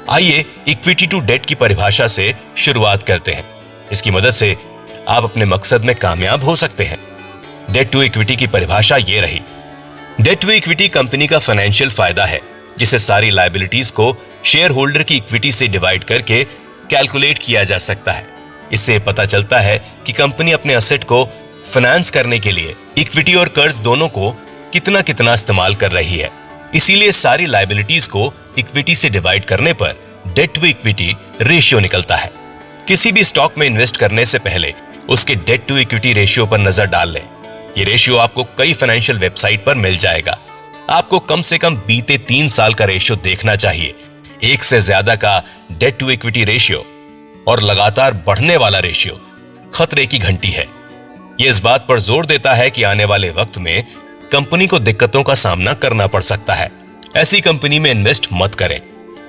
आइए इक्विटी टू डेट की परिभाषा से शुरुआत करते हैं। इसकी मदद से आप अपने मकसद में कामयाब हो सकते हैं। डेट टू इक्विटी की परिभाषा ये रही। डेट टू इक्विटी कंपनी का फाइनेंशियल फायदा है जिसे सारी लायबिलिटीज को शेयर होल्डर की इक्विटी से डिवाइड करके कैलकुलेट किया जा सकता है। इससे पता चलता है कि कंपनी अपने असेट को फाइनेंस करने के लिए इक्विटी और कर्ज दोनों को कितना कितना इस्तेमाल कर रही है। इसीलिए सारी लायबिलिटीज को इक्विटी से डिवाइड करने पर डेट टू इक्विटी रेशियो निकलता है। किसी भी स्टॉक में इन्वेस्ट करने से पहले उसके डेट टू इक्विटी रेशियो पर नजर डाल लें। ये रेशियो आपको कई फाइनेंशियल वेबसाइट पर मिल जाएगा। आपको कम से कम बीते 3 साल का रेशियो देखना चाहिए। एक से ज्यादा का डेट टू इक्विटी रेशियो और लगातार बढ़ने वाला रेशियो खतरे की घंटी है। यह इस बात पर जोर देता है कि आने वाले वक्त में कंपनी को दिक्कतों का सामना करना पड़ सकता है। ऐसी कंपनी में इन्वेस्ट मत करें।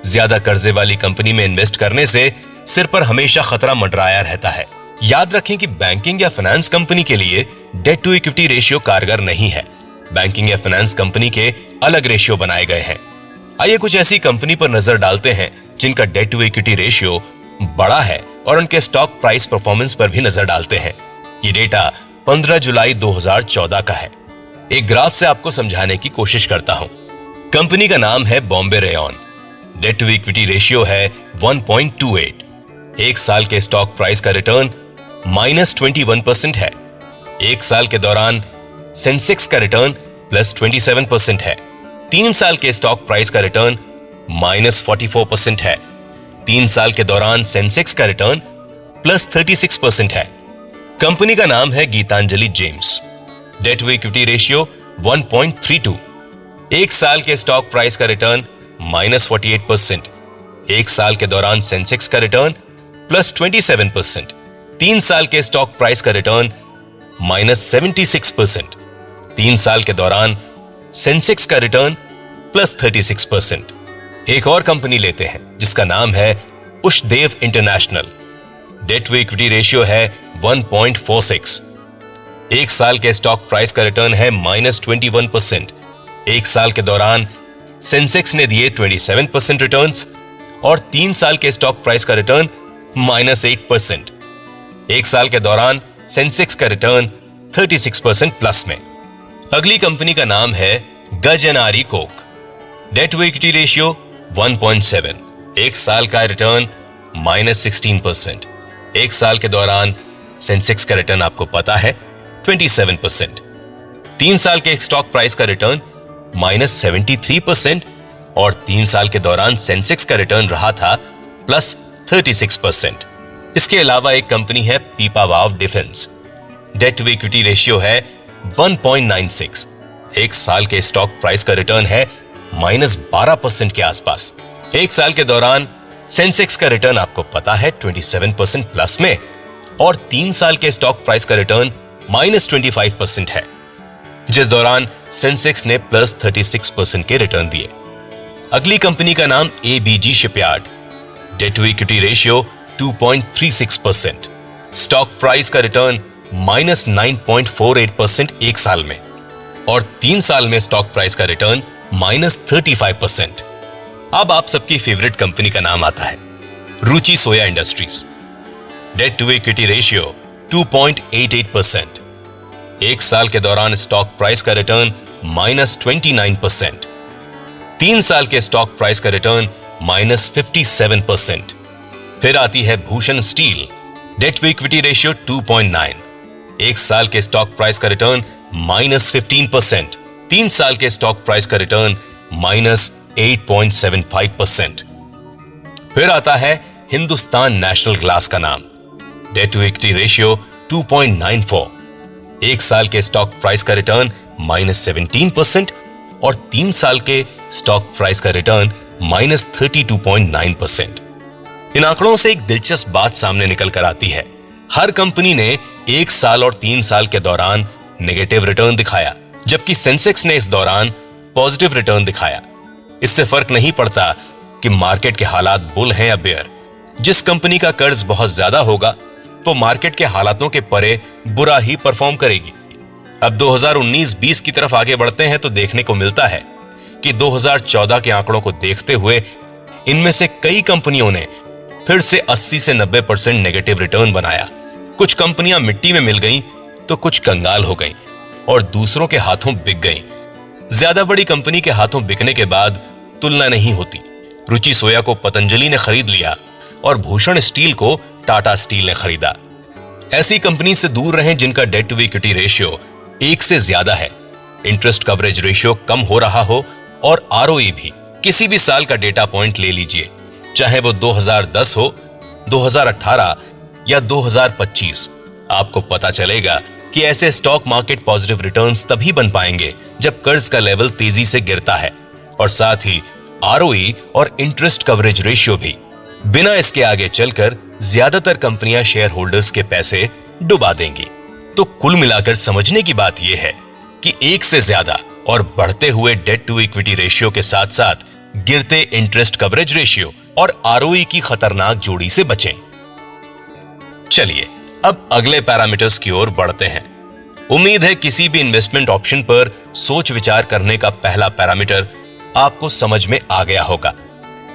ज्यादा कर्जे वाली कंपनी में इन्वेस्ट करने से सिर पर हमेशा खतरा मंडराया रहता है। याद रखें कि बैंकिंग या फाइनेंस कंपनी के लिए डेट टू इक्विटी रेशियो कारगर नहीं है। बैंकिंग या फाइनेंस कंपनी के अलग रेशियो बनाए गए हैं। आइए कुछ ऐसी कंपनी पर नजर डालते हैं जिनका डेट टू इक्विटी रेशियो बड़ा है और उनके स्टॉक प्राइस परफॉर्मेंस पर भी नजर डालते हैं। ये डेटा 15 जुलाई 2014 का है। एक ग्राफ से आपको समझाने की कोशिश करता हूं। कंपनी का नाम है Bombay rayon. Debt to equity ratio है 1.28। एक साल के स्टॉक प्राइस का रिटर्न -21% है। एक साल के दौरान सेंसेक्स का रिटर्न +27% है। 3 साल के स्टॉक प्राइस का रिटर्न -44% है। 3 साल के दौरान सेंसेक्स का रिटर्न +36% है। कंपनी का नाम है Gitanjali gems. Debt to equity ratio 1.32। एक साल के स्टॉक प्राइस का रिटर्न -48%। एक साल के दौरान सेंसेक्स का रिटर्न +27%। 3 साल के स्टॉक प्राइस का रिटर्न -76%। 3 साल के दौरान सेंसेक्स का रिटर्न +36%। एक और कंपनी लेते हैं जिसका नाम है Ushdev International. Debt to equity ratio है 1.46। एक साल के स्टॉक प्राइस का रिटर्न है -21%। एक साल के दौरान सेंसेक्स ने दिए 27% रिटर्न्स और 3 साल के स्टॉक प्राइस का रिटर्न -8%। एक साल के दौरान सेंसेक्स का रिटर्न 36% प्लस में। अगली कंपनी का नाम है गज एंड आरी coke. Debt to equity ratio 1.7। एक साल का रिटर्न -16%। एक साल के दौरान सेंसेक्स का रिटर्न आपको पता है 27%। 3 साल के स्टॉक प्राइस का रिटर्न -73% और 3 साल के दौरान सेंसेक्स का रिटर्न रहा था +36%। इसके अलावा एक कंपनी है Pipavav defence. Debt to equity ratio है 1.96। एक साल के स्टॉक प्राइस का रिटर्न है -12% के आसपास। एक साल के दौरान सेंसेक्स का रिटर्न आपको पता है 27% प्लस में और 3 साल के स्टॉक प्राइस का रिटर्न -25% है, जिस दौरान सेंसेक्स ने +36% के रिटर्न दिए। अगली कंपनी का नाम ABG shipyard. Debt to equity ratio 2.36%। Stock price का रिटर्न -9.48% एक साल में और 3 साल में स्टॉक प्राइस का रिटर्न -35%। अब आप सबकी फेवरेट कंपनी का नाम आता है Ruchi Soya Industries. Debt to equity ratio 2.88%। एक साल के दौरान स्टॉक प्राइस का रिटर्न -29%। 3 साल के स्टॉक प्राइस का रिटर्न -57%। फिर आती है Bhushan steel. Debt to equity ratio 2.9। एक साल के स्टॉक प्राइस का रिटर्न -15%। 3 साल के स्टॉक प्राइस का रिटर्न -8.75%। फिर आता है हिंदुस्तान नेशनल ग्लास का नाम। Debt to equity ratio 2.94। एक साल के स्टॉक प्राइस का रिटर्न -17% और 3 साल के स्टॉक प्राइस का रिटर्न -32.9%। इन आंकड़ों से एक दिलचस्प बात सामने निकल कर आती है। हर कंपनी ने 1 साल और 3 साल के दौरान नेगेटिव रिटर्न दिखाया, जबकि सेंसेक्स ने इस दौरान पॉजिटिव रिटर्न दिखाया। इससे फर्क नहीं पड़ता कि मार्केट के हालात बुल हैं या बेयर। जिस कंपनी का कर्ज बहुत ज्यादा होगा वो मार्केट के हालातों के परे बुरा ही परफॉर्म करेगी। अब 2019-20 की तरफ आगे बढ़ते हैं तो देखने को मिलता है कि 2014 के आंकड़ों को देखते हुए इनमें से कई कंपनियों ने फिर से 80 से 90% नेगेटिव रिटर्न बनाया। कुछ कंपनियां मिट्टी में मिल गईं तो कुछ कंगाल हो गईं और दूसरों के हाथों बिक गईं। ज्यादा बड़ी कंपनी के हाथों बिकने के बाद तुलना नहीं होती। रुचि सोया को पतंजलि ने खरीद लिया और भूषण स्टील को टाटा स्टील ने खरीदा। ऐसी कंपनी से दूर रहें जिनका डेट टू इक्विटी रेशियो 1 से ज्यादा है, इंटरेस्ट कवरेज रेशियो कम हो रहा हो और आरओई भी। किसी भी साल का डेटा पॉइंट ले लीजिए, चाहे वो 2010 हो, 2018 या 2025, आपको पता चलेगा कि ऐसे स्टॉक मार्केट पॉजिटिव रिटर्न्स तभी बन पाएंगे जब कर्ज का लेवल तेजी से गिरता है और साथ ही आरओई और इंटरेस्ट कवरेज रेशियो भी। बिना इसके आगे चलकर ज्यादातर कंपनियां शेयर होल्डर्स के पैसे डुबा देंगी। तो कुल मिलाकर समझने की बात यह है कि 1 से ज्यादा और बढ़ते हुए डेट टू इक्विटी रेशियो के साथ साथ गिरते इंटरेस्ट कवरेज रेशियो और आरओई की खतरनाक जोड़ी से बचें। चलिए अब अगले पैरामीटर्स की ओर बढ़ते हैं। उम्मीद है किसी भी इन्वेस्टमेंट ऑप्शन पर सोच विचार करने का पहला पैरामीटर आपको समझ में आ गया होगा।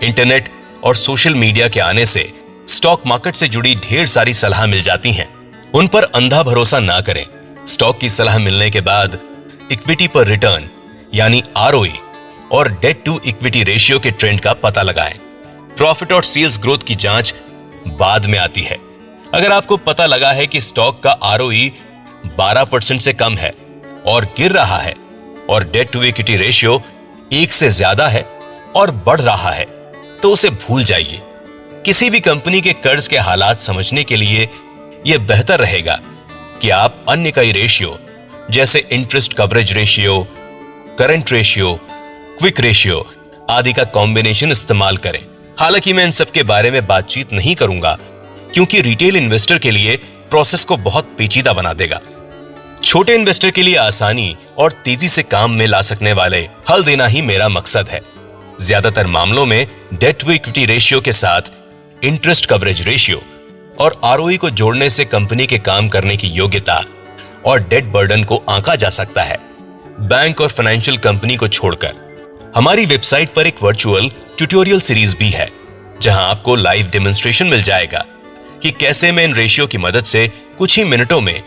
इंटरनेट और सोशल मीडिया के आने से स्टॉक मार्केट से जुड़ी ढेर सारी सलाह मिल जाती हैं। उन पर अंधा भरोसा ना करें। स्टॉक की सलाह मिलने के बाद इक्विटी पर रिटर्न यानी आरओई और डेट टू इक्विटी रेशियो के ट्रेंड का पता लगाएं। प्रॉफिट और सेल्स ग्रोथ की जांच बाद में आती है। अगर आपको पता लगा है कि स्टॉक का आरओई 12% से कम है और गिर रहा है और डेट टू इक्विटी रेशियो 1 से ज्यादा है और बढ़ रहा है तो उसे भूल जाइए। किसी भी कंपनी के कर्ज के हालात समझने के लिए यह बेहतर रहेगा कि आप अन्य कई रेशियो जैसे interest coverage ratio, current ratio, quick ratio आदि का कॉम्बिनेशन इस्तेमाल करें। हालांकि मैं इन सब के बारे में बातचीत नहीं करूंगा क्योंकि रिटेल इन्वेस्टर के लिए प्रोसेस को बहुत पेचीदा बना देगा। छोटे इन्वेस्टर के लिए आसानी और तेजी से काम में ला सकने वाले हल देना ही मेरा मकसद है। ज्यादातर मामलों में डेट टू इक्विटी रेशियो के साथ इंटरेस्ट कवरेज रेशियो और आरओई को जोड़ने से कंपनी के काम करने की योग्यता और डेट बर्डन को आंका जा सकता है। बैंक और फाइनेंशियल कंपनी को छोड़कर हमारी वेबसाइट पर एक वर्चुअल ट्यूटोरियल सीरीज भी है जहां आपको लाइव डेमोन्स्ट्रेशन मिल जाएगा कि कैसे मैं इन रेशियो की मदद से कुछ ही मिनटों में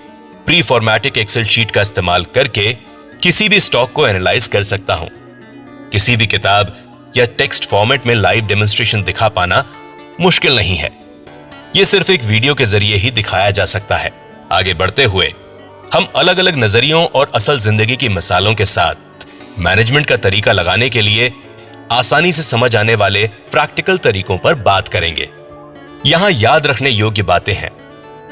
प्री फॉर्मेटिक एक्सेल शीट का इस्तेमाल करके किसी भी स्टॉक को एनालाइज कर सकता हूं। किसी भी किताब या टेक्स्ट फॉर्मेट में लाइव डेमोन्स्ट्रेशन दिखा पाना मुश्किल नहीं है। यह सिर्फ एक वीडियो के जरिए ही दिखाया जा सकता है। आगे बढ़ते हुए हम अलग अलग नजरियों और असल जिंदगी की मिसालों के साथ मैनेजमेंट का तरीका लगाने के लिए आसानी से समझ आने वाले प्रैक्टिकल तरीकों पर बात करेंगे। यहां याद रखने योग्य बातें हैं।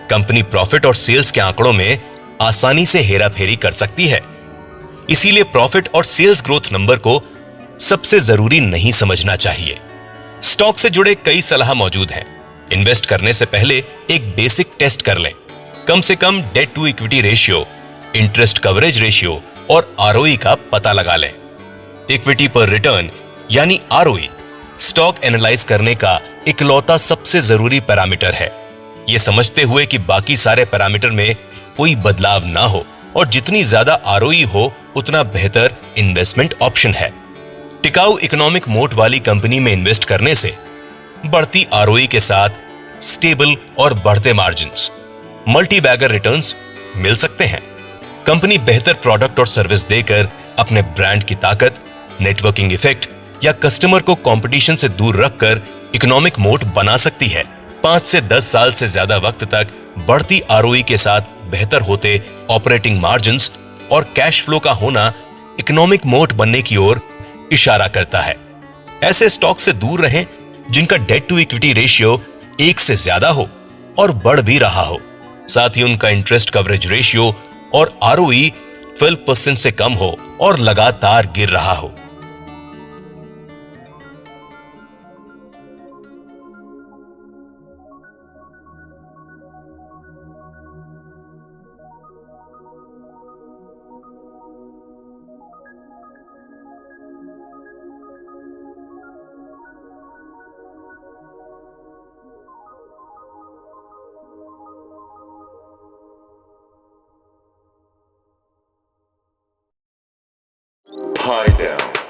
कंपनी प्रॉफिट और सेल्स के आंकड़ों में आसानी से हेराफेरी कर सकती है, इसीलिए प्रॉफिट और सेल्स ग्रोथ नंबर को सबसे जरूरी नहीं समझना चाहिए। स्टॉक से जुड़े कई सलाह मौजूद हैं। इन्वेस्ट करने से पहले एक बेसिक टेस्ट कर लें। कम से कम debt to equity ratio, interest coverage ratio और आरओई का पता लगा लें। इक्विटी पर रिटर्न यानी आरओई स्टॉक एनालाइज करने का इकलौता सबसे जरूरी पैरामीटर है। यह समझते हुए कि बाकी सारे पैरामीटर में कोई बदलाव ना हो और जितनी ज्यादा आरओई हो उतना बेहतर इन्वेस्टमेंट ऑप्शन है। टिकाऊ इकोनॉमिक मोट वाली कंपनी में इन्वेस्ट करने से बढ़ती आरओई के साथ स्टेबल और बढ़ते मार्जिन्स, मल्टी बैगर रिटर्न्स मिल सकते हैं। कंपनी बेहतर प्रोडक्ट और सर्विस देकर अपने ब्रांड की ताकत, नेटवर्किंग इफेक्ट या कस्टमर को कंपटीशन से दूर रखकर इकोनॉमिक मोट बना सकती है। 5 से 10 साल से ज्यादा वक्त तक बढ़ती आरओई के साथ बेहतर होते ऑपरेटिंग मार्जिन्स और कैश फ्लो का होना इकोनॉमिक मोट बनने की ओर इशारा करता है। ऐसे स्टॉक से दूर रहें जिनका डेट टू इक्विटी रेशियो 1 से ज्यादा हो और बढ़ भी रहा हो। साथ ही उनका इंटरेस्ट कवरेज रेशियो और आरओई 12% से कम हो और लगातार गिर रहा हो। down.